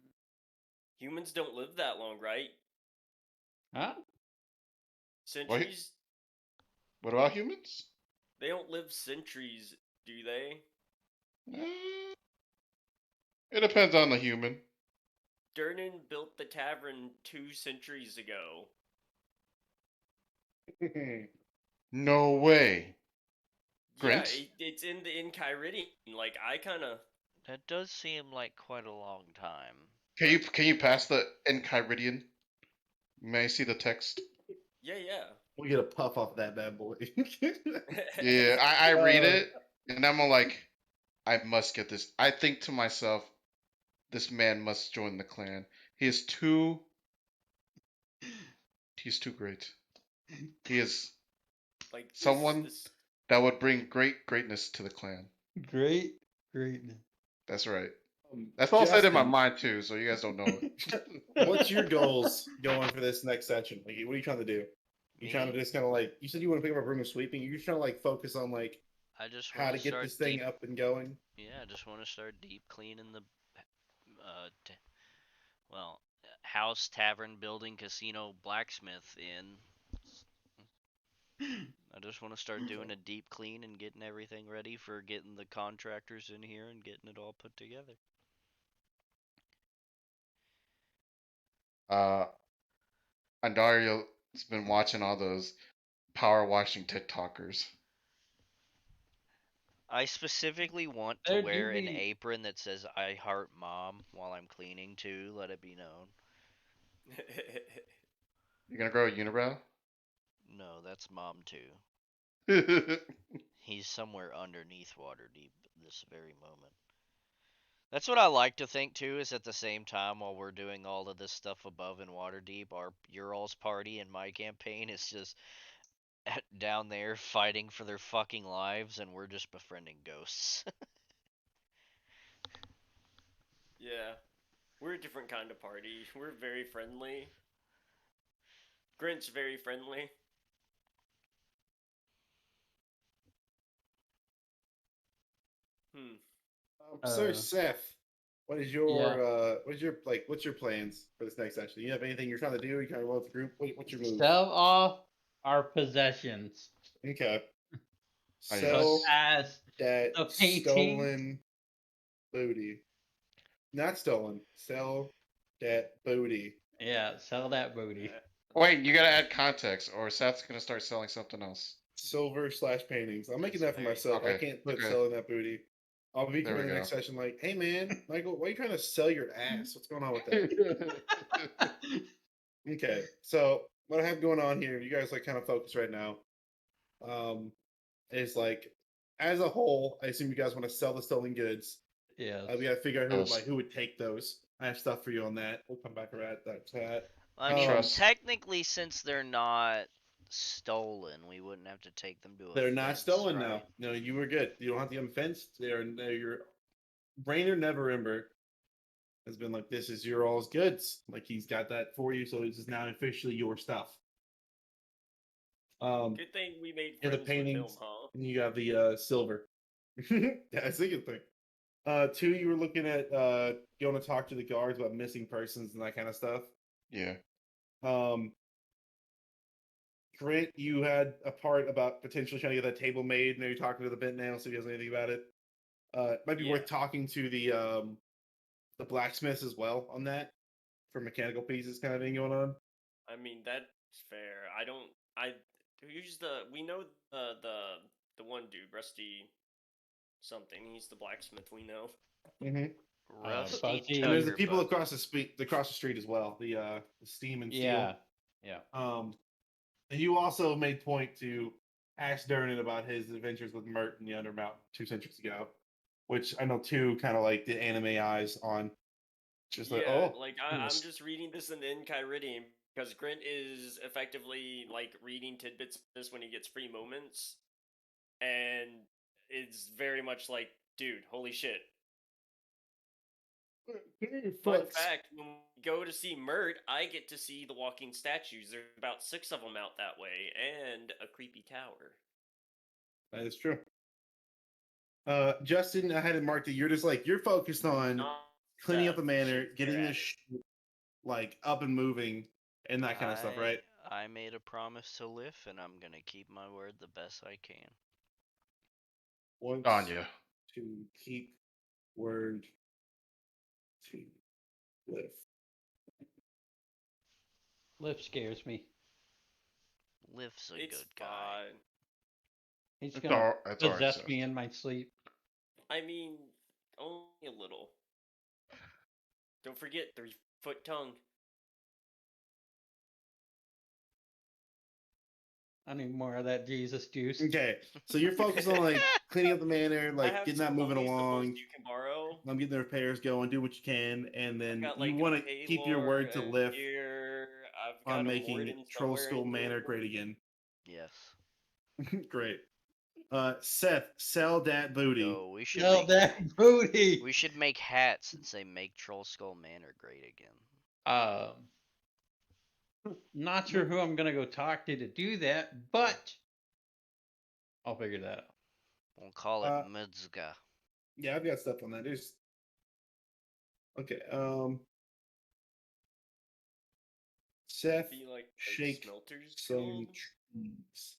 humans don't live that long, right? huh? Centuries? What about humans? They don't live centuries, do they? Eh, it depends on the human. Durnan built the tavern 2 centuries ago. No way. Yeah, Grint? it's in Kyridian. Like I kind of that does seem like quite a long time. Can you pass the Enchiridion? May I see the text? yeah. We'll get a puff off that bad boy. Yeah, I read Uh, it and I'm like, I must get this. I think to myself, this man must join the clan. He is too. He's too great. He is Like someone this that would bring greatness to the clan. Greatness. That's right. That's all said in my Justin, mind too, so you guys don't know it. what's your goals going for this next session? Like, what are you trying to do? You trying to Me? just kind of like you said you want to pick up a broom and sweeping. You're just trying to like focus on like I just how want to to get start this thing deep. up and going. Yeah, I just want to start deep cleaning the well, house, tavern, building, casino, blacksmith in. I just want to start doing a deep clean and getting everything ready for getting the contractors in here and getting it all put together. uh, Andario's been watching all those power washing TikTokers. I specifically want to There do wear an be apron that says "I heart mom" while I'm cleaning too. Let it be known. You're gonna grow a unibrow? No, that's mom too. He's somewhere underneath Waterdeep this very moment. That's what I like to think too. Is at the same time while we're doing all of this stuff above in Waterdeep, our Ural's party and my campaign is just down there fighting for their fucking lives, and we're just befriending ghosts. yeah. We're a different kind of party. We're very friendly. Grint's very friendly. Hmm. Sir Uh, Seth, what is yeah. your what's your plans for this next session? You have anything you're trying to do? You kind of roll with the group? What's your move? Sell off our possessions, Okay. Ah, such Sell yes. as that the painting. stolen booty. Not stolen. Sell that booty. Yeah, sell that booty. Wait, you gotta add context, or Seth's gonna start selling something else. Silver / paintings. I'm making It's that for very myself. I Okay. can't put Okay. selling that booty. I'll be There coming we in the go. next session like, hey man, Michael, why are you trying to sell your ass? What's going on with that? Okay, so what I have going on here, you guys like kind of focus right now, is like as a whole, I assume you guys want to sell the stolen goods. Yes. We gotta figure out Yes. who would take those. I have stuff for you on that. We'll come back around that chat. I And mean, trust. technically, since they're not stolen, we wouldn't have to take them to a They're not fence, stolen now. right? No, you were good. You don't have to get them fenced. They're your Rainer Neverember has been like, this is your all's goods. Like he's got that for you, so this is now officially your stuff. Good thing we made And the friends with him, paintings, huh? and you got the silver. That's a good thing. Two, you were looking at going to talk to the guards about missing persons and that kind of stuff. Yeah. Um, Grant, you had a part about potentially trying to get that table made, and you're talking to the bent nail, so he doesn't know anything about it. It might be Yeah. worth talking to the blacksmiths as well on that for mechanical pieces kind of thing going on. I mean, that's fair. I don't. I who's the? We know the one dude, Rusty something. He's the blacksmith. We know. Mm-hmm. Rusty Fuzzy. And there's the Tugger people Bugger. across the street as well. The steam and Yeah. steel. Yeah. And you also made point to ask Durnan about his adventures with Mert in the Undermount 2 centuries ago, which I know two kind of like the anime eyes on. Just like, Yeah, oh, like I'm I'm just reading this in the Enchiridion because Grint is effectively like reading tidbits of this when he gets free moments, and it's very much like, dude, holy shit. Fun fact: when we go to see Mert, I get to see the walking statues. There's about 6 of them out that way, and a creepy tower. That is true. Justin, I had it marked that you're focused on Not cleaning up the Seth, manor, shit, getting stare this at it. like up and moving, and that kind of stuff, I right? I made a promise to Liv, and I'm gonna keep my word the best I can. Once Anya. to keep word to live. Lip scares me. Liv's a It's good guy. fine. He's It's gonna alright, possess Seth. me in my sleep. I mean, only a little. Don't forget 3-foot tongue. I need more of that Jesus juice. Okay, so you're focused on like cleaning up the manor, I like have getting 2 that moving homies, but both along. you can borrow. I'm getting the repairs going, do what you can, and I've then got you like want a to keep your Paylor word to and live here. I've on got a making warden Troll somewhere Skull in Manor here. great again. Yes. Great. Seth, sell that booty. Yo, we should Sell make that booty. we should make hats and say "Make Troll Skull Manor Great Again." Not sure who I'm gonna go talk to do that, but I'll figure that out. We'll call it Uh, Mudzga. Yeah, I've got stuff on that. There's okay. Seth, Be like a shake smelters some guild. trees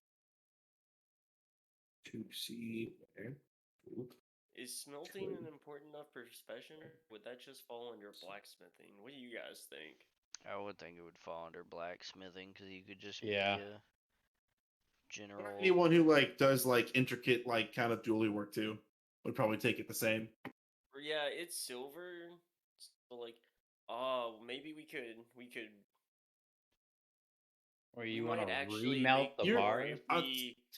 to see where. Is smelting an important enough profession? Or would that just fall under blacksmithing? What do you guys think? I would think it would fall under blacksmithing because you could just Yeah. be a general. Anyone who like does like intricate like kind of jewelry work too would probably take it the same. Or yeah, it's silver. So like, oh, maybe we could. Or We you want might to actually remelt make the You're- more bar?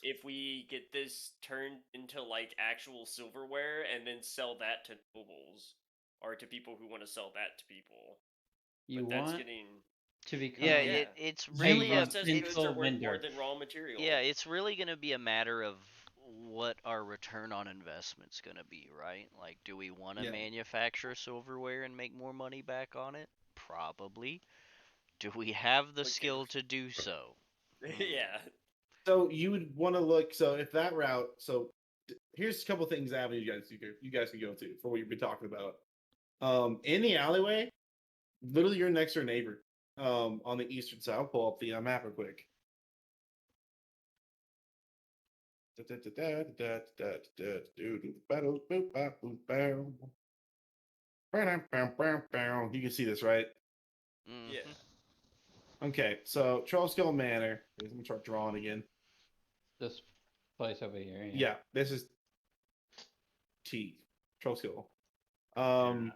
if we get this turned into like actual silverware and then sell that to nobles or to people who want to sell that to people. You But that's want getting to become Yeah, yeah. it's So really a processed goods are tinsel worth more vendor. than raw material. yeah, it's really gonna be a matter of what our return on investment's gonna be, right? Like, do we want to Yeah. manufacture silverware and make more money back on it? Probably. Do we have the Okay. skill to do so? Yeah. So you would want to look. So if that route, here's a couple things avenues you guys can go to for what you've been talking about. In the alleyway, literally your next door neighbor. On the eastern side. I'll pull up the map real quick. You can see this, right? Yeah. Okay, so Trollskull Manor. Let me start drawing again. This place over here. Yeah, this is T. Trollskull. If I'm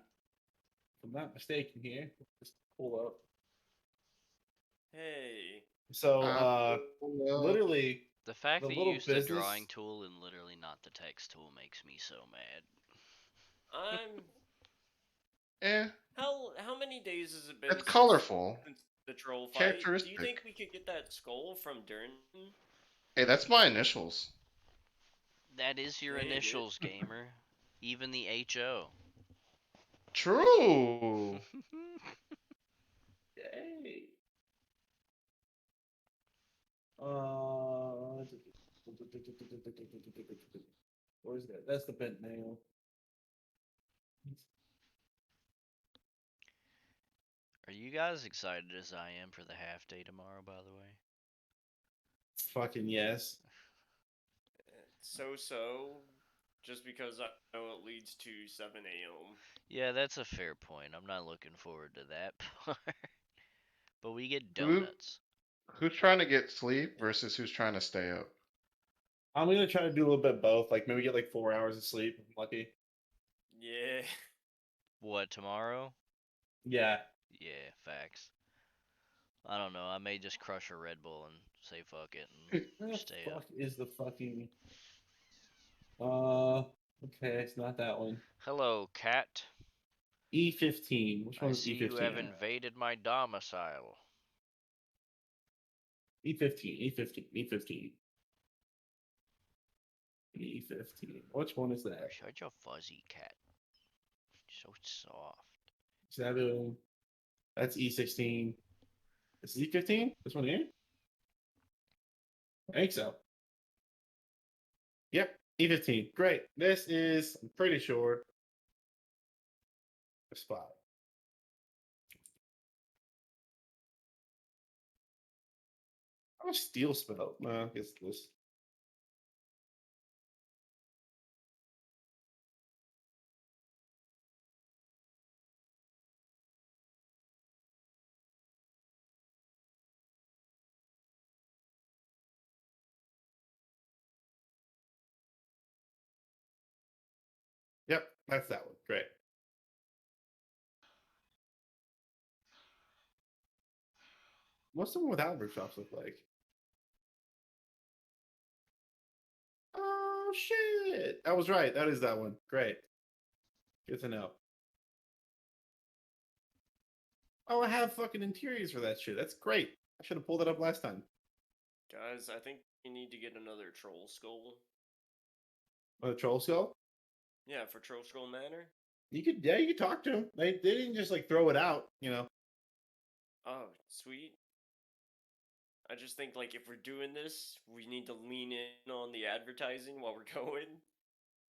not mistaken here, just pull up. Hey. So, Well, literally, The fact the that you little used the business. drawing tool and literally not the text tool makes me so mad. I'm. eh, How many days has it been it's colorful. since the troll fight? Do you think Characteristic. we could get that skull from Durnan? Hey, that's my initials. That is your Dang it. initials, gamer. Even the HO. True. Yay. Where's that? That's the bent nail. Are you guys excited as I am for the half day tomorrow, by the way? Fucking yes. So, just because I know it leads to 7 a.m. Yeah, that's a fair point. I'm not looking forward to that part. But we get Who donuts. who's trying to get sleep versus who's trying to stay up? I'm gonna try to do a little bit of both. Like maybe get like 4 hours of sleep. If I'm lucky. Yeah. What, tomorrow? Yeah. Yeah, facts. I don't know. I may just crush a Red Bull and say fuck it and Where the stay fuck up. is the fucking? Okay, it's not that one. Hello, cat. E15. Which I one is see you have E15? invaded my domicile. E15. E15. E15. E15. Which one is You're that? such a fuzzy cat. So soft. 7. That's E16. This is E15? This one here? I think so. Yep, E15. Great. This is, I'm pretty sure, a spot. How much steel spell? No, I guess this. Yep, that's that one. Great. What's the one without rooftops look like? Oh shit! I was right. That is that one. Great. Good to know. Oh, I have fucking interiors for that shit. That's great. I should have pulled it up last time. Guys, I think we need to get another troll skull. Troll skull. Yeah, for Troll Skull Manor. Yeah, you could talk to them. They didn't just like throw it out, you know. Oh, sweet. I just think like if we're doing this, we need to lean in on the advertising while we're going.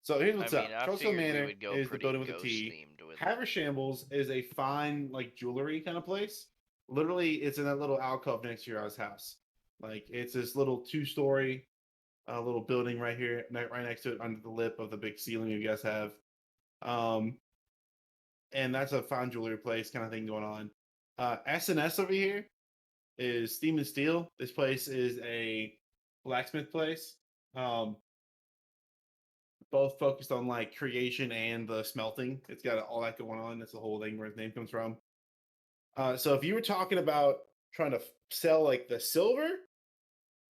So here's I what's mean, up. I Troll skull figured we Manor would go is the pretty building with a ghost T. themed with it. Havershambles is a fine like jewelry kind of place. Literally, it's in that little alcove next to your guys' house. Like it's this little 2-story little building right here, right next to it, under the lip of the big ceiling you guys have. And that's a fine jewelry place kind of thing going on. S&S over here is Steam and Steel. This place is a blacksmith place. Both focused on like creation and the smelting. It's got all that going on. That's the whole thing where his name comes from. So if you were talking about trying to sell like the silver,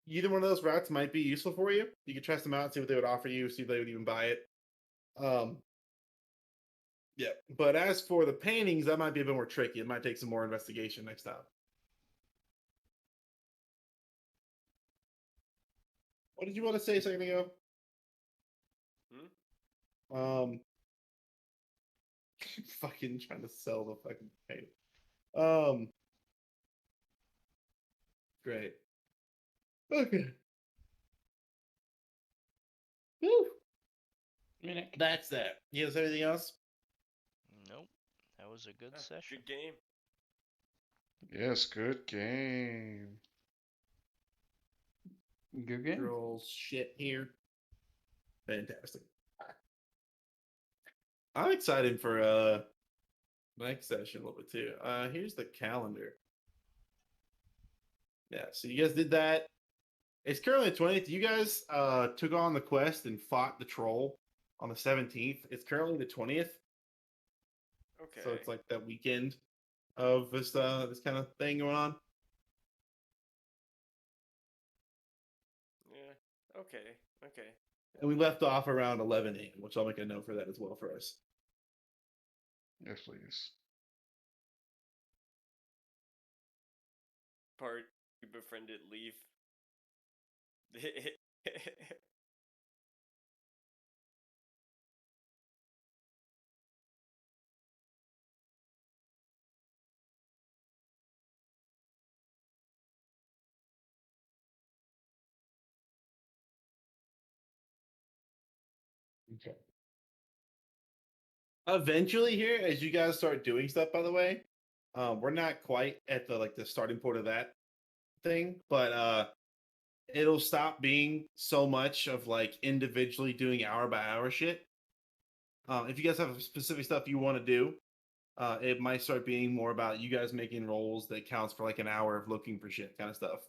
either one of those routes might be useful for you. You could test them out, see what they would offer you, see if they would even buy it. Yeah, but as for the paintings, that might be a bit more tricky. It might take some more investigation next time. What did you want to say a second ago? Um, fucking trying to sell the fucking paint. Great. Okay. Whew. That's that. You guys have anything else? Nope. That was a good Ah, session. good game. Yes, good game. Good game. Girls shit here. Fantastic. I'm excited for next session a little bit too. Here's the calendar. Yeah, so you guys did that. It's currently the 20th. You guys took on the quest and fought the troll on the 17th. It's currently the 20th. Okay. So it's like that weekend of this kind of thing going on. Yeah. Okay. Okay. And we left off around 11 a.m., which I'll make a note for that as well for us. Yes, please. Part you befriended Leaf. Okay. Eventually, here, as you guys start doing stuff, by the way, we're not quite at the starting point of that thing, but it'll stop being so much of like individually doing hour by hour shit. If you guys have specific stuff you want to do, it might start being more about you guys making rolls that counts for like an hour of looking for shit kind of stuff,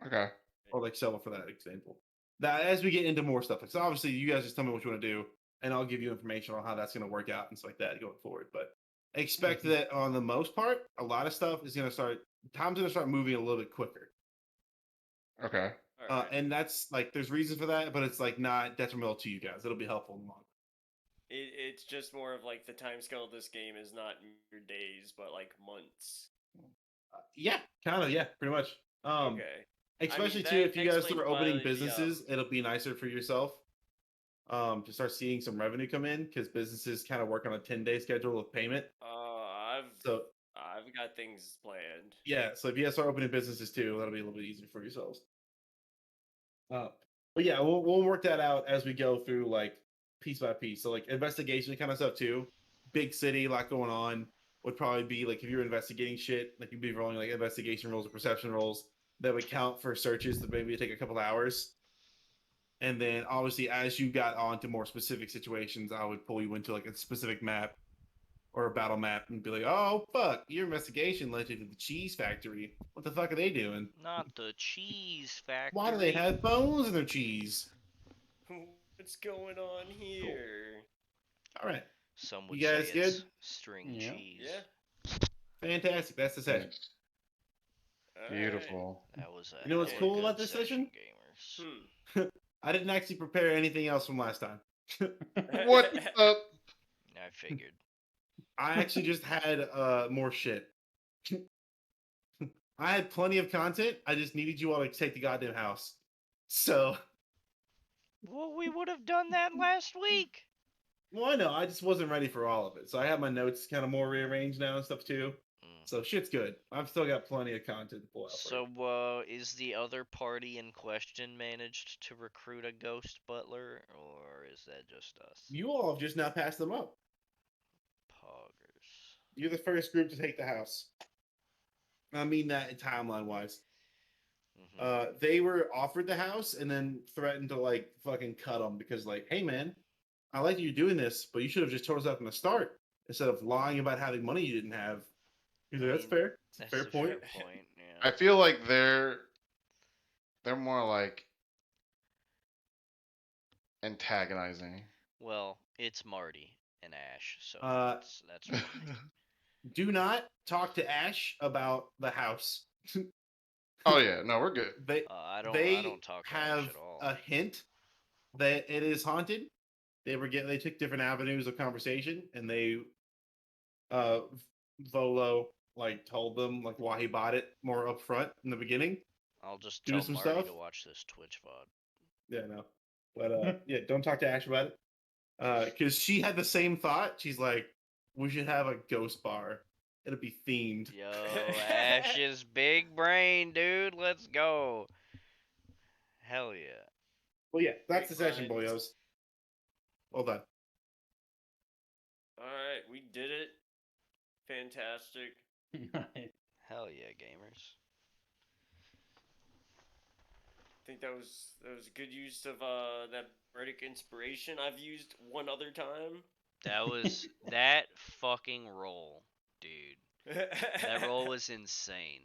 Okay. or like sell for that example. That as we get into more stuff, like so obviously you guys just tell me what you want to do, and I'll give you information on how that's going to work out and stuff like that going forward. But expect that on the most part, a lot of stuff is going to start. Time's going to start moving a little bit quicker. Okay. All right. And that's like there's reasons for that, but it's like not detrimental to you guys. It'll be helpful in the long run. It's just more of like the time scale of this game is not your days, but like months. Yeah, kind of. Yeah, pretty much. Okay. Especially that too, if you guys explains start why opening the, businesses, it'll be nicer for yourself. To start seeing some revenue come in because businesses kind of work on a 10-day schedule of payment. So I've got things planned. yeah, so if you guys start opening businesses too, that'll be a little bit easier for yourselves. But yeah, we'll work that out as we go through like piece by piece. So like investigation kind of stuff too. Big city, a lot going on. Would probably be like if you're investigating shit, like you'd be rolling like investigation rolls or perception rolls that would count for searches that maybe take a couple hours. And then obviously as you got on to more specific situations, I would pull you into like a specific map or a battle map and be like, oh fuck, your investigation led you to the cheese factory. What the fuck are they doing? Not the cheese factory. Why do they have bones in their cheese? What's going on here? All right. Some would You guys say good? it's string Yeah. cheese. Yeah. Fantastic. That's the session. Yes. All Beautiful. That was a You know what's hell of a cool about good this session, session? gamers. Right. I didn't actually prepare anything else from last time. What the? I figured. I actually just had more shit. I had plenty of content. I just needed you all to take the goddamn house. So, Well, we would have done that last week. well, I know. I just wasn't ready for all of it. So I have my notes kind of more rearranged now and stuff too. So shit's good. I've still got plenty of content to pull out. So, is the other party in question managed to recruit a ghost butler, or is that just us? You all have just now passed them up. Poggers. You're the first group to take the house. I mean that timeline wise. They were offered the house and then threatened to like fucking cut them because like, hey man, I like you doing this, but you should have just told us that from the start instead of lying about having money you didn't have. He's like, that's fair. It's a fair point. Fair point. Yeah. I feel like they're more like antagonizing. Well, it's Marty and Ash, so Uh, that's fine. Do not talk to Ash about the house. Oh yeah, no, we're good. They I they don't talk to have Ash at all. a hint that it is haunted. They took different avenues of conversation and they Volo like told them like why he bought it more upfront in the beginning. I'll just do tell some Marty stuff. to watch this Twitch VOD. Yeah, no. But yeah, don't talk to Ash about it. Because she had the same thought. She's like, we should have a ghost bar It'll be themed. Yo, Ash's big brain, dude. Let's go. Hell yeah. Well, yeah, that's Great the session, minds. boyos. Well done. All right, we did it. Fantastic. Hell yeah, gamers. I think that was a good use of that bardic inspiration. I've used one other time. That was that fucking roll, dude. That roll was insane.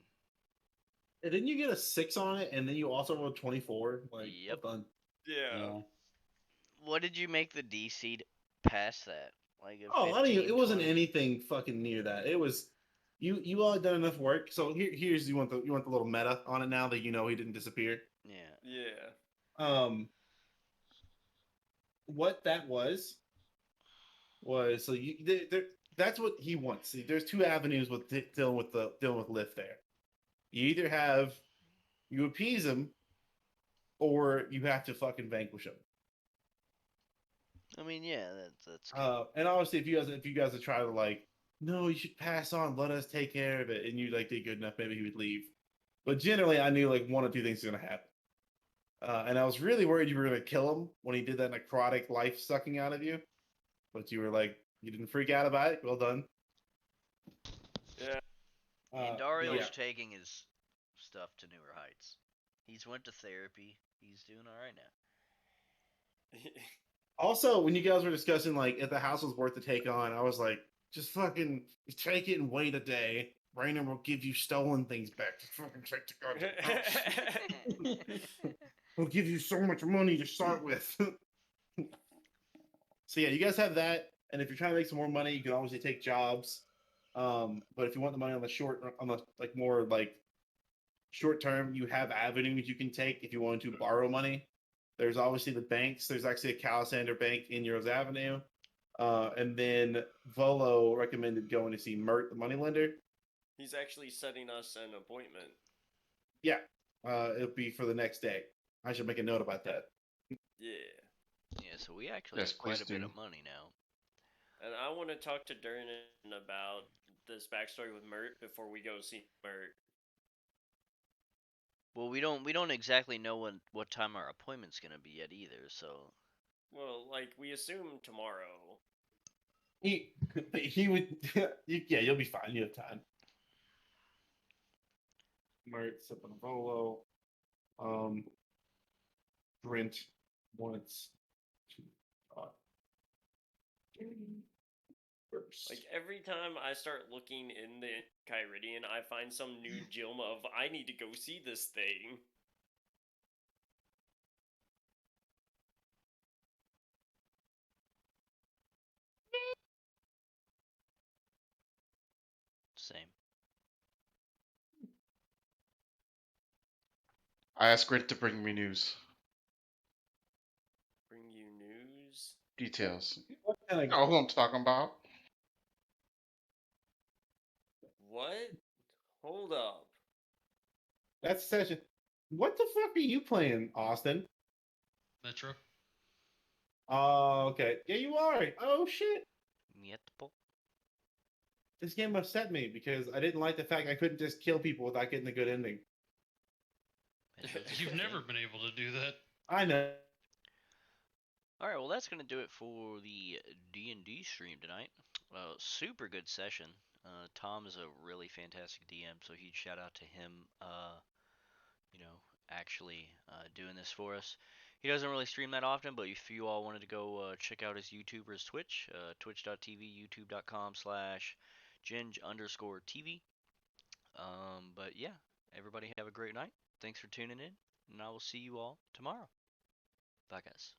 And didn't you get a 6 on it, and then you also rolled 24? Like, Yep. well done. Yeah. What did you make the DC past that? Like a Oh, 15, I mean, it wasn't 20? anything fucking near that. It was you all had done enough work. So here's you want the little meta on it now that you know he didn't disappear. Yeah. Yeah. What that was so you that's what he wants. See, there's two avenues with dealing with Lift there. You either have you appease him, or you have to fucking vanquish him. I mean, yeah, that's And obviously, if you guys would try to like, no, you should pass on, let us take care of it, and you like did good enough, maybe he would leave. But generally, I knew like one or two things were gonna happen, and I was really worried you were gonna kill him when he did that necrotic life sucking out of you. But you were like, you didn't freak out about it. Well done. Yeah. and Dario's yeah. taking his stuff to newer heights. He's went to therapy. He's doing all right now. Also, when you guys were discussing like if the house was worth to take on, I was like, just fucking take it and wait a day. Rainer will give you stolen things back. Just fucking take the goddamn house. He'll give you so much money to start with. So yeah, you guys have that, and if you're trying to make some more money, you can obviously take jobs. But if you want the money on the like more like short term, you have avenues you can take if you want to borrow money. There's obviously the banks. There's actually a Calisander Bank in Euros Avenue. And then Volo recommended going to see Mert, the moneylender. He's actually setting us an appointment. Yeah, it'll be for the next day. I should make a note about that. Yeah. Yeah, so we actually Yes, have quite please a bit do. of money now. And I want to talk to Durnan about this backstory with Mert before we go see Mert. Well, we don't exactly know what time our appointment's gonna be yet either. So Well, like we assume tomorrow. He would yeah, you'll be fine. You have time. Mert, sipping Volo. Brent wants to talk. First. Like every time I start looking in the Kyridian, I find some new Jilma of I need to go see this thing. same. I asked Grit to bring me news. Bring you news. Details. What kind You know who I'm talking about. What? Hold up. That's session. What the fuck are you playing, Austin? Metro. Oh, okay. Yeah, you are. Oh shit. Mietpo. This game upset me because I didn't like the fact I couldn't just kill people without getting a good ending. Metro's a You've good never game. been able to do that. I know. All right, well that's gonna do it for the D&D stream tonight. Super good session. Tom is a really fantastic DM, so huge shout out to him. You know, actually doing this for us. He doesn't really stream that often, but if you all wanted to go check out his YouTube or his Twitch, twitch.tv, youtube.com/ginge_TV. But yeah, everybody have a great night. Thanks for tuning in, and I will see you all tomorrow. Bye, guys.